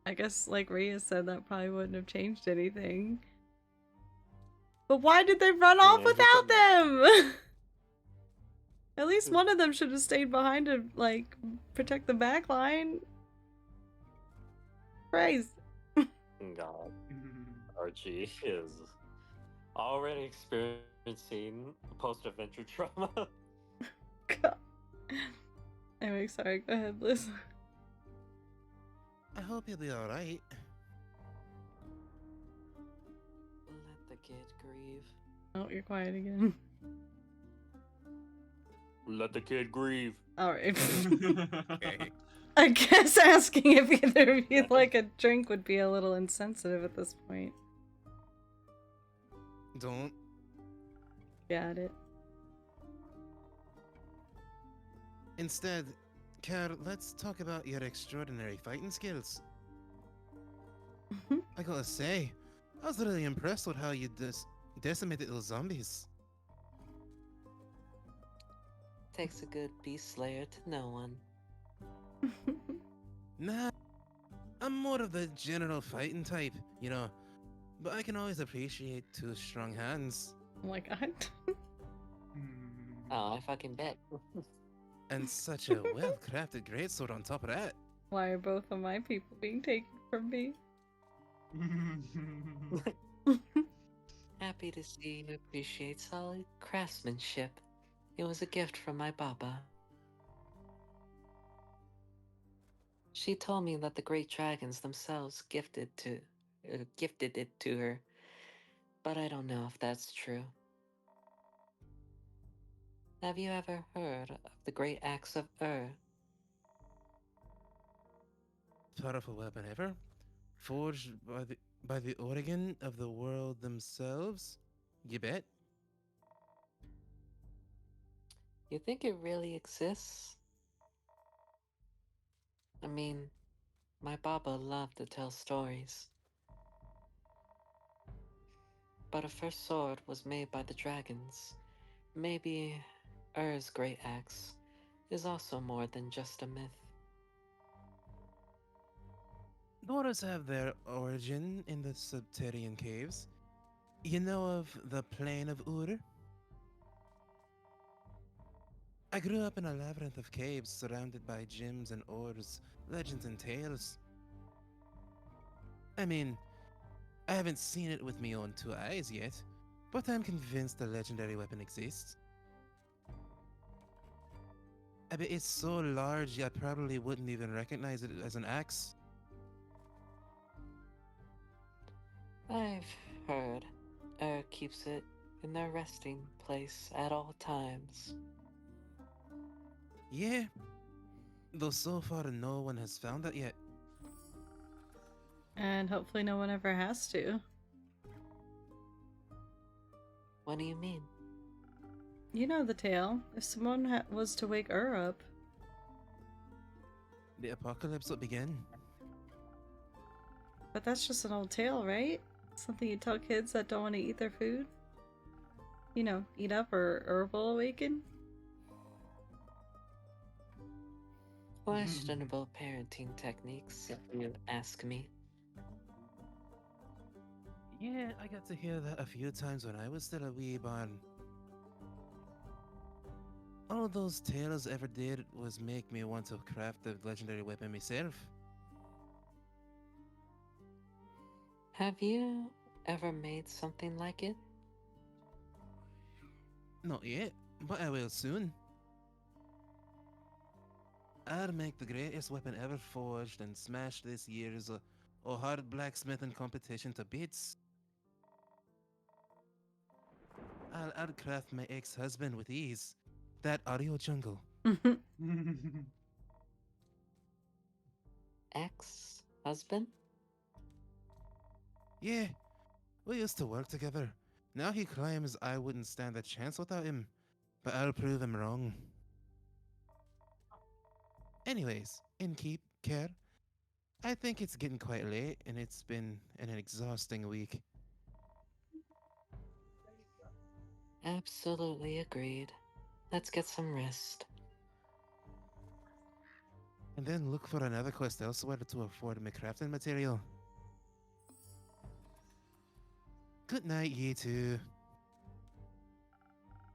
I guess like Rhea said, that probably wouldn't have changed anything. But why did they run off Yeah, without them? At least one of them should have stayed behind to like protect the back line. Christ. God. Archie is already experiencing post-adventure trauma. God. Anyway, sorry, go ahead, Liz. I hope he'll be alright. Let the kid grieve. Oh, you're quiet again. Let the kid grieve. Alright. Okay. I guess asking if either of you like a drink would be a little insensitive at this point. Don't. Got it. Instead, Car, let's talk about your extraordinary fighting skills. I gotta say, I was really impressed with how you decimated those zombies. Takes a good beast slayer to know one. Nah, I'm more of the general fighting type, you know, but I can always appreciate two strong hands. Oh my god. Oh, I fucking bet. And such a well-crafted greatsword on top of that. Why are both of my people being taken from me? Happy to see you appreciate solid craftsmanship. It was a gift from my Baba. She told me that the great dragons themselves gifted it to her, but I don't know if that's true. Have you ever heard of the great axe of Powerful weapon ever, forged by the organ of the world themselves. You bet. You think it really exists? I mean, my Baba loved to tell stories. But if her sword was made by the dragons, maybe Ur's great axe is also more than just a myth. Dwarves have their origin in the subterranean caves. You know of the Plain of Ur? I grew up in a labyrinth of caves surrounded by gems and ores, legends and tales. I mean, I haven't seen it with my own two eyes yet, but I'm convinced the legendary weapon exists. I bet it's so large I probably wouldn't even recognize it as an axe. I've heard keeps it in their resting place at all times. Yeah, though so far no one has found that yet. And hopefully no one ever has to. What do you mean? You know the tale. If someone was to wake Ur up. The apocalypse will begin. But that's just an old tale, right? Something you tell kids that don't want to eat their food? You know, eat up or Ur will awaken? Questionable parenting techniques, if you ask me. Yeah, I got to hear that a few times when I was still a wee barn. All those tales ever did was make me want to craft the legendary weapon myself. Have you ever made something like it? Not yet, but I will soon. I'll make the greatest weapon ever forged and smash this year's hard blacksmithing competition to bits. I'll craft my ex-husband with ease. That audio jungle. Ex-husband? Yeah, we used to work together. Now he claims I wouldn't stand a chance without him, but I'll prove him wrong. Anyways, innkeep, care. I think it's getting quite late, and it's been an exhausting week. Absolutely agreed. Let's get some rest. And then look for another quest elsewhere to afford me crafting material. Good night, ye two.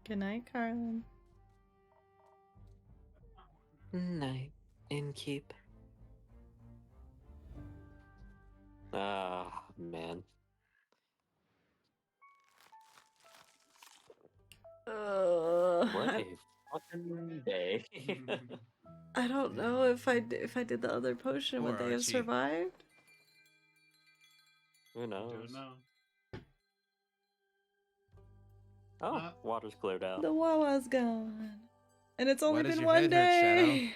Good night, Carlin. Night, innkeep. Ah, man. What a fucking day. I don't know if I did the other potion, would Poor they have Archie. survived? Who knows? Don't know. Oh, water's cleared out. The Wawa's gone. And it's only Why does been your one head hurt, day.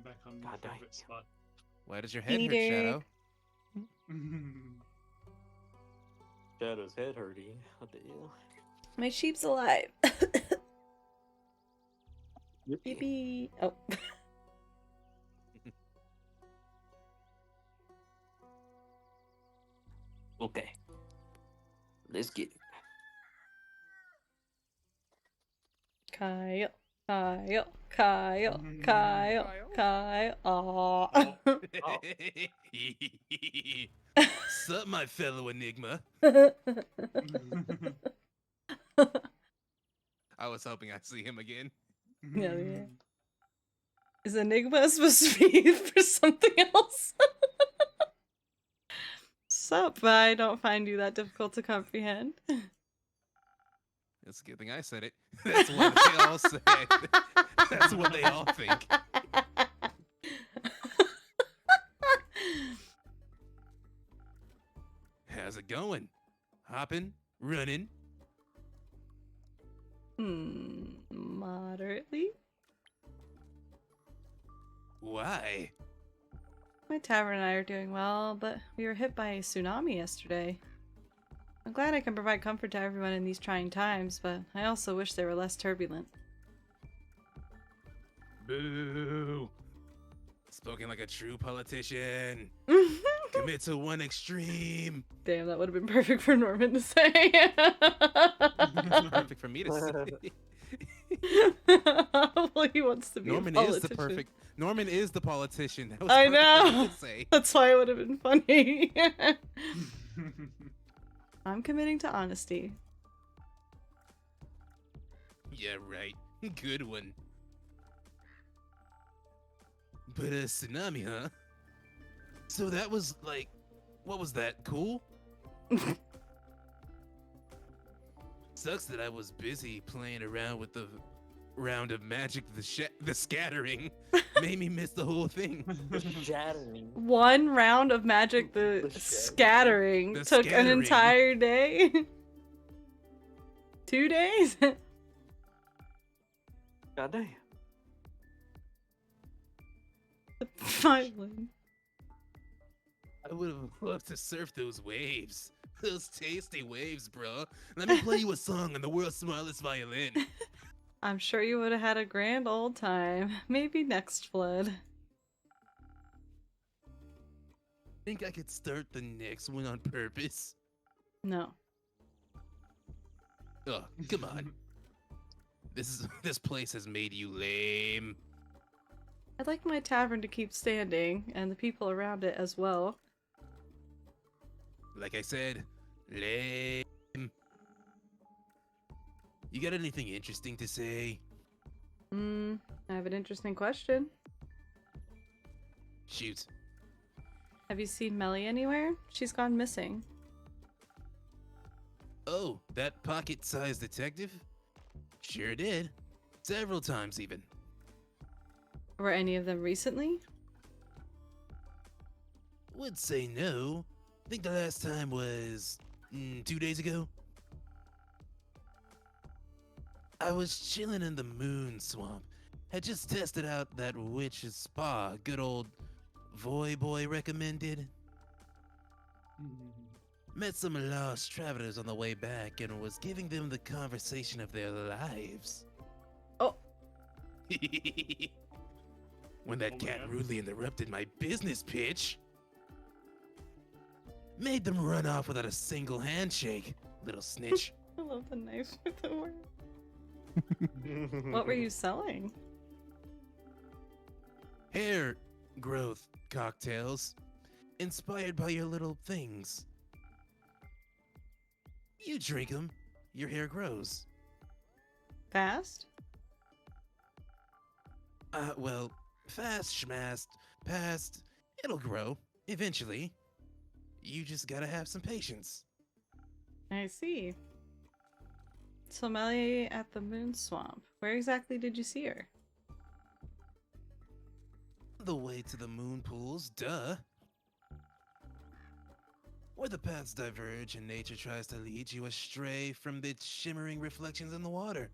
Back on my favorite spot. Why does your head hurt, Peter. Shadow? Shadow's head hurting. What the hell? My sheep's alive. Yippee. Yippee. Oh. Okay. Let's get it. Kyle. Kyle. Kyle. Kyle. Kyle. Aw. Sup, my fellow Enigma? I was hoping I'd see him again. Yeah. Is Enigma supposed to be for something else? Sup, but I don't find you that difficult to comprehend. It's a good thing I said it. That's what they all said. That's what they all think. How's it going? Hopping? Running? Moderately. Why? My tavern and I are doing well, but we were hit by a tsunami yesterday. I'm glad I can provide comfort to everyone in these trying times, but I also wish they were less turbulent. Boo! Spoken like a true politician. Commit to one extreme. Damn, that would have been perfect for Norman to say. It's perfect for me to say. Well, he wants to be Norman a is politician. the perfect. Norman is the politician. That was I perfect for me know. to say. That's why it would have been funny. I'm committing to honesty. Yeah, right. Good one. But a tsunami, huh? So that was like, what was that? Cool? Sucks that I was busy playing around with the round of magic, the scattering. Made me miss the whole thing. Shattering. One round of magic, the scattering, The took an scattering. entire day. 2 days? God damn. Finally. I would have loved to surf those waves. Those tasty waves, bro. Let me play you a song on the world's smallest violin. I'm sure you would have had a grand old time. Maybe next flood. Think I could start the next one on purpose? No. Oh, come on. This place has made you lame. I'd like my tavern to keep standing, and the people around it as well. Like I said, lame. You got anything interesting to say? I have an interesting question. Shoot. Have you seen Melly anywhere? She's gone missing. Oh, that pocket-sized detective? Sure did. Several times even. Were any of them recently? Would say no. I think the last time was 2 days ago. I was chilling in the moon swamp. Had just tested out that witch's spa good old Voy Boy recommended. Met some lost travelers on the way back and was giving them the conversation of their lives. Oh. When that cat rudely interrupted my business pitch. Made them run off without a single handshake, little snitch. I love the knife with the word. What were you selling? Hair growth cocktails. Inspired by your little things. You drink them, your hair grows. Fast? Well, fast, schmast, past, it'll grow, eventually. You just gotta have some patience. I see. So Melly at the moon swamp. Where exactly did you see her? The way to the moon pools, duh. Where the paths diverge and nature tries to lead you astray from the shimmering reflections in the water.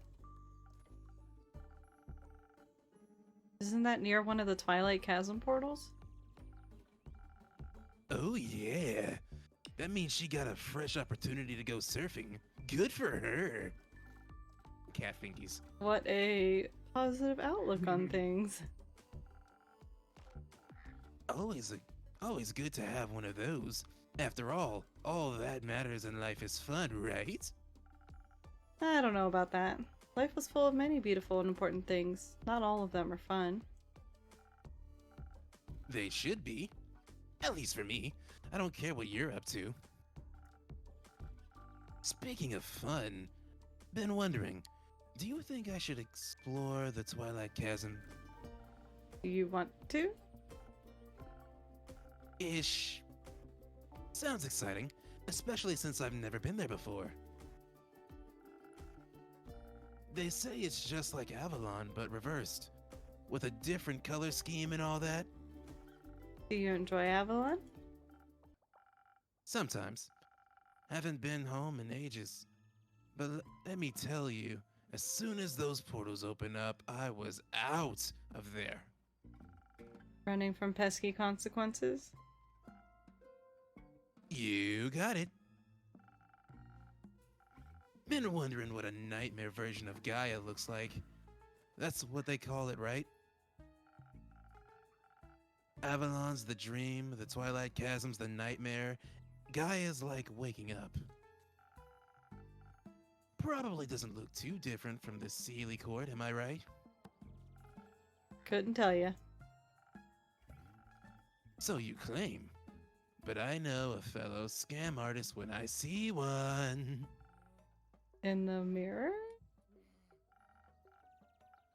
Isn't that near one of the Twilight Chasm portals? Oh yeah. That means she got a fresh opportunity to go surfing. Good for her. Cat fingies. What a positive outlook on things. Always good to have one of those. After all that matters in life is fun, right? I don't know about that. Life was full of many beautiful and important things. Not all of them are fun. They should be. At least for me. I don't care what you're up to. Speaking of fun, been wondering, do you think I should explore the Twilight Chasm? Do you want to? Ish. Sounds exciting, especially since I've never been there before. They say it's just like Avalon, but reversed. With a different color scheme and all that. Do you enjoy Avalon? Sometimes. Haven't been home in ages. But let me tell you, as soon as those portals open up, I was out of there. Running from pesky consequences? You got it. Been wondering what a nightmare version of Gaia looks like. That's what they call it, right? Avalon's the dream, the Twilight Chasm's the nightmare. Gaia's like waking up. Probably doesn't look too different from the Sealy Court, am I right? Couldn't tell you. So you claim. But I know a fellow scam artist when I see one. In the mirror?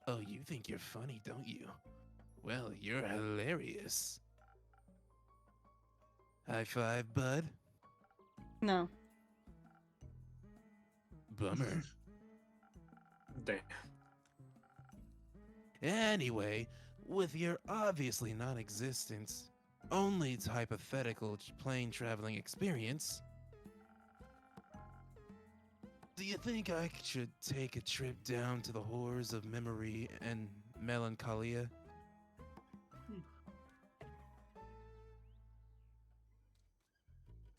Oh, you think you're funny, don't you? Well, you're hilarious. High five, bud. No. Bummer. Damn. Anyway, with your obviously non-existent, only hypothetical plane traveling experience, do you think I should take a trip down to the horrors of memory and melancholia?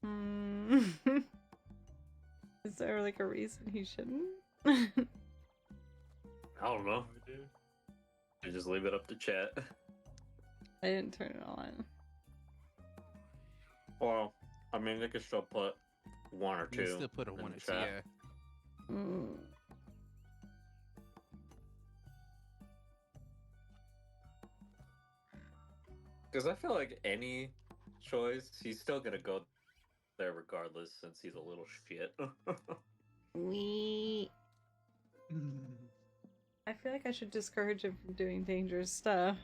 Hmm. Is there like a reason he shouldn't? I don't know. You just leave it up to chat. I didn't turn it on. Well, I mean, they could still put one or two. You can still put a in one the or two, chat. yeah. Mm. Because I feel like any choice, he's still gonna go there regardless, since he's a little shit. We. I feel like I should discourage him from doing dangerous stuff.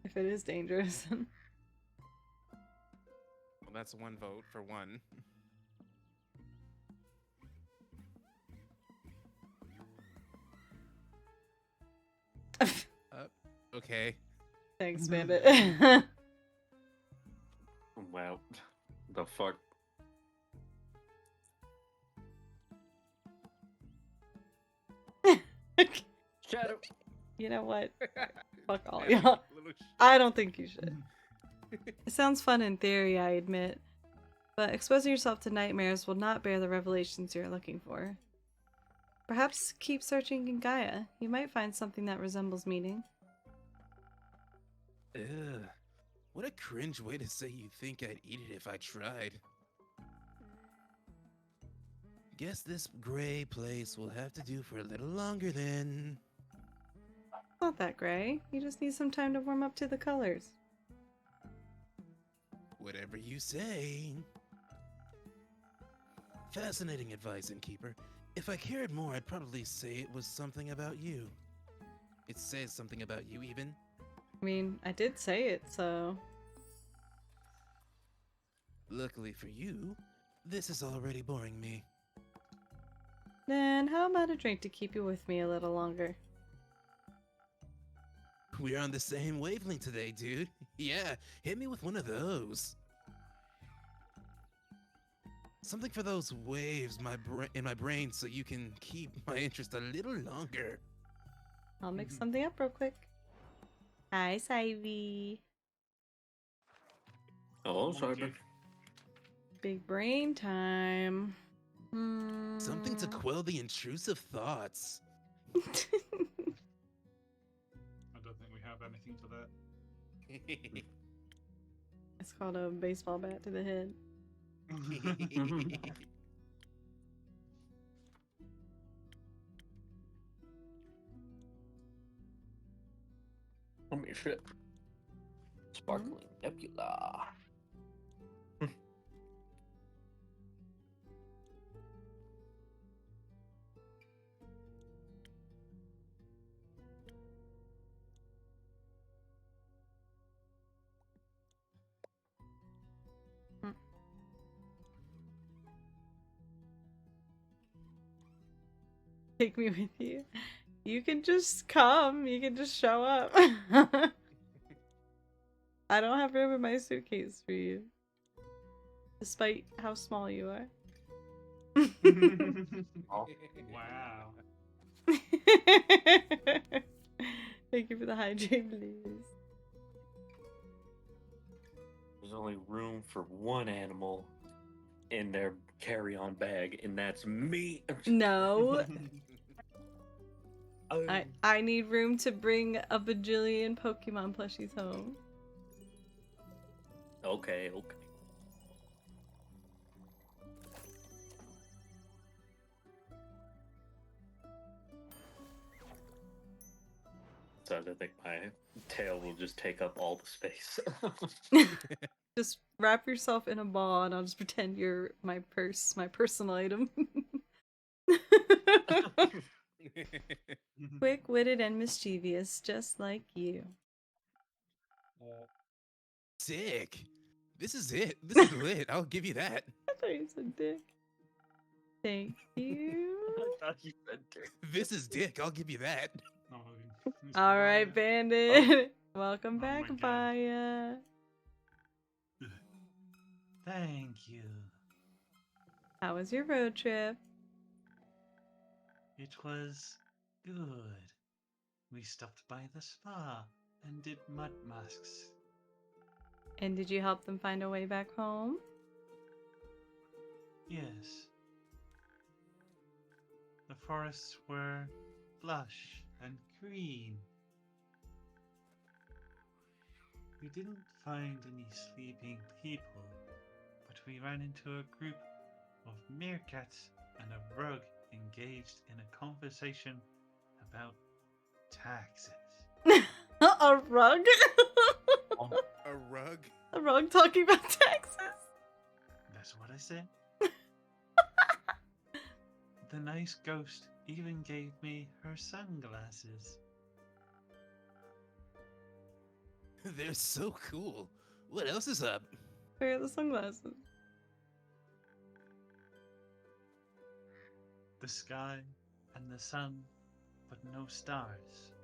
If it is dangerous. Well, that's one vote for one. Okay. Thanks, Bandit. Wow. The fuck? Shadow. You know what? Fuck all y'all. I don't think you should. It sounds fun in theory, I admit. But exposing yourself to nightmares will not bear the revelations you're looking for. Perhaps keep searching in Gaia. You might find something that resembles meaning. Ugh. What a cringe way to say you think I'd eat it if I tried. Guess this gray place will have to do for a little longer then. It's not that gray. You just need some time to warm up to the colors. Whatever you say. Fascinating advice, Innkeeper. If I cared more, I'd probably say it was something about you. It says something about you, even. I mean, I did say it, so... Luckily for you, this is already boring me. Then how about a drink to keep you with me a little longer? We're on the same wavelength today, dude. Yeah, hit me with one of those. Something for those waves in my brain so you can keep my interest a little longer. I'll mix something up real quick. Hi, Sivy. Hello, Cyber. Big brain time. Something to quell the intrusive thoughts. I don't think we have anything for that. It's called a baseball bat to the head. Holy shit. Sparkling nebula. Take me with you. You can just come. You can just show up. I don't have room in my suitcase for you. Despite how small you are. Oh, wow. Thank you for the hydrate, please. There's only room for one animal in their carry-on bag, and that's me. No. I need room to bring a bajillion Pokemon plushies home. Okay. So I think my tail will just take up all the space. Just wrap yourself in a ball and I'll just pretend you're my purse, my personal item. Quick-witted and mischievous, just like you. Sick. This is it. This is lit. I'll give you that. I thought you said dick. Thank you. I thought you said dick. This is dick. I'll give you that. Alright, Bandit. Welcome back, Baya. Thank you. How was your road trip? It was good. We stopped by the spa and did mud masks. And did you help them find a way back home? Yes. The forests were lush and green. We didn't find any sleeping people, but we ran into a group of meerkats and a rug engaged in a conversation about taxes. A rug? A rug? A rug talking about taxes? That's what I said. The nice ghost even gave me her sunglasses. They're so cool. What else is up? Where are the sunglasses? The sky and the sun, but no stars.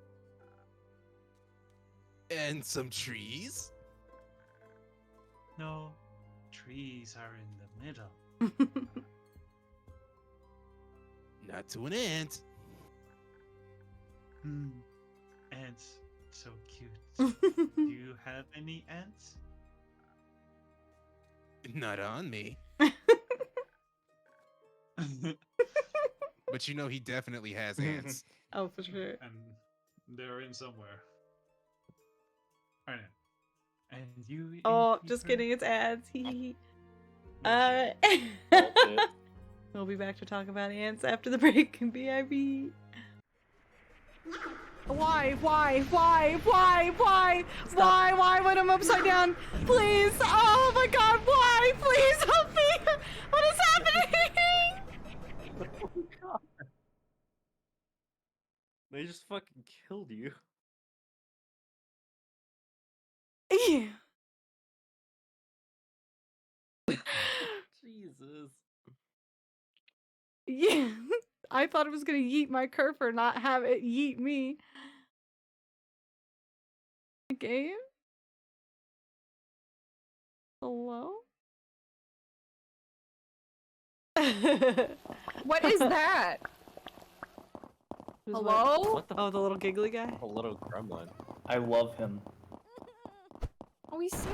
And some trees? No, trees are in the middle. Not to an ant. Ants, so cute. Do you have any ants? Not on me. But you know he definitely has ants. Oh, for sure. And they're in somewhere. I know. And you. Oh, just kidding. It's ads. Hee We'll be back to talk about ants after the break. BIB. Why when I'm upside down? Please! Oh my god, why? Please help me! What is happening? Oh god. They just fucking killed you. Yeah. Jesus. Yeah. I thought it was gonna yeet my curve, not have it yeet me. Game? Hello? What is that? Who's Hello? What the Oh, the little giggly guy? A little gremlin. I love him. Oh, he's so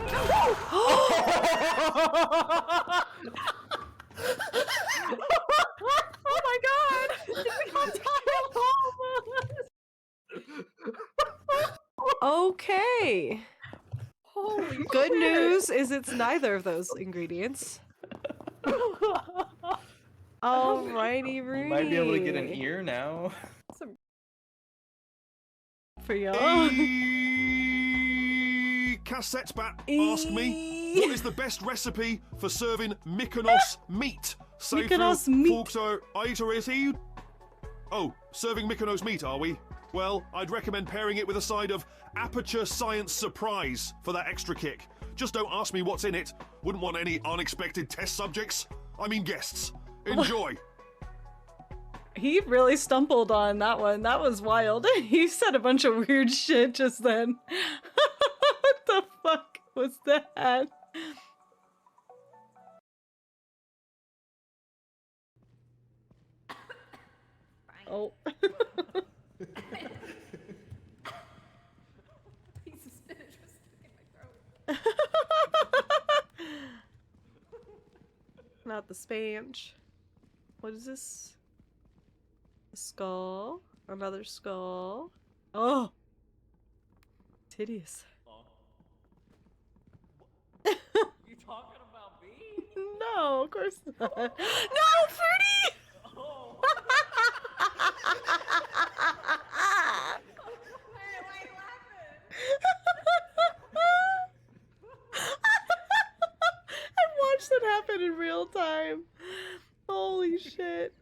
Oh my god! Okay. Holy Good shit. news is it's neither of those ingredients. Alrighty, Rudy. You might be able to get an ear now. For y'all. Cassette Bat asked me, what is the best recipe for serving Mykonos meat? Mykonos meat. Oh, serving Mykonos meat, are we? Well, I'd recommend pairing it with a side of Aperture Science Surprise for that extra kick. Just don't ask me what's in it. Wouldn't want any unexpected test subjects. I mean guests. Enjoy. He really stumbled on that one. That was wild. He said a bunch of weird shit just then. What the fuck was that? Oh. Piece of spinach was stuck in my throat. Not the spanch. What is this? A skull? Another skull? Oh! It's hideous. You talking about me? No, of course not. No, Fruity! Oh. I watched that happen in real time. Holy shit.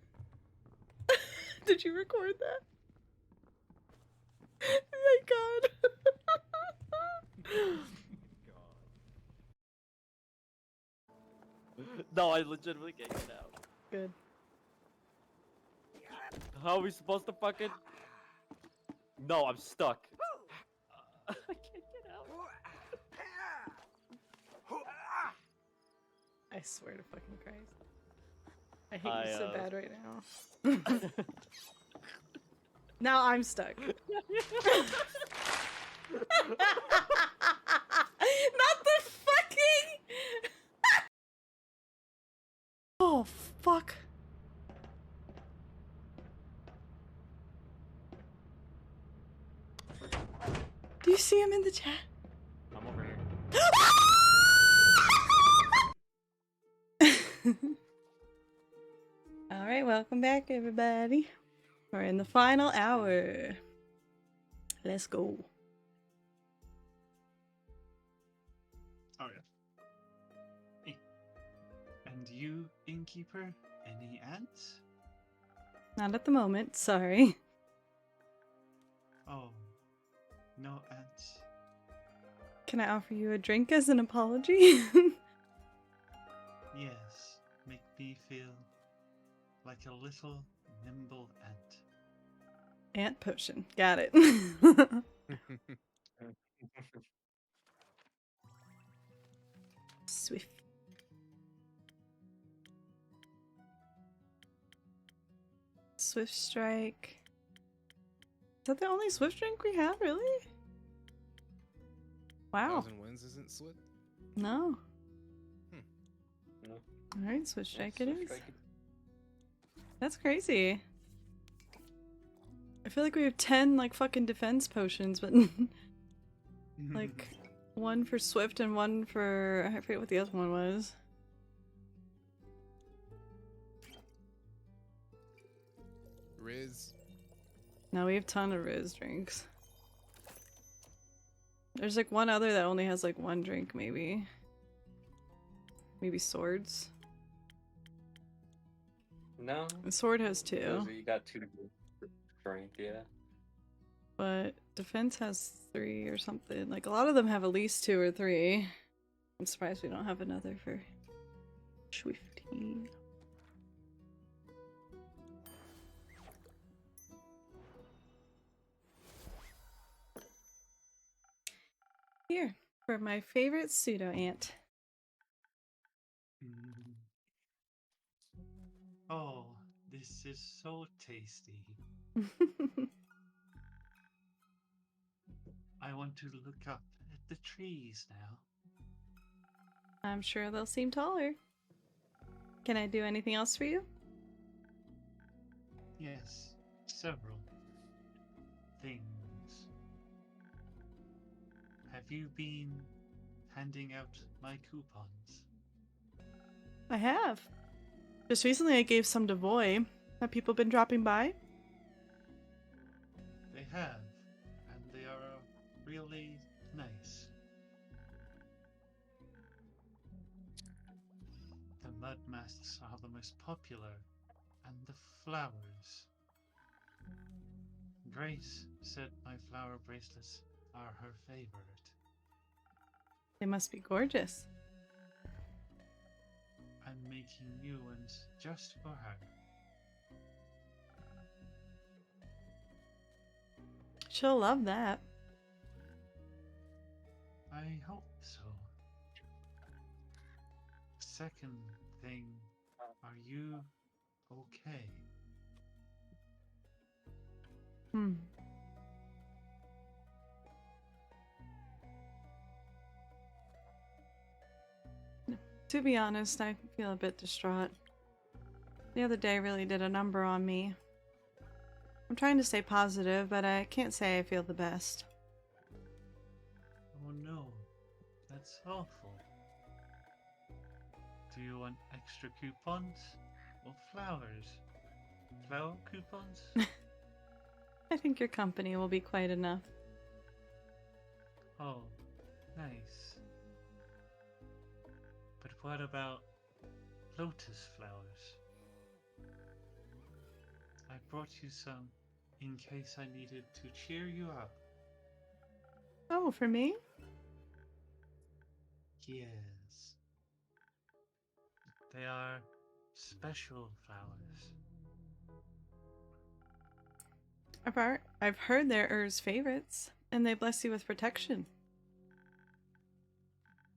Did you record that? Thank God. No, I legitimately can't get out. Good. How are we supposed to fucking... No, I'm stuck. I can't get out. I swear to fucking Christ. I hate you so bad right now. Now I'm stuck. Not the fucking... Oh, fuck? Do you see him in the chat? I'm over here. Alright, welcome back, everybody. We're in the final hour. Let's go. Oh yeah. And you, innkeeper, any ants? Not at the moment, sorry. Oh, no ants. Can I offer you a drink as an apology? Yes, make me feel like a little nimble ant. Ant potion. Got it. Swift. Swift strike. Is that the only swift drink we have, really? Wow. Thousand Winds isn't Swift? No. No. Alright, swift strike it Swift is. strike. That's crazy. I feel like we have 10 like fucking defense potions, but like one for swift and one for I forget what the other one was. Riz. No, we have a ton of Riz drinks. There's like one other that only has like one drink, maybe. Maybe swords. No. The sword has two. Those are- you got 2 strength, yeah. But defense has 3 or something. Like a lot of them have at least 2 or 3. I'm surprised we don't have another for Swifty. Here, for my favorite pseudo ant. Mm. Oh, this is so tasty. I want to look up at the trees now. I'm sure they'll seem taller. Can I do anything else for you? Yes, several things. Have you been handing out my coupons? I have. Just recently I gave some to Voy. Have people been dropping by? They have, and they are really nice. The mud masks are the most popular, and the flowers. Grace said my flower bracelets are her favorite. They must be gorgeous. I'm making new ones just for her. She'll love that. I hope so. Second thing, are you okay? Hmm. To be honest, I feel a bit distraught. The other day really did a number on me. I'm trying to stay positive, but I can't say I feel the best. Oh no, that's awful. Do you want extra coupons or flowers? Flower coupons? I think your company will be quite enough. Oh, nice. But what about lotus flowers? I brought you some in case I needed to cheer you up. Oh, for me? Yes. They are special flowers. I've heard they're Ur's favorites, and they bless you with protection.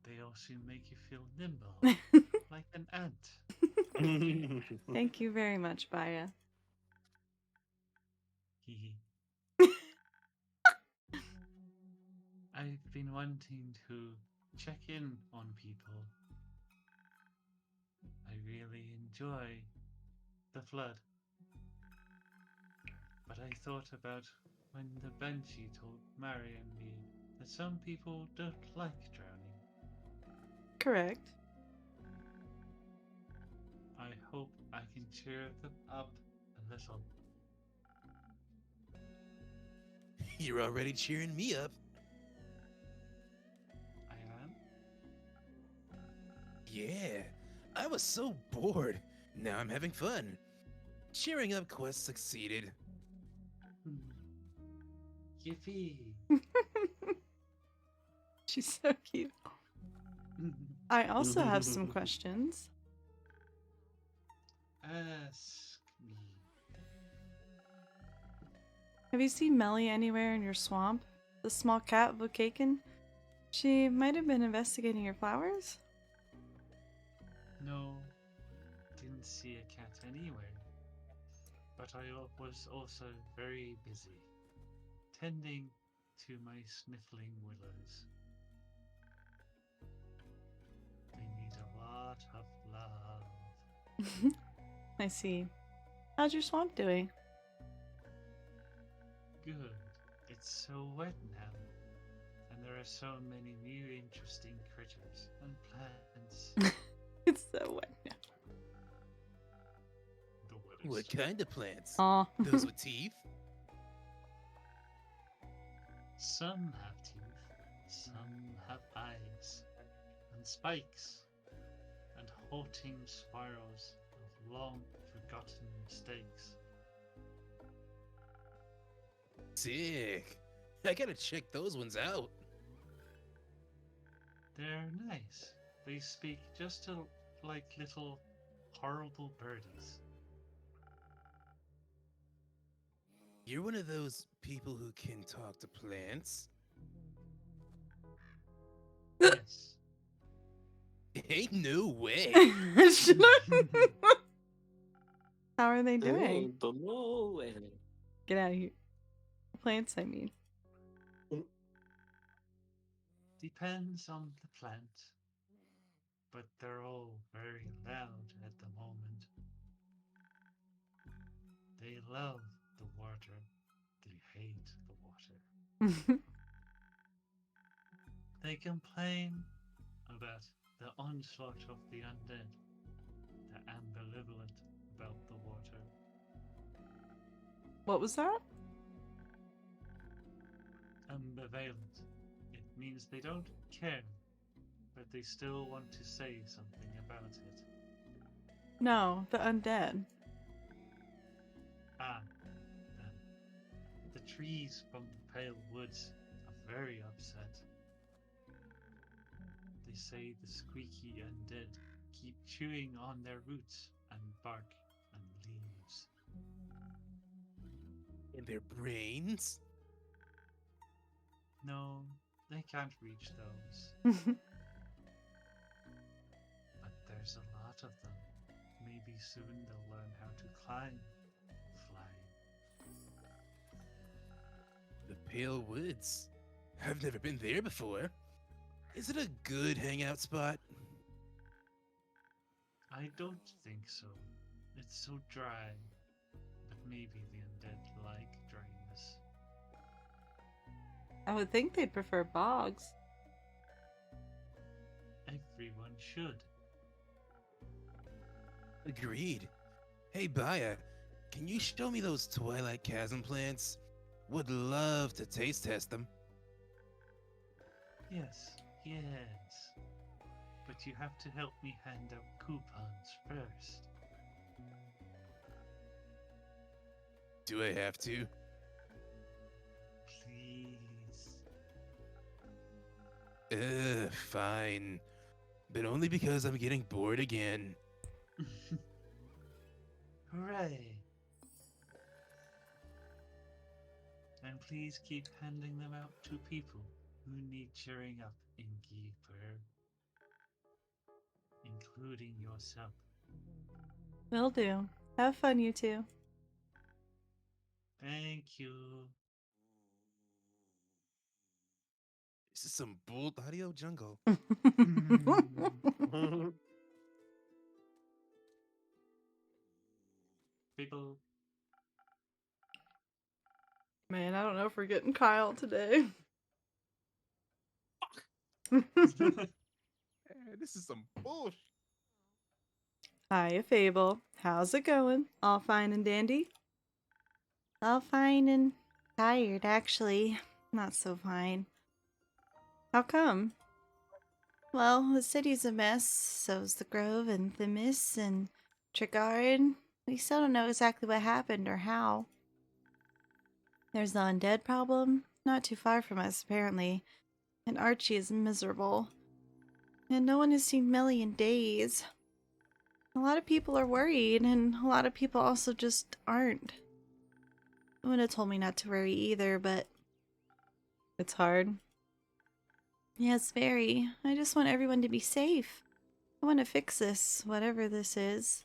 They also make you feel nimble, like an ant. Thank you very much, Baya. Hehe. I've been wanting to check in on people. I really enjoy the flood. But I thought about when the Banshee told Mary and me that some people don't like drowning. Correct. I hope I can cheer them up a little. You're already cheering me up. I am? Yeah, I was so bored. Now I'm having fun. Cheering up quest succeeded. Yippee! She's so cute. I also have some questions. Ask me. Have you seen Melly anywhere in your swamp? The small cat Vukakin? She might have been investigating your flowers? No, didn't see a cat anywhere. But I was also very busy, tending to my sniffling willows. They need a lot of love. I see. How's your swamp doing? Good. It's so wet now. And there are so many new interesting critters and plants. It's so wet now. The What wettest. kind of plants? Aw. Those with teeth? Some have teeth, some have eyes, and spikes, and halting spirals of long forgotten mistakes. Sick. I gotta check those ones out. They're nice. They speak just like little horrible birdies. You're one of those people who can talk to plants? Yes. Ain't no way. How are they doing? No way. Get out of here. Plants, I mean. Depends on the plant, but they're all very loud at the moment. They love the water, they hate the water. They complain about the onslaught of the undead. They're ambivalent about the water. What was that? Ambivalent. It means they don't care, but they still want to say something about it. No, the undead. Ah, then. The trees from the Pale Woods are very upset. They say the squeaky undead keep chewing on their roots and bark and leaves. And their brains? No, they can't reach those. But there's a lot of them. Maybe soon they'll learn how to climb, fly. The Pale Woods. I've never been there before. Is it a good hangout spot? I don't think so. It's so dry. But maybe the undead like dryness. I would think they'd prefer bogs. Everyone should. Agreed. Hey, Baya, can you show me those Twilight Chasm plants? Would love to taste test them. Yes, yes. But you have to help me hand out coupons first. Do I have to? Please. Fine. But only because I'm getting bored again. Hooray! And please keep handing them out to people who need cheering up in Keeper, including yourself. Will do. Have fun, you two. Thank you. This is some bull audio jungle. Fable. Man, I don't know if we're getting Kyle today. This is some bullshit. Hiya, Fable. How's it going? All fine and dandy? All fine and tired, actually. Not so fine. How come? Well, the city's a mess, so's the Grove and Themis and Trigarin. We still don't know exactly what happened or how. There's the undead problem, not too far from us, apparently. And Archie is miserable. And no one has seen Melly in days. A lot of people are worried, and a lot of people also just aren't. Una told me not to worry either, but it's hard. Yes, very. I just want everyone to be safe. I want to fix this, whatever this is.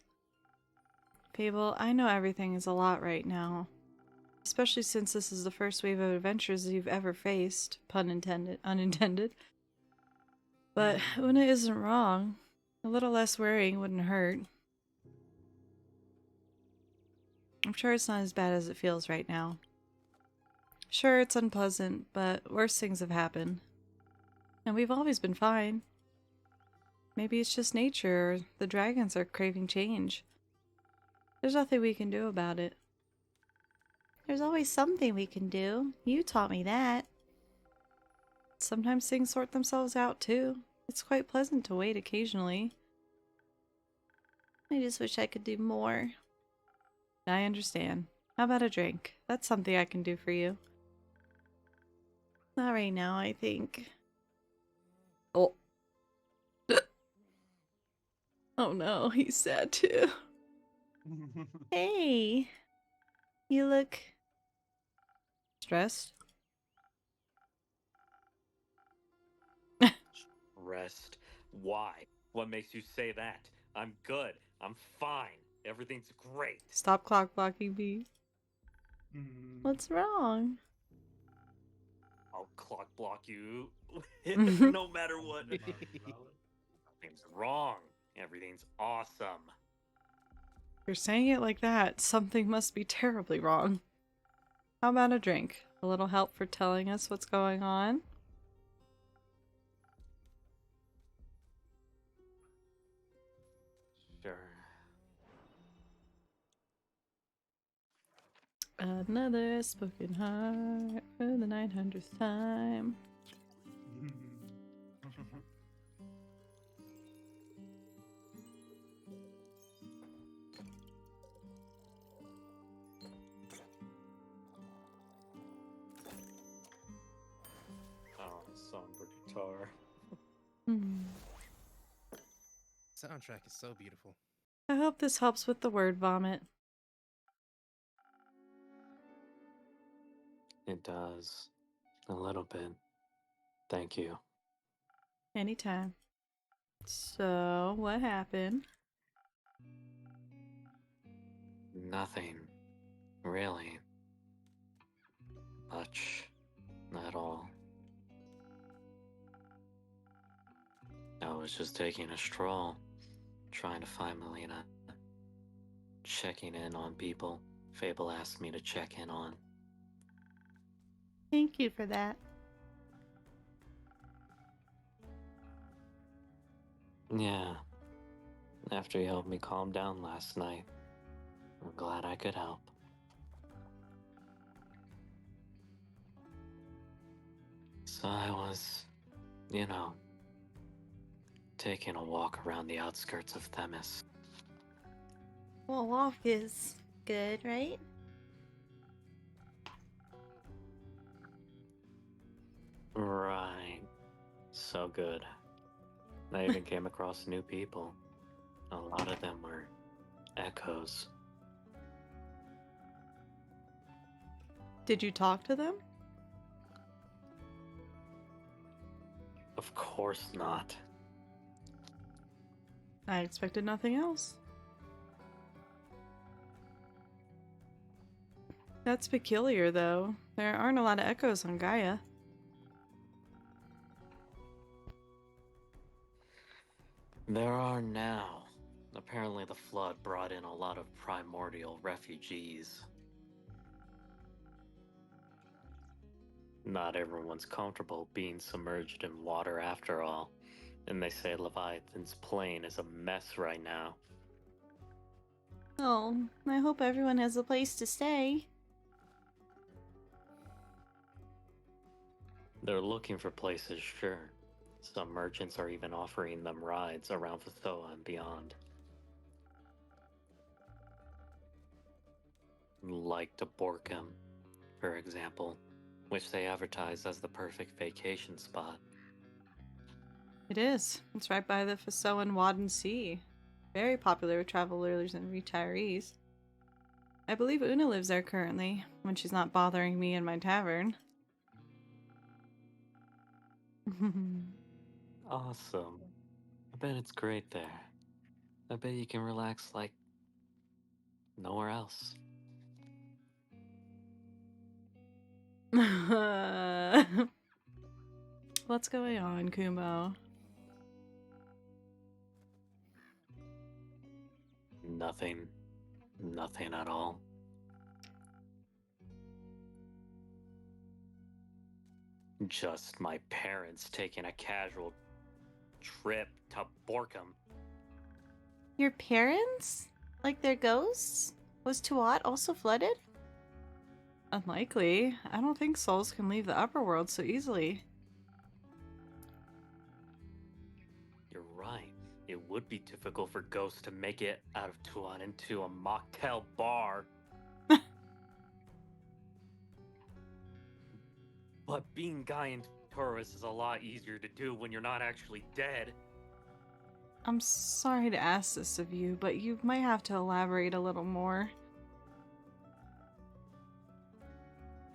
Fable, I know everything is a lot right now. Especially since this is the first wave of adventures you've ever faced. Pun intended, unintended. But Una isn't wrong. A little less worrying wouldn't hurt. I'm sure it's not as bad as it feels right now. Sure, it's unpleasant, but worse things have happened. And we've always been fine. Maybe it's just nature, or the dragons are craving change. There's nothing we can do about it. There's always something we can do. You taught me that. Sometimes things sort themselves out, too. It's quite pleasant to wait occasionally. I just wish I could do more. I understand. How about a drink? That's something I can do for you. Not right now, I think. Oh. Oh no, he's sad too. Hey! You look... stressed? Rest. Why? What makes you say that? I'm good. I'm fine. Everything's great. Stop clock blocking me. What's wrong? I'll clock block you no matter what. Nothing's wrong. Everything's awesome. You're saying it like that. Something must be terribly wrong. How about a drink? A little help for telling us what's going on? Sure. Another spoken heart for the 900th time. Oh, somber guitar. Soundtrack is so beautiful. I hope this helps with the word vomit. It does. A little bit. Thank you. Anytime. So, what happened? Nothing. Really. Much. At all. I was just taking a stroll. Trying to find Melina. Checking in on people Fable asked me to check in on. Thank you for that. Yeah. After you helped me calm down last night, I'm glad I could help. So I was, taking a walk around the outskirts of Themis. Well, walk is good, right? Right. So good. I even came across new people. A lot of them were echoes. Did you talk to them? Of course not. I expected nothing else. That's peculiar, though. There aren't a lot of echoes on Gaia. There are now. Apparently, the flood brought in a lot of primordial refugees. Not everyone's comfortable being submerged in water after all, and they say Leviathan's plane is a mess right now. Oh, I hope everyone has a place to stay. They're looking for places, sure. Some merchants are even offering them rides around Vathoa and beyond. Like to Borkum, for example, which they advertise as the perfect vacation spot. It is. It's right by the Fasoan Wadden Sea. Very popular with travelers and retirees. I believe Una lives there currently, when she's not bothering me in my tavern. Awesome. I bet it's great there. I bet you can relax like nowhere else. What's going on, Kumo? Nothing. Nothing at all. Just my parents taking a casual trip to Borkum. Your parents? Like their ghosts? Was Tuat also flooded? Unlikely. I don't think souls can leave the upper world so easily. You're right. It would be difficult for ghosts to make it out of Tuat into a mocktail bar. But being Guy and Taurus is a lot easier to do when you're not actually dead. I'm sorry to ask this of you, but you might have to elaborate a little more.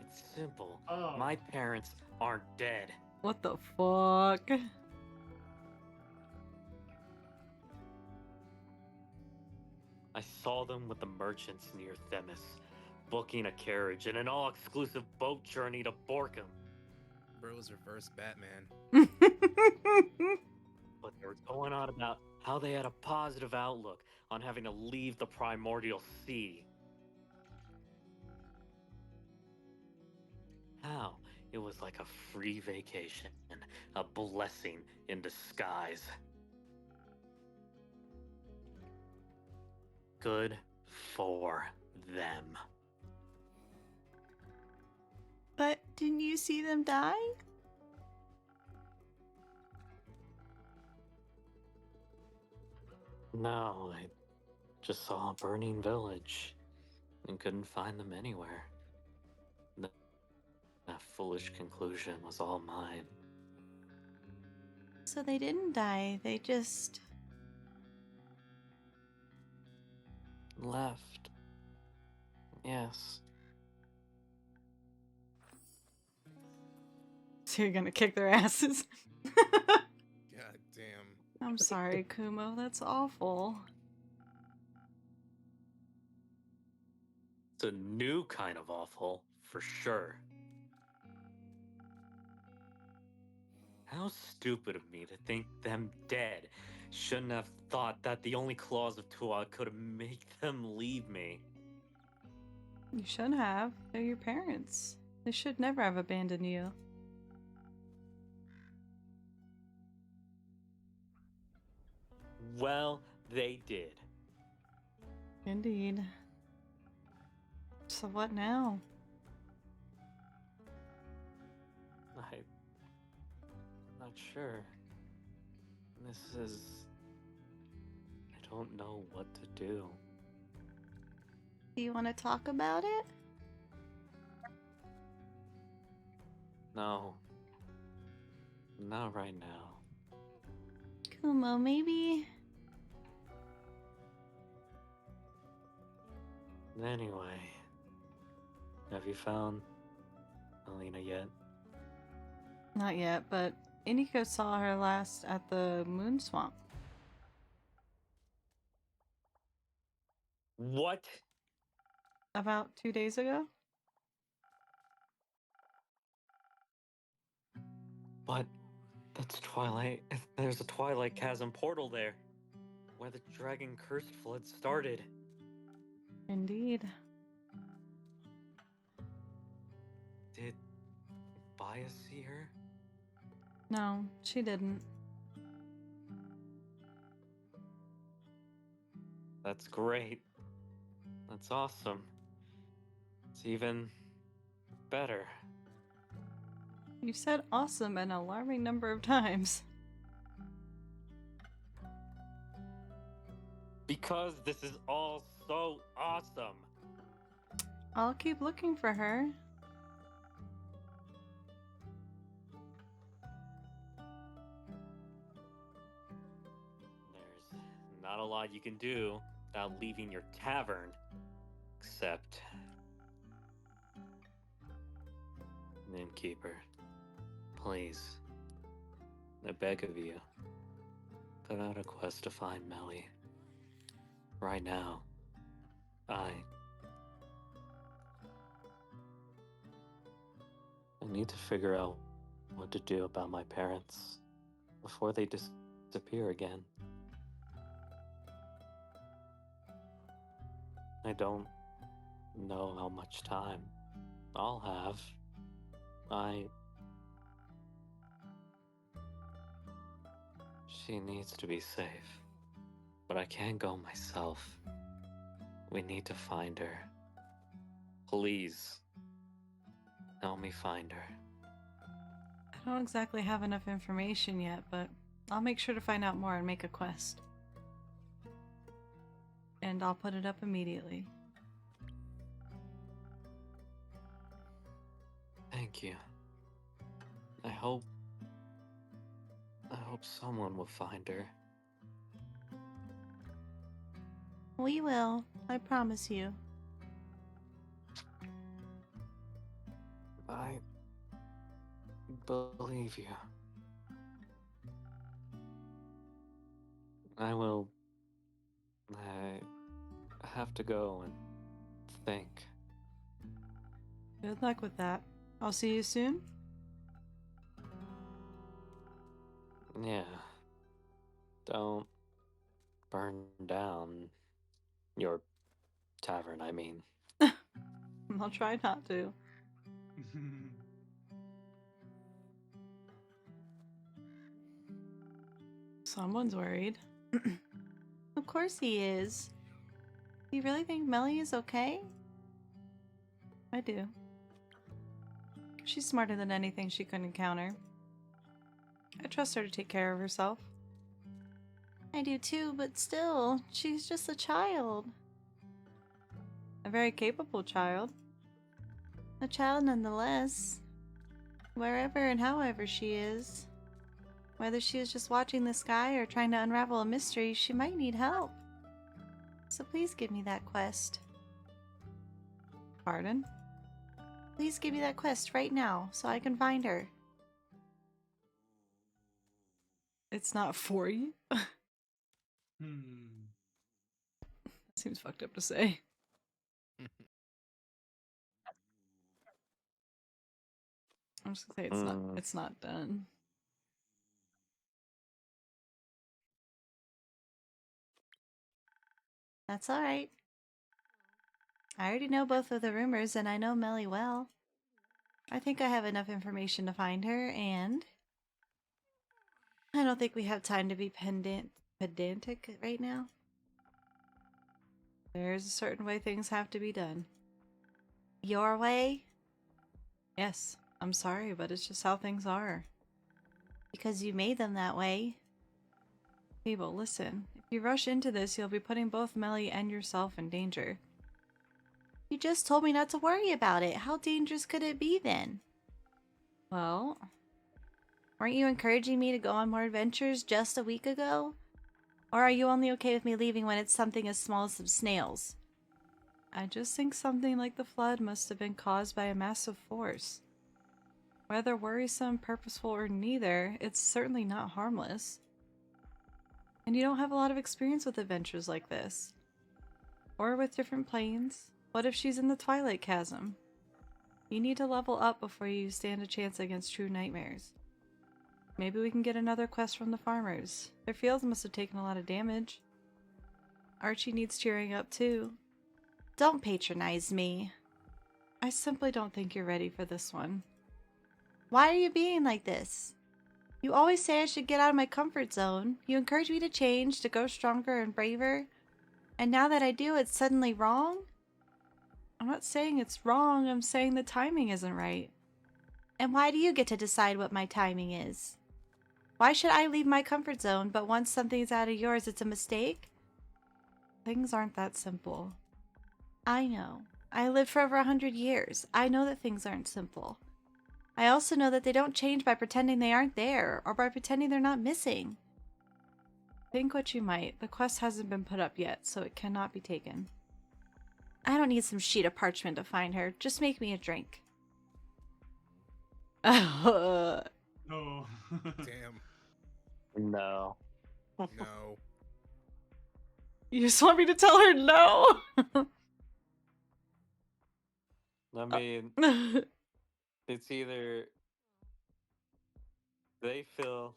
It's simple. My parents aren't dead. What the fuck? I saw them with the merchants near Themis, booking a carriage and an all-exclusive boat journey to Borkum. Bro was reverse Batman. But they were going on about how they had a positive outlook on having to leave the primordial sea. How it was like a free vacation, a blessing in disguise. Good for them. But didn't you see them die? No, I just saw a burning village and couldn't find them anywhere. That foolish conclusion was all mine. So they didn't die, they just... Left. Yes. So you're gonna kick their asses? God damn. I'm sorry, Kumo. That's awful. It's a new kind of awful, for sure. How stupid of me to think them dead. Shouldn't have thought that the only claws of Tuat could have made them leave me. You should have. They're your parents. They should never have abandoned you. Well, they did. Indeed. So what now? I'm not sure. This is... I don't know what to do. Do you want to talk about it? No. Not right now. Kumo, maybe... Anyway, have you found Alina yet? Not yet, but Iniko saw her last at the Moon Swamp. What? About 2 days ago? But that's Twilight. There's a Twilight Chasm portal there. where the dragon cursed flood started. Indeed. Did Bias see her? No, she didn't. That's great. That's awesome. It's even better. You said awesome an alarming number of times. Because this is all so awesome. I'll keep looking for her. There's not a lot you can do without leaving your tavern. Except... Innkeeper, please, I beg of you, put out a quest to find Melly. Right now, I need to figure out what to do about my parents before they disappear again. I don't know how much time I'll have. She needs to be safe, but I can't go myself. We need to find her. Please, help me find her. I don't exactly have enough information yet, but I'll make sure to find out more and make a quest. And I'll put it up immediately. Thank you. I hope someone will find her. We will, I promise you. I believe you. I have to go and think. Good luck with that. I'll see you soon. Yeah. Don't burn down your tavern, I mean. I'll try not to. Someone's worried. Of course he is. Do you really think Melly is okay? I do. She's smarter than anything she could encounter. I trust her to take care of herself. I do too, but still, she's just a child. A very capable child. A child nonetheless. Wherever and however she is. Whether she is just watching the sky or trying to unravel a mystery, she might need help. So please give me that quest. Pardon? Please give me that quest right now so I can find her. It's not for you? Hmm. Seems fucked up to say. I'm just gonna say it's not done. That's alright. I already know both of the rumors and I know Melly well. I think I have enough information to find her, and I don't think we have time to be pedantic right now. There's a certain way things have to be done. Your way? Yes, I'm sorry, but it's just how things are. Because you made them that way. People, listen. If you rush into this, you'll be putting both Melly and yourself in danger. You just told me not to worry about it. How dangerous could it be then? Well, weren't you encouraging me to go on more adventures just a week ago? Or are you only okay with me leaving when it's something as small as some snails? I just think something like the flood must have been caused by a massive force. Whether worrisome, purposeful, or neither, it's certainly not harmless. And you don't have a lot of experience with adventures like this. Or with different planes. What if she's in the Twilight Chasm? You need to level up before you stand a chance against true nightmares. Maybe we can get another quest from the farmers. Their fields must have taken a lot of damage. Archie needs cheering up too. Don't patronize me. I simply don't think you're ready for this one. Why are you being like this? You always say I should get out of my comfort zone. You encourage me to change, to go stronger and braver. And now that I do, it's suddenly wrong? I'm not saying it's wrong, I'm saying the timing isn't right. And why do you get to decide what my timing is? Why should I leave my comfort zone, but once something's out of yours, it's a mistake? Things aren't that simple. I know. I lived for over 100 years. I know that things aren't simple. I also know that they don't change by pretending they aren't there, or by pretending they're not missing. Think what you might. The quest hasn't been put up yet, so it cannot be taken. I don't need some sheet of parchment to find her. Just make me a drink. No. Damn. No. No. You just want me to tell her no? I mean, it's either they feel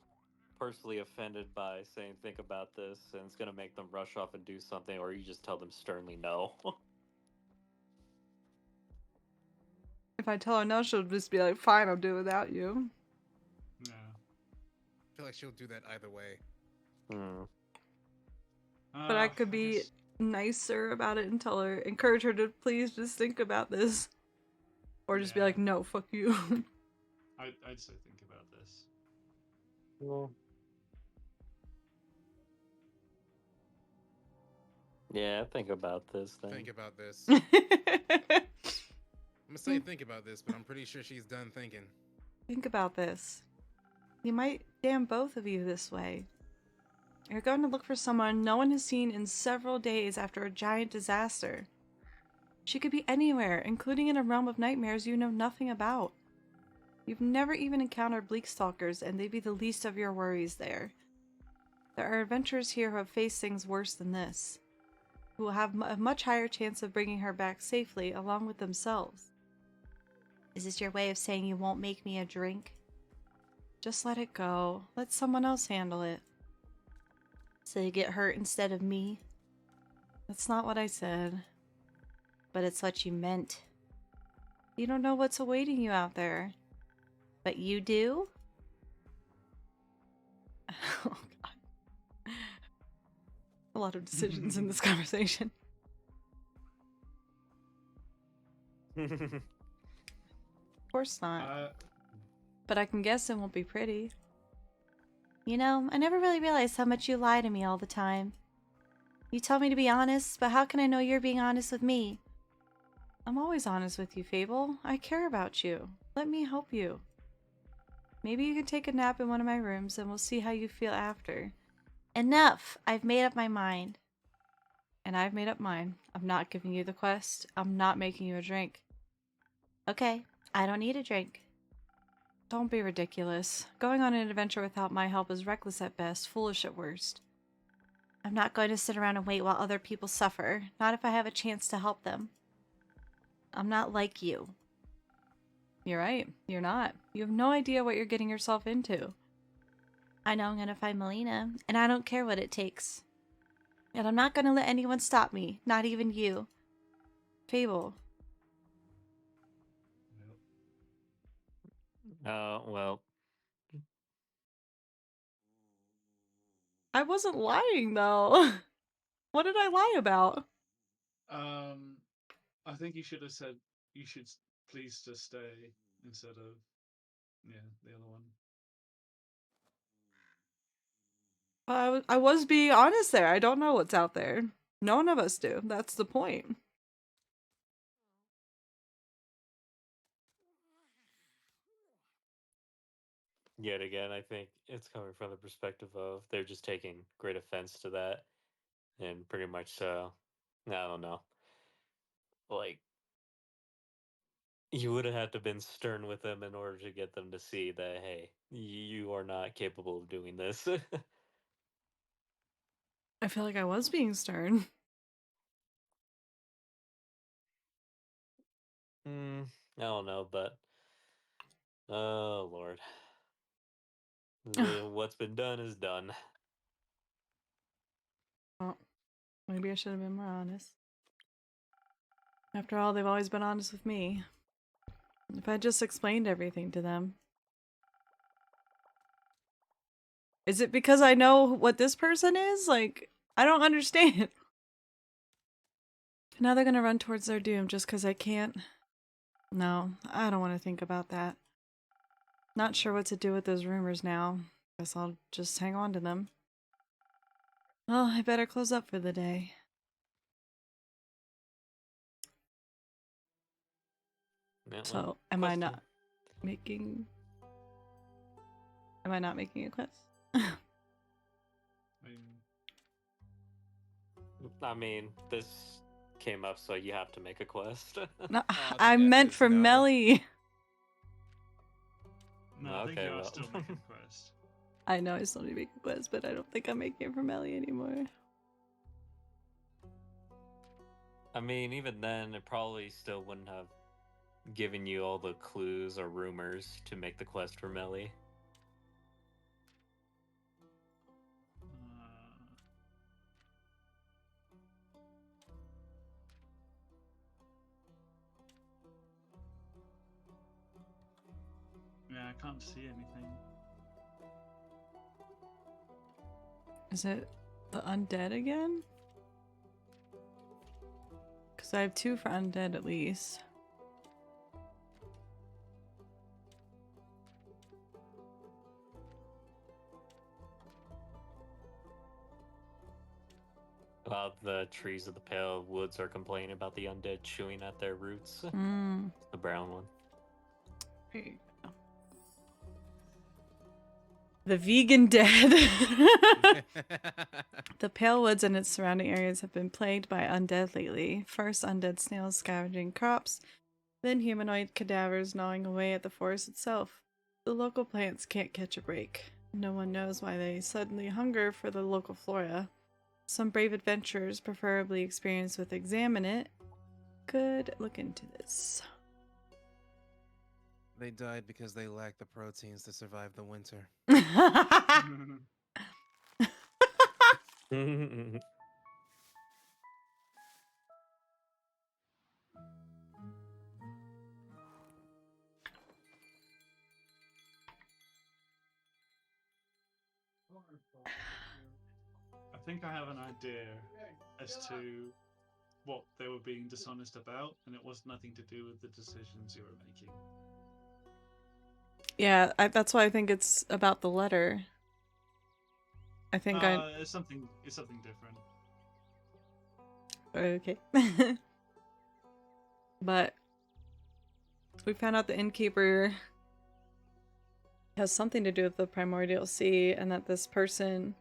personally offended by saying think about this and it's going to make them rush off and do something, or you just tell them sternly no. If I tell her no, she'll just be like, fine, I'll do it without you. Yeah. I feel like she'll do that either way. But I could be nicer about it and tell her, encourage her to please just think about this. Or just be like, no, fuck you. I'd say think about this. Well, yeah, think about this then. Think about this. I'm gonna say think about this, but I'm pretty sure she's done thinking. Think about this. You might damn both of you this way. You're going to look for someone no one has seen in several days after a giant disaster. She could be anywhere, including in a realm of nightmares you know nothing about. You've never even encountered bleak stalkers, and they'd be the least of your worries there. There are adventurers here who have faced things worse than this, who will have a much higher chance of bringing her back safely along with themselves. Is this your way of saying you won't make me a drink? Just let it go. Let someone else handle it. So you get hurt instead of me? That's not what I said. But it's what you meant. You don't know what's awaiting you out there. But you do? Oh, God. A lot of decisions in this conversation. Of course not. But I can guess it won't be pretty. You know, I never really realized how much you lie to me all the time. You tell me to be honest, but how can I know you're being honest with me? I'm always honest with you, Fable. I care about you. Let me help you. Maybe you can take a nap in one of my rooms and we'll see how you feel after. Enough! I've made up my mind. And I've made up mine. I'm not giving you the quest. I'm not making you a drink. Okay, I don't need a drink. Don't be ridiculous. Going on an adventure without my help is reckless at best, foolish at worst. I'm not going to sit around and wait while other people suffer, not if I have a chance to help them. I'm not like you. You're right, you're not. You have no idea what you're getting yourself into. I know I'm going to find Melina, and I don't care what it takes. And I'm not going to let anyone stop me, not even you. Fable. Well. I wasn't lying, though. What did I lie about? I think you should have said you should please just stay instead of the other one. I was being honest there. I don't know what's out there. None of us do. That's the point. Yet again, I think it's coming from the perspective of they're just taking great offense to that. And pretty much, I don't know. Like, you would have had to been stern with them in order to get them to see that, hey, you are not capable of doing this. I feel like I was being stern. I don't know, but oh Lord, what's been done is done. Oh. Maybe I should have been more honest. After all, they've always been honest with me. If I just explained everything to them. Is it because I know what this person is? Like, I don't understand. Now they're gonna run towards their doom just because I can't. No, I don't want to think about that. Not sure what to do with those rumors now. Guess I'll just hang on to them. Well, I better close up for the day. So, am I not making a quest? I mean, this came up, so you have to make a quest. No, I meant for Melly. No, I think Okay, you are well. still making a quest. I know I still need to make a quest, but I don't think I'm making it for Melly anymore. I mean, even then, it probably still wouldn't have given you all the clues or rumors to make the quest for Melly. Yeah, I can't see anything. Is it the undead again? Because I have 2 for undead at least. The trees of the Pale Woods are complaining about the undead chewing at their roots. Mm. The brown one. There you go. The vegan dead. The Pale Woods and its surrounding areas have been plagued by undead lately. First undead snails scavenging crops, then humanoid cadavers gnawing away at the forest itself. The local plants can't catch a break. No one knows why they suddenly hunger for the local flora. Some brave adventurers, preferably experienced with Examine It, could look into this. They died because they lacked the proteins to survive the winter. I think I have an idea as to what they were being dishonest about, and it was nothing to do with the decisions you were making. Yeah, that's why I think it's about the letter. I think It's something different. Okay. But we found out the innkeeper has something to do with the primordial sea, and that this person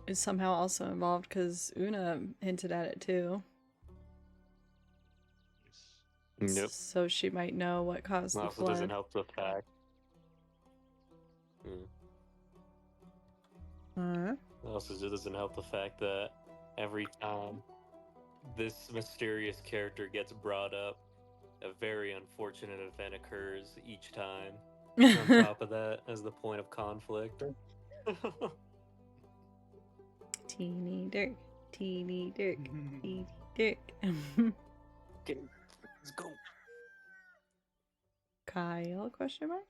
is somehow also involved because Una hinted at it too. Nope. So she might know what caused the Also flood. doesn't help the fact. Also doesn't help the fact that every time this mysterious character gets brought up, a very unfortunate event occurs each time. On top of that, as the point of conflict. Teeny Dirk, Teeny Dirk, Teeny Dirk. Okay, let's go. Kyle? Question mark?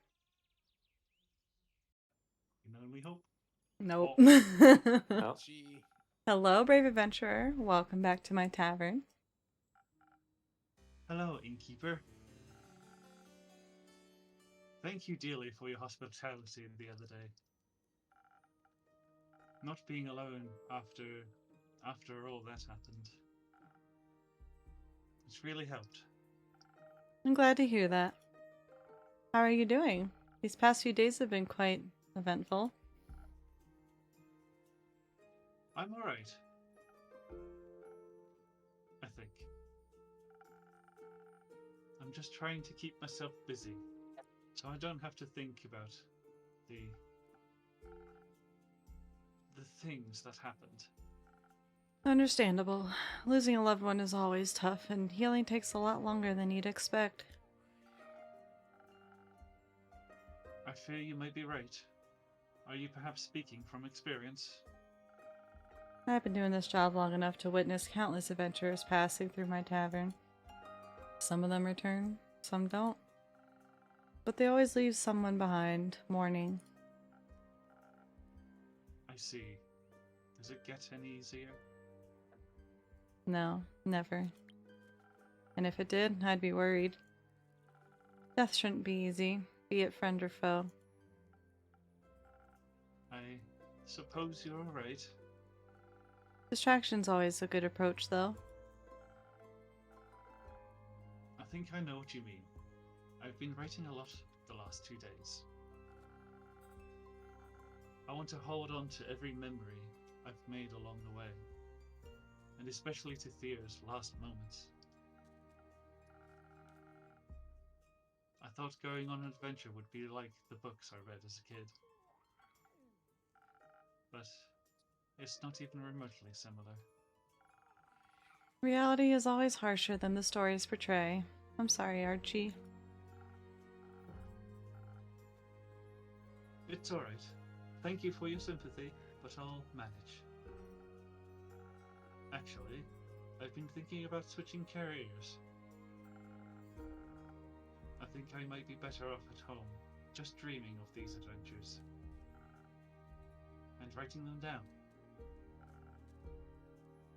You can only hope. Nope. Oh. Hello, brave adventurer. Welcome back to my tavern. Hello, innkeeper. Thank you dearly for your hospitality the other day. Not being alone after all that happened. It's really helped. I'm glad to hear that. How are you doing? These past few days have been quite eventful. I'm alright. I think. I'm just trying to keep myself busy, so I don't have to think about the things that happened. Understandable. Losing a loved one is always tough, and healing takes a lot longer than you'd expect. I fear you may be right. Are you perhaps speaking from experience? I've been doing this job long enough to witness countless adventurers passing through my tavern. Some of them return, some don't. But they always leave someone behind, mourning. I see. Does it get any easier? No, never. And if it did, I'd be worried. Death shouldn't be easy, be it friend or foe. I suppose you're right. Distraction's always a good approach, though. I think I know what you mean. I've been writing a lot the last 2 days. I want to hold on to every memory I've made along the way, and especially to Thea's last moments. I thought going on an adventure would be like the books I read as a kid. But it's not even remotely similar. Reality is always harsher than the stories portray. I'm sorry, Archie. It's alright. Thank you for your sympathy, but I'll manage. Actually, I've been thinking about switching careers. I think I might be better off at home, just dreaming of these adventures. And writing them down.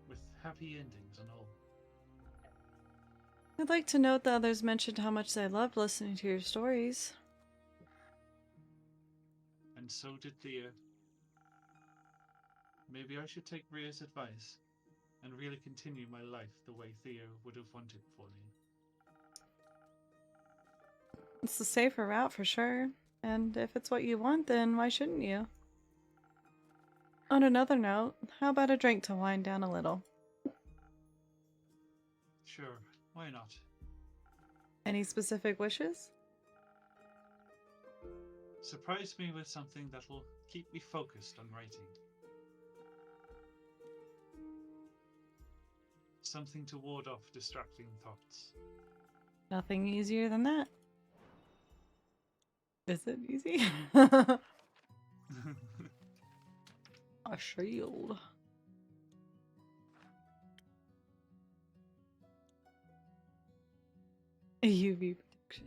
With happy endings and all. I'd like to note that others mentioned how much they loved listening to your stories. And so did Thea. Maybe I should take Ria's advice and really continue my life the way Thea would have wanted for me. It's the safer route for sure. And if it's what you want, then why shouldn't you? On another note, how about a drink to wind down a little? Sure, why not? Any specific wishes? Surprise me with something that'll keep me focused on writing. Something to ward off distracting thoughts. Nothing easier than that. Is it easy? A shield. A UV protection.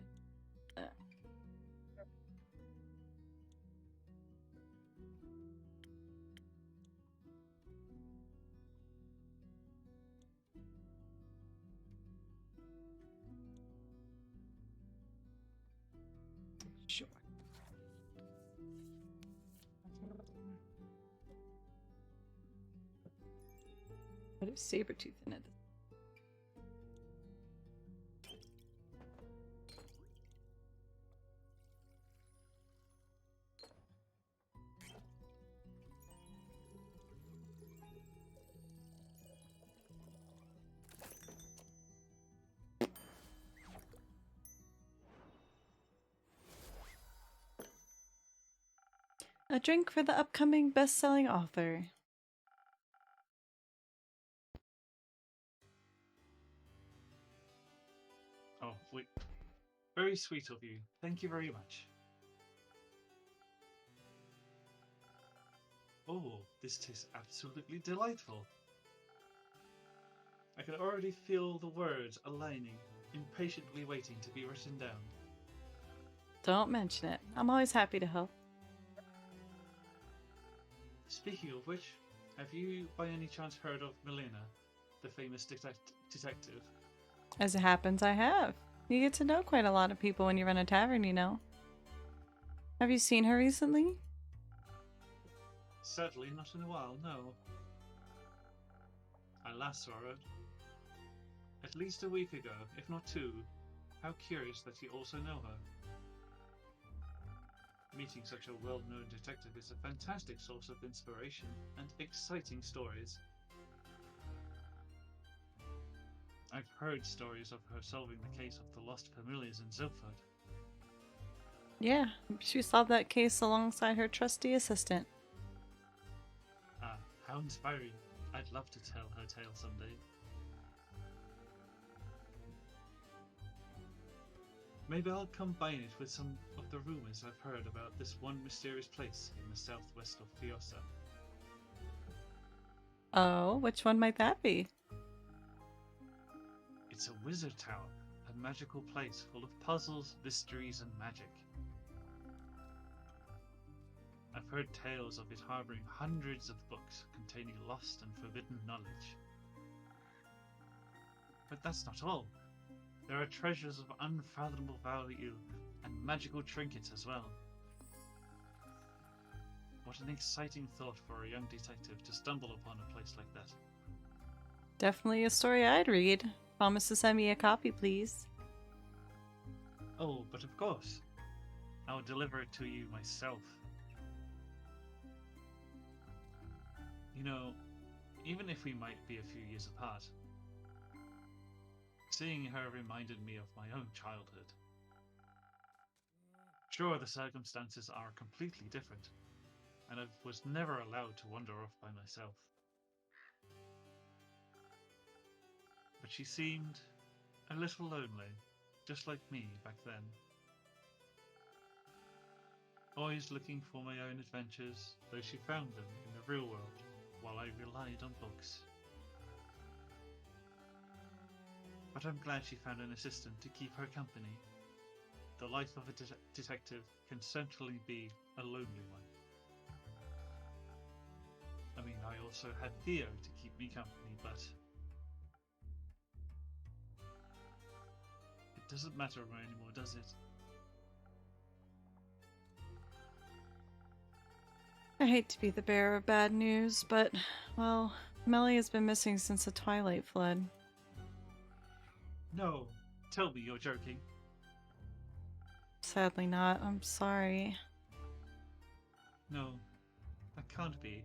Sure. What is Sabretooth in it? A drink for the upcoming best-selling author. Oh, wait. Very sweet of you. Thank you very much. Oh, this tastes absolutely delightful. I can already feel the words aligning, impatiently waiting to be written down. Don't mention it. I'm always happy to help. Speaking of which, have you by any chance heard of Melina, the famous detective? As it happens, I have. You get to know quite a lot of people when you run a tavern, you know. Have you seen her recently? Sadly, not in a while, no. I last saw her at least a week ago, if not 2. How curious that you also know her. Meeting such a well-known detective is a fantastic source of inspiration and exciting stories. I've heard stories of her solving the case of the lost familiars in Zilford. Yeah, she solved that case alongside her trusty assistant. Ah, how inspiring. I'd love to tell her tale someday. Maybe I'll combine it with some of the rumors I've heard about this one mysterious place in the southwest of Fiosa. Oh, which one might that be? It's a wizard tower, a magical place full of puzzles, mysteries, and magic. I've heard tales of it harboring hundreds of books containing lost and forbidden knowledge. But that's not all. There are treasures of unfathomable value and magical trinkets as well. What an exciting thought for a young detective to stumble upon a place like that. Definitely a story I'd read. Promise to send me a copy, please. Oh, but of course. I'll deliver it to you myself. You know, even if we might be a few years apart, seeing her reminded me of my own childhood. Sure, the circumstances are completely different, and I was never allowed to wander off by myself. But she seemed a little lonely, just like me back then. Always looking for my own adventures, though she found them in the real world, while I relied on books. But I'm glad she found an assistant to keep her company. The life of a detective can certainly be a lonely one. I mean, I also had Theo to keep me company, but it doesn't matter anymore, does it? I hate to be the bearer of bad news, but, well, Melly has been missing since the Twilight Flood. No, tell me you're joking. Sadly not. I'm sorry. No, that can't be.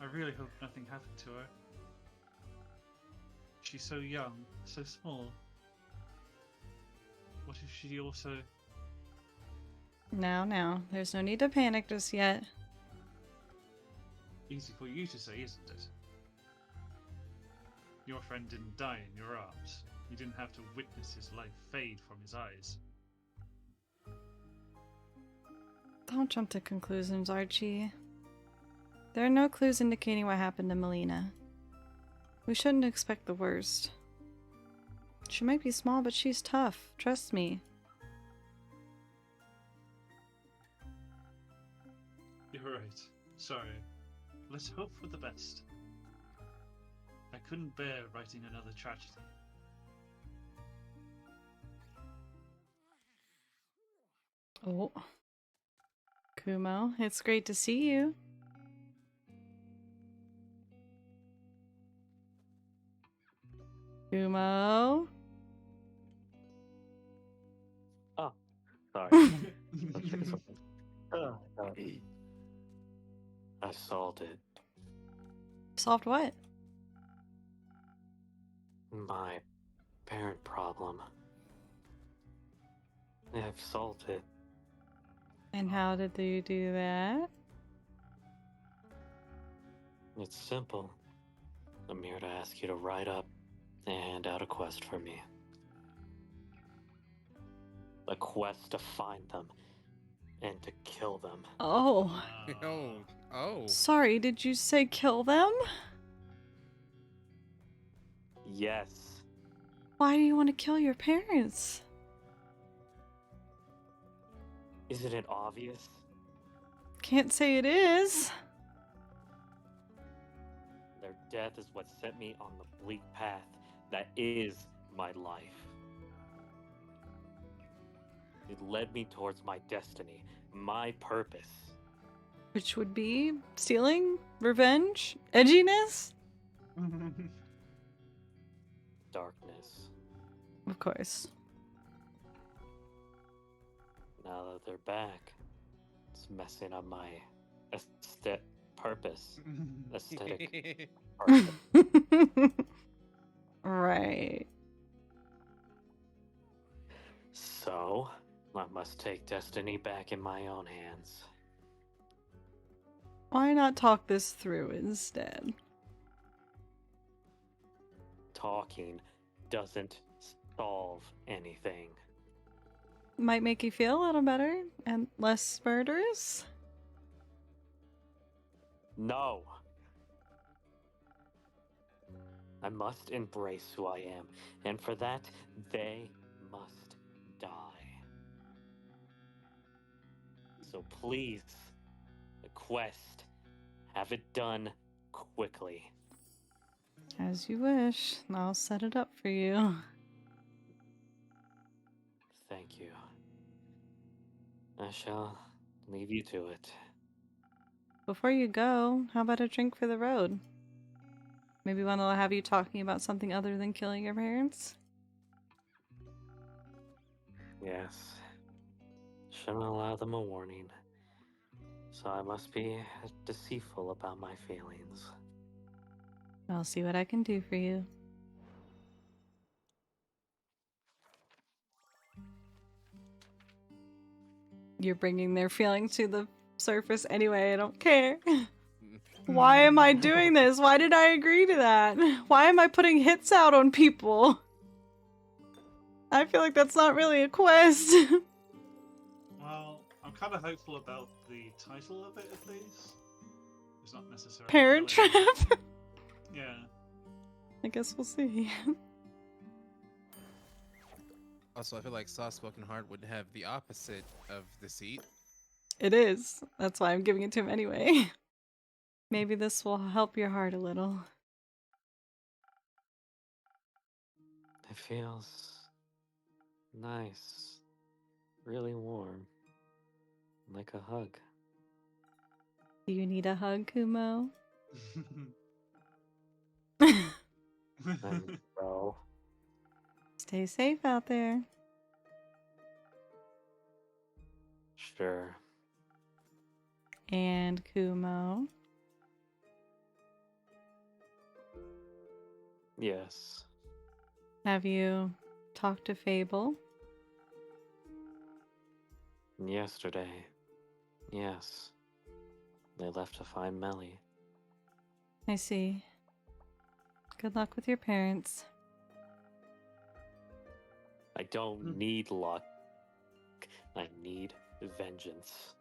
I really hope nothing happened to her. She's so young, so small. What if she also... Now, there's no need to panic just yet. Easy for you to say, isn't it? Your friend didn't die in your arms. You didn't have to witness his life fade from his eyes. Don't jump to conclusions, Archie. There are no clues indicating what happened to Melina. We shouldn't expect the worst. She might be small, but she's tough. Trust me. You're right. Sorry. Let's hope for the best. I couldn't bear writing another tragedy. Oh. Kumo, it's great to see you. Kumo? Oh, sorry. I solved it. Solved what? My parent problem. I've solved it. And how did you do that? It's simple. I'm here to ask you to write up and hand out a quest for me. A quest to find them and to kill them. Oh. Oh. Sorry, did you say kill them? Yes. Why do you want to kill your parents? Isn't it obvious? Can't say it is. Their death is what set me on the bleak path that is my life. It led me towards my destiny, my purpose. Which would be stealing, revenge, edginess? Darkness. Of course. Now that they're back, it's messing up my purpose. Aesthetic purpose. Right. So, I must take destiny back in my own hands. Why not talk this through instead? Talking doesn't solve anything. Might make you feel a little better and less murderous? No. I must embrace who I am, and for that, they must die. So please, the quest, have it done quickly. As you wish. I'll set it up for you. Thank you. I shall leave you to it. Before you go, how about a drink for the road? Maybe one that'll have you talking about something other than killing your parents? Yes. Shouldn't allow them a warning. So I must be deceitful about my feelings. I'll see what I can do for you. You're bringing their feelings to the surface anyway, I don't care. Why am I doing this? Why did I agree to that? Why am I putting hits out on people? I feel like that's not really a quest. Well, I'm kind of hopeful about the title of it, at least. It's not necessarily Parent killing. trap? Yeah. I guess we'll see. Also, I feel like Soft Spoken Heart would have the opposite of deceit. It is. That's why I'm giving it to him anyway. Maybe this will help your heart a little. It feels nice, really warm, like a hug. Do you need a hug, Kumo? Bro. Stay safe out there. Sure. And Kumo. Yes. Have you talked to Fable? Yesterday. Yes. They left to find Melly. I see. Good luck with your parents. I don't need luck. I need vengeance.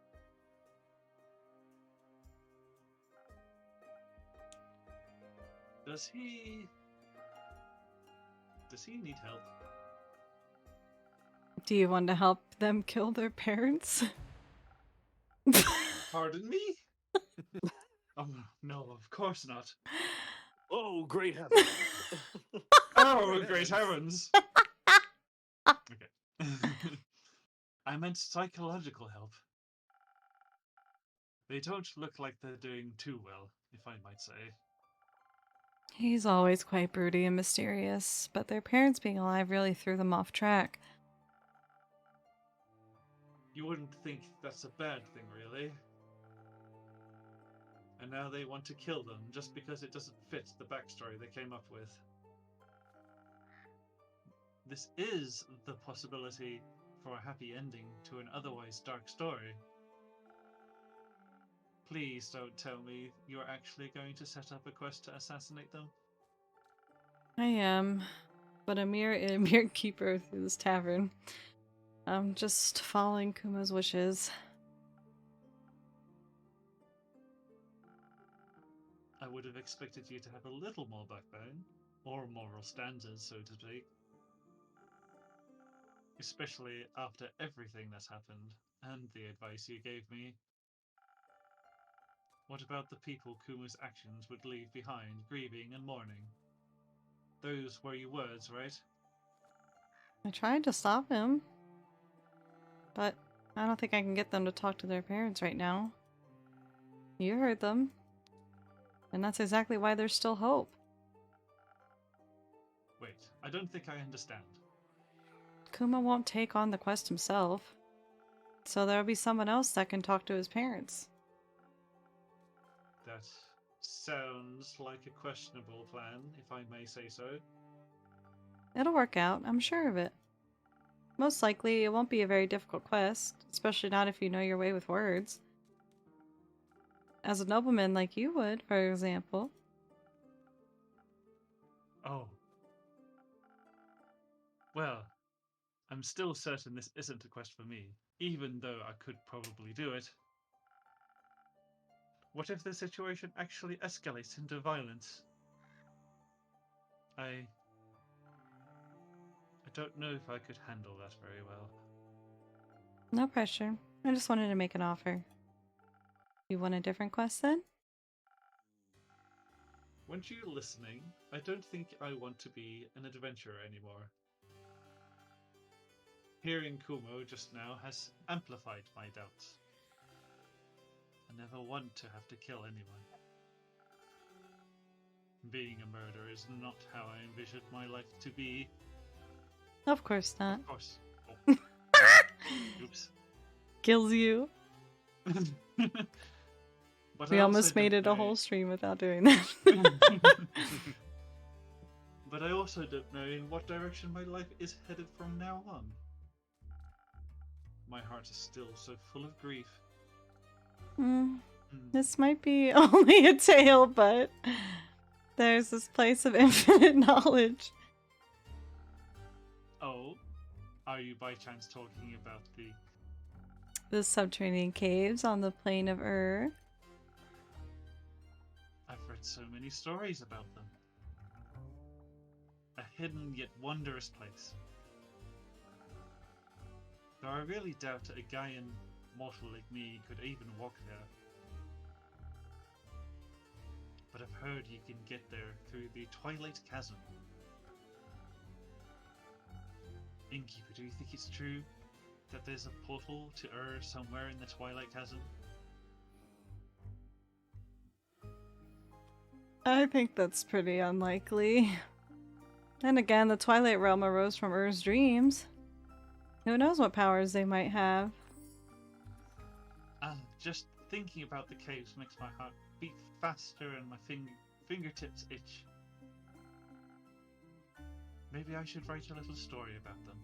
Does he need help? Do you want to help them kill their parents? Pardon me? Oh, no, of course not. Oh, great heavens. Oh, great heavens. Okay. I meant psychological help. They don't look like they're doing too well, if I might say. He's always quite broody and mysterious, but their parents being alive really threw them off track. You wouldn't think that's a bad thing, really. And now they want to kill them just because it doesn't fit the backstory they came up with. This is the possibility for a happy ending to an otherwise dark story. Please don't tell me you're actually going to set up a quest to assassinate them. I am, but a mere keeper through this tavern. I'm just following Kumo's wishes. I would have expected you to have a little more backbone, or moral standards, so to speak. Especially after everything that's happened, and the advice you gave me. What about the people Kuma's actions would leave behind, grieving and mourning? Those were your words, right? I tried to stop him, but I don't think I can get them to talk to their parents right now. You heard them, and that's exactly why there's still hope. Wait, I don't think I understand. Kuma won't take on the quest himself, so there'll be someone else that can talk to his parents. That sounds like a questionable plan, if I may say so. It'll work out, I'm sure of it. Most likely, it won't be a very difficult quest, especially not if you know your way with words. As a nobleman like you would, for example. Oh. Well, I'm still certain this isn't a quest for me, even though I could probably do it. What if the situation actually escalates into violence? I don't know if I could handle that very well. No pressure. I just wanted to make an offer. You want a different quest then? Weren't you listening? I don't think I want to be an adventurer anymore. Hearing Kumo just now has amplified my doubts. I never want to have to kill anyone. Being a murderer is not how I envisioned my life to be. Of course not. Of course. Oh. Oops. Kills you. But We I almost also made don't it a know- whole stream without doing that. But I also don't know in what direction my life is headed from now on. My heart is still so full of grief. This might be only a tale, but there's this place of infinite knowledge. Oh, are you by chance talking about The subterranean caves on the plain of Ur. I've read so many stories about them. A hidden yet wondrous place. Though I really doubt a Gaian mortal like me could even walk there. But I've heard you can get there through the Twilight Chasm. Innkeeper, do you think it's true that there's a portal to Ur somewhere in the Twilight Chasm? I think that's pretty unlikely. Then again, the Twilight Realm arose from Ur's dreams. Who knows what powers they might have? Just thinking about the caves makes my heart beat faster and my fingertips itch. Maybe I should write a little story about them.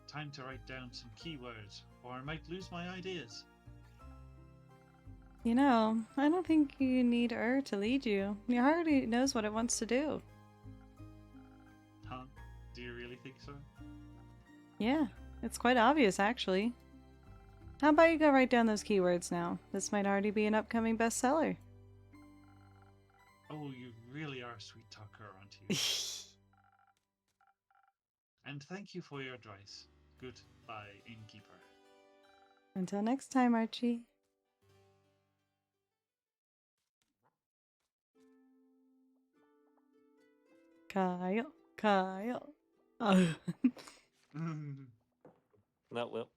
Time to write down some keywords, or I might lose my ideas. You know, I don't think you need Ur to lead you. Your heart already knows what it wants to do. Huh? Do you really think so? Yeah, it's quite obvious, actually. How about you go write down those keywords now? This might already be an upcoming bestseller. Oh, you really are a sweet talker, aren't you? And thank you for your advice. Goodbye, innkeeper. Until next time, Archie. Kyle. Kyle. Oh. That will.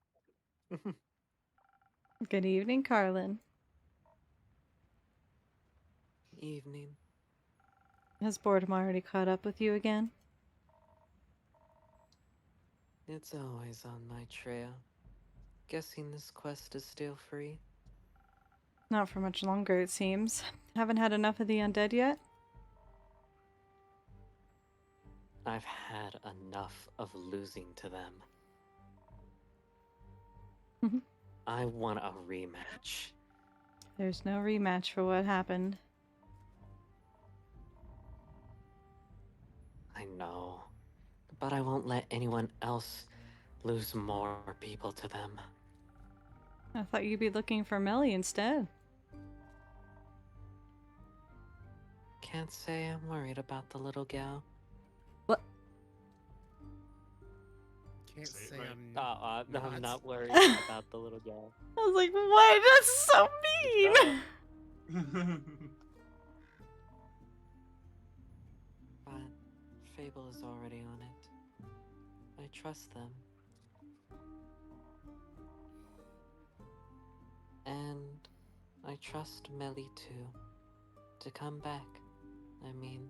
Good evening, Carlin. Evening. Has boredom already caught up with you again? It's always on my trail. Guessing this quest is still free? Not for much longer, it seems. Haven't had enough of the undead yet? I've had enough of losing to them. I want a rematch. There's no rematch for what happened. I know, but I won't let anyone else lose more people to them. I thought you'd be looking for Melly instead. Can't say I'm worried about the little gal. What? Can't say I'm No, I'm not worried about the little guy. I was like, what? That's so mean! But Fable is already on it. I trust them. And I trust Melly too. To come back, I mean.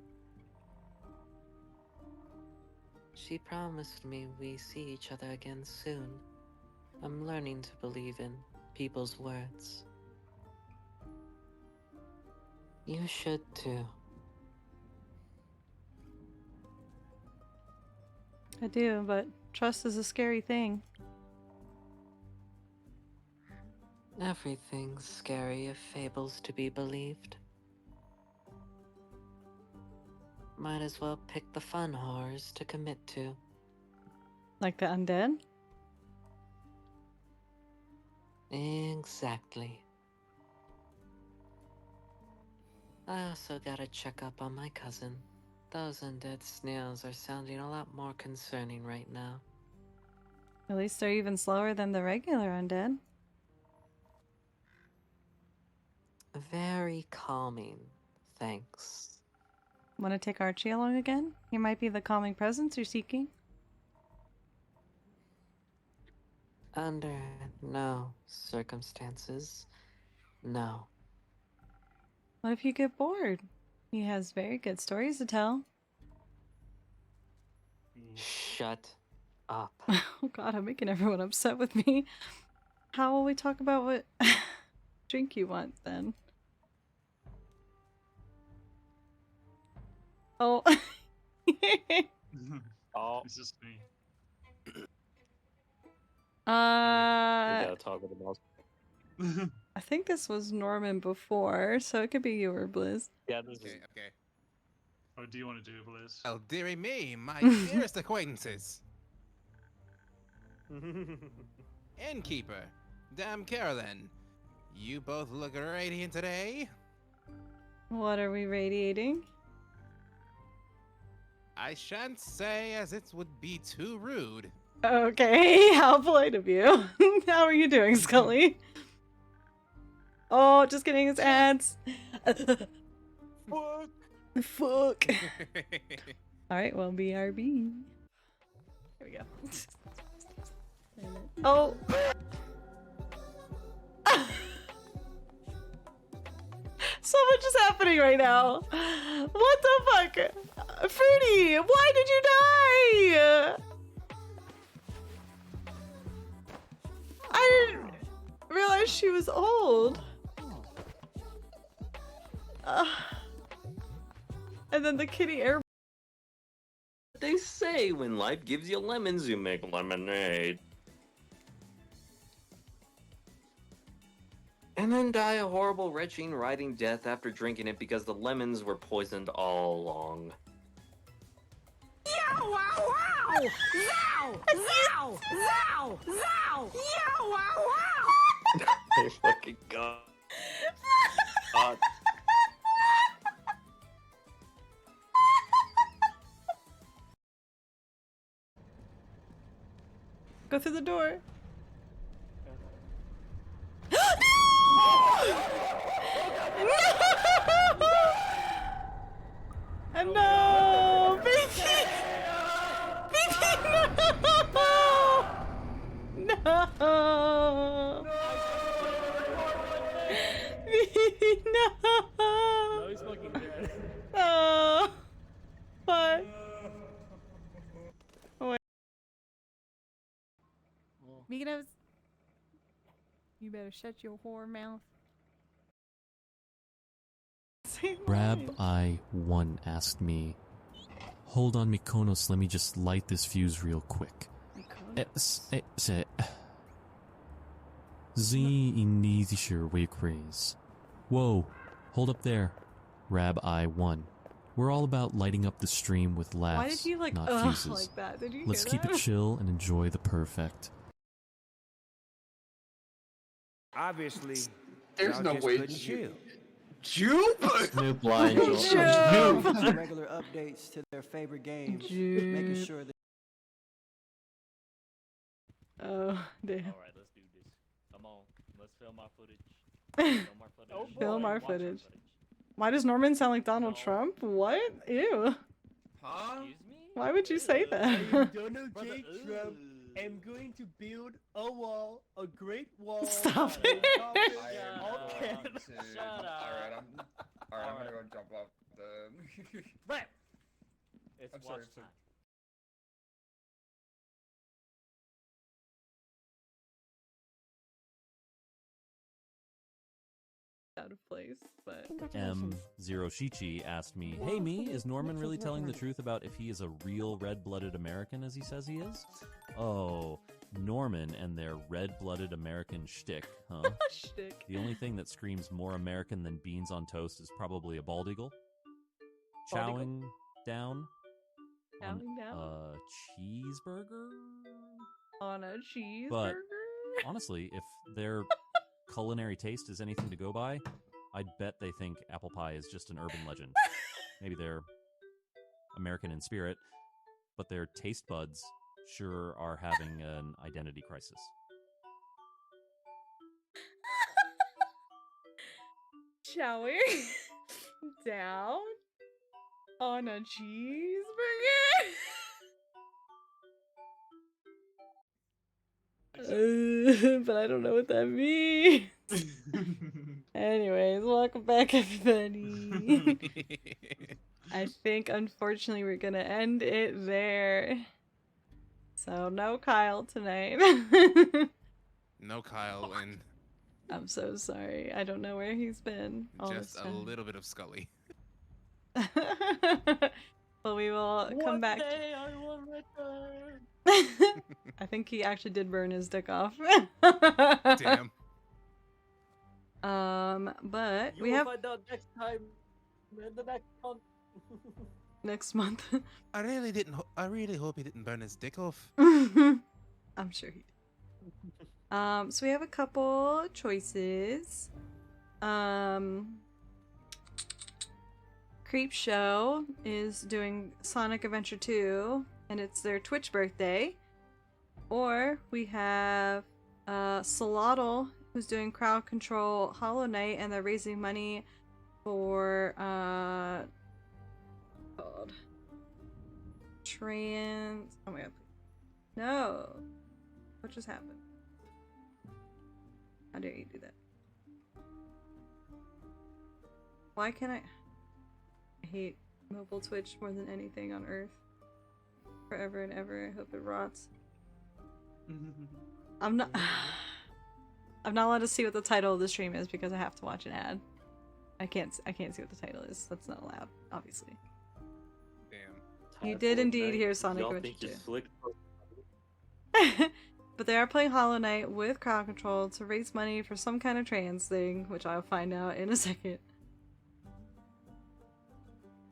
She promised me we see each other again soon. I'm learning to believe in people's words. You should too. I do, but trust is a scary thing. Everything's scary if Fable's to be believed. Might as well pick the fun horrors to commit to. Like the undead? Exactly. I also gotta check up on my cousin. Those undead snails are sounding a lot more concerning right now. At least they're even slower than the regular undead. Very calming, thanks. Want to take Archie along again? He might be the calming presence you're seeking. Under no circumstances, no. What if you get bored? He has very good stories to tell. Shut up. Oh god, I'm making everyone upset with me. How will we talk about what drink you want then? Oh. Oh. It's just me. We gotta talk with the mouse. I think this was Norman before, so it could be you or Blizz. Yeah, this Okay, is. okay. Or do you want to do it, Blizz? Oh, dearie me, my dearest acquaintances. Innkeeper, Dame Carolyn, you both look radiant today. What are we radiating? I shan't say as it would be too rude. Okay, how polite of you. How are you doing, Scully? Oh, just kidding, it's ads. Fuck. Fuck. Alright, well, BRB. Here we go. Oh! So much is happening right now. What the fuck? Fruity, why did you die? I didn't realize she was old. And then the kitty air. They say when life gives you lemons, you make lemonade. And then die a horrible, retching, writhing death after drinking it because the lemons were poisoned all along. Yow, wow, wow! Zow! Zow! Zow! Zow! Yow, wow, wow! I fucking god. Go through the door. No! No! Baby! Baby, no! No! Baby, no! No, he's fucking dead. Oh! What? Wait. Mykonos, you better shut your whore mouth. Rab 1 asked me, "Hold on, Mykonos, let me just light this fuse real quick." Z inizischer Waycraze. Whoa, hold up there. Rab 1. We're all about lighting up the stream with laughs, Why did you like not ugh fuses. like that? Did you Let's hear keep that? it chill and enjoy the perfect. Obviously, There's y'all no just way couldn't chill. Jupe! Snoop Lion Jupe! Regular updates to their favorite games, making Jupe. sure that. Oh, damn. Alright, let's do this. Come on, let's film our footage. Film our footage. Film our Watch footage. Why does Norman sound like Donald Trump? What? Ew. Huh? Excuse me? Why would you say I that? am Donald J. Trump. I'm going to build a wall, a great wall. Stop on it. top of Canada. Shut up. Alright, I'm gonna go jump off the. Rap! It's I'm watch sorry, time. Out of place, but Zero Shichi asked me, "Hey me, is Norman really telling the truth about if he is a real red-blooded American as he says he is?" Oh, Norman and their red-blooded American shtick, huh? shtick. The only thing that screams more American than beans on toast is probably a bald eagle. Bald eagle? Chowing down on Chowing down? a cheeseburger? On a cheeseburger? But honestly, if their culinary taste is anything to go by, I'd bet they think apple pie is just an urban legend. Maybe they're American in spirit, but their taste buds sure are having an identity crisis. Showering down on a cheeseburger. But I don't know what that means. Anyways, welcome back, everybody. I think, unfortunately, we're gonna end it there. So, no Kyle tonight. No Kyle, and I'm so sorry. I don't know where he's been all just this a time. little bit of Scully. But we will come One back. day I will return. I think he actually did burn his dick off. Damn. But You we will have find out next time in the next month. next month. I really didn't. I really hope he didn't burn his dick off. I'm sure he did. So we have a couple choices. Creep Show is doing Sonic Adventure 2, and it's their Twitch birthday. Or we have Solotl, who's doing Crowd Control Hollow Knight, and they're raising money for called trans. Oh my god! No, what just happened? How dare you do that? Why can't I hate mobile Twitch more than anything on earth. Forever and ever. I hope it rots. I'm not allowed to see what the title of the stream is because I have to watch an ad. I can't see what the title is. That's not allowed, obviously. Damn. You did indeed hear Sonic Y'all Adventure think you're 2. slick? But they are playing Hollow Knight with crowd control to raise money for some kind of trans thing, which I'll find out in a second.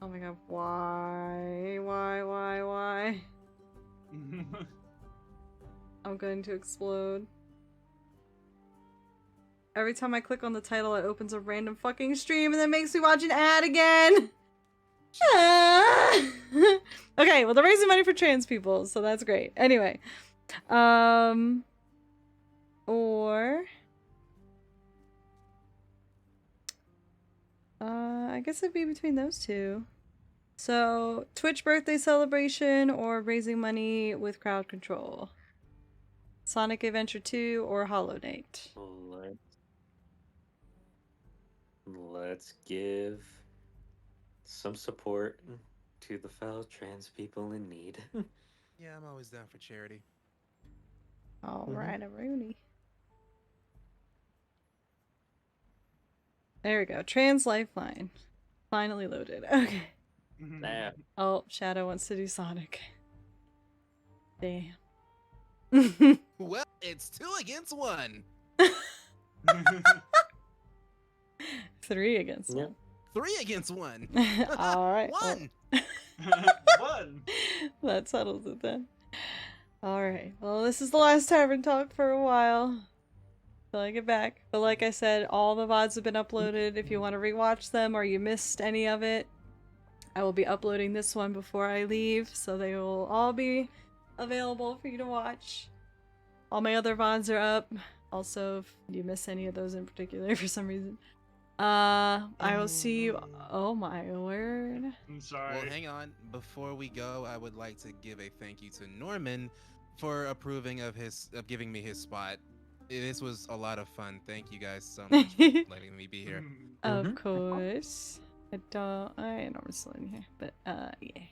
Oh my god, why? Why? I'm going to explode. Every time I click on the title, it opens a random fucking stream and then makes me watch an ad again! Okay, well they're raising money for trans people, so that's great. Anyway. Or I guess it'd be between those two. So, Twitch birthday celebration or raising money with crowd control. Sonic Adventure 2 or Hollow Knight. Let's give some support to the fellow trans people in need. Yeah, I'm always down for charity. Alright, Rooney. There we go. Trans Lifeline. Finally loaded. Okay. Nah. Oh, Shadow wants to do Sonic. Damn. Well, it's 2 against 1. 3 against 1. 3 against 1. Alright. 1. One. That settles it then. Alright. Well, this is the last Tavern Talk for a while. Till I get back. But like I said, all the VODs have been uploaded. If you want to rewatch them or you missed any of it, I will be uploading this one before I leave, so they will all be available for you to watch. All my other VODs are up. Also, if you miss any of those in particular for some reason. I will see you. Oh my word. I'm sorry. Well, hang on. Before we go, I would like to give a thank you to Norman for approving of giving me his spot. This was a lot of fun. Thank you guys so much for letting me be here. Of course. I don't still in here, but yeah.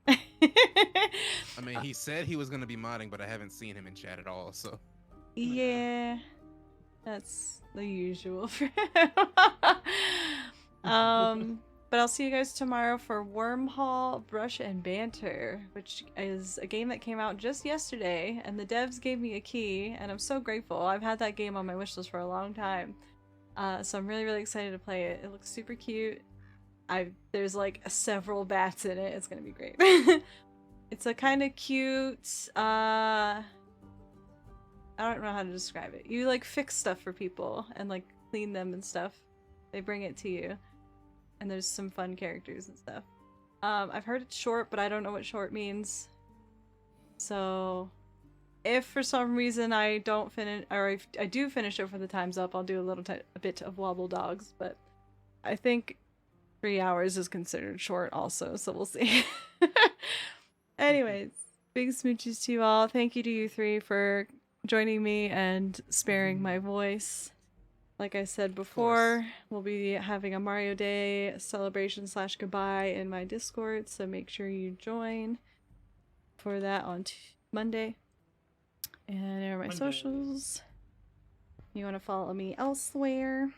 I mean, he said he was gonna be modding, but I haven't seen him in chat at all. So Yeah, that's the usual for him. But I'll see you guys tomorrow for Wormhole, Brush, and Banter, which is a game that came out just yesterday, and the devs gave me a key, and I'm so grateful. I've had that game on my wishlist for a long time, so I'm really, really excited to play it. It looks super cute. There's like several bats in it. It's gonna be great. It's a kind of cute. I don't know how to describe it. You like fix stuff for people and like clean them and stuff. They bring it to you, and there's some fun characters and stuff. I've heard it's short, but I don't know what short means. So, if for some reason I don't finish, or if I do finish it before the time's up, I'll do a bit of Wobble Dogs. But I think 3 hours is considered short, also. So we'll see. Anyways, big smooches to you all. Thank you to you three for joining me and sparing my voice. Like I said before, we'll be having a Mario Day celebration / goodbye in my Discord, so make sure you join for that on Monday. And there are my socials. You want to follow me elsewhere?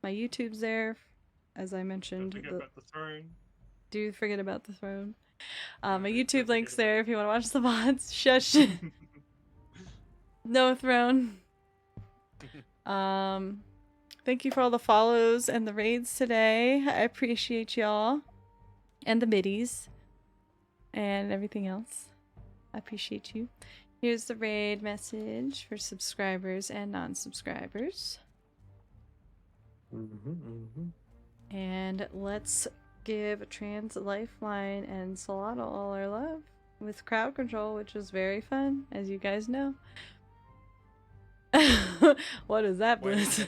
My YouTube's there, as I mentioned. Don't forget about the throne. Do forget about the throne. My YouTube link's there if you want to watch the VODs. Shush. No throne. Thank you for all the follows and the raids today. I appreciate y'all. And the middies. And everything else. I appreciate you. Here's the raid message for subscribers and non-subscribers. And let's give Trans Lifeline and Solano all our love with crowd control, which was very fun, as you guys know. What is that, Bliss?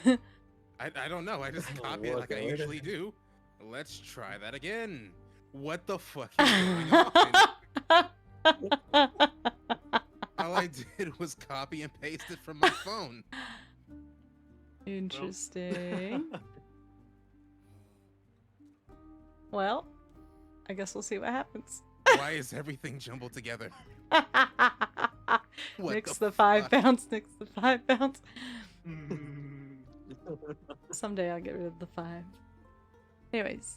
I don't know. I just copy it like I usually do. Let's try that again. What the fuck is going on? All I did was copy and paste it from my phone. Interesting. Well, I guess we'll see what happens. Why is everything jumbled together? Nix the 5 pounds, nix the 5 pounds. Someday I'll get rid of the 5. Anyways.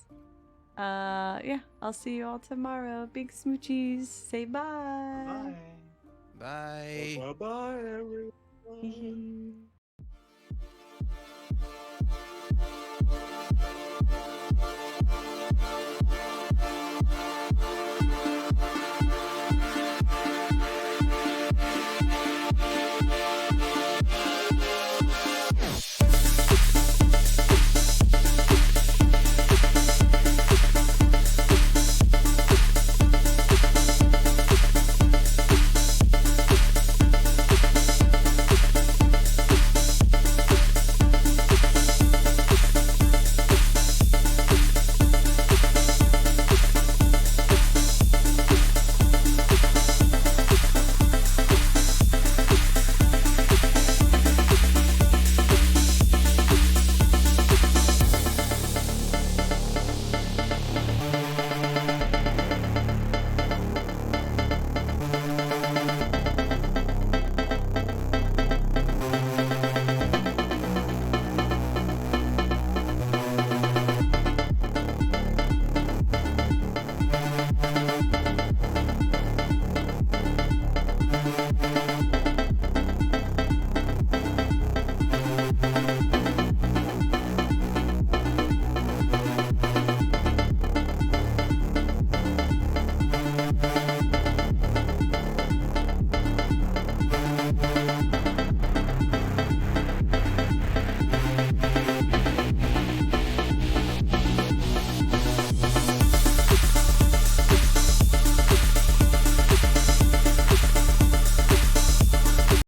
Yeah, I'll see you all tomorrow. Big smoochies. Say bye. Bye. Bye-bye, everyone.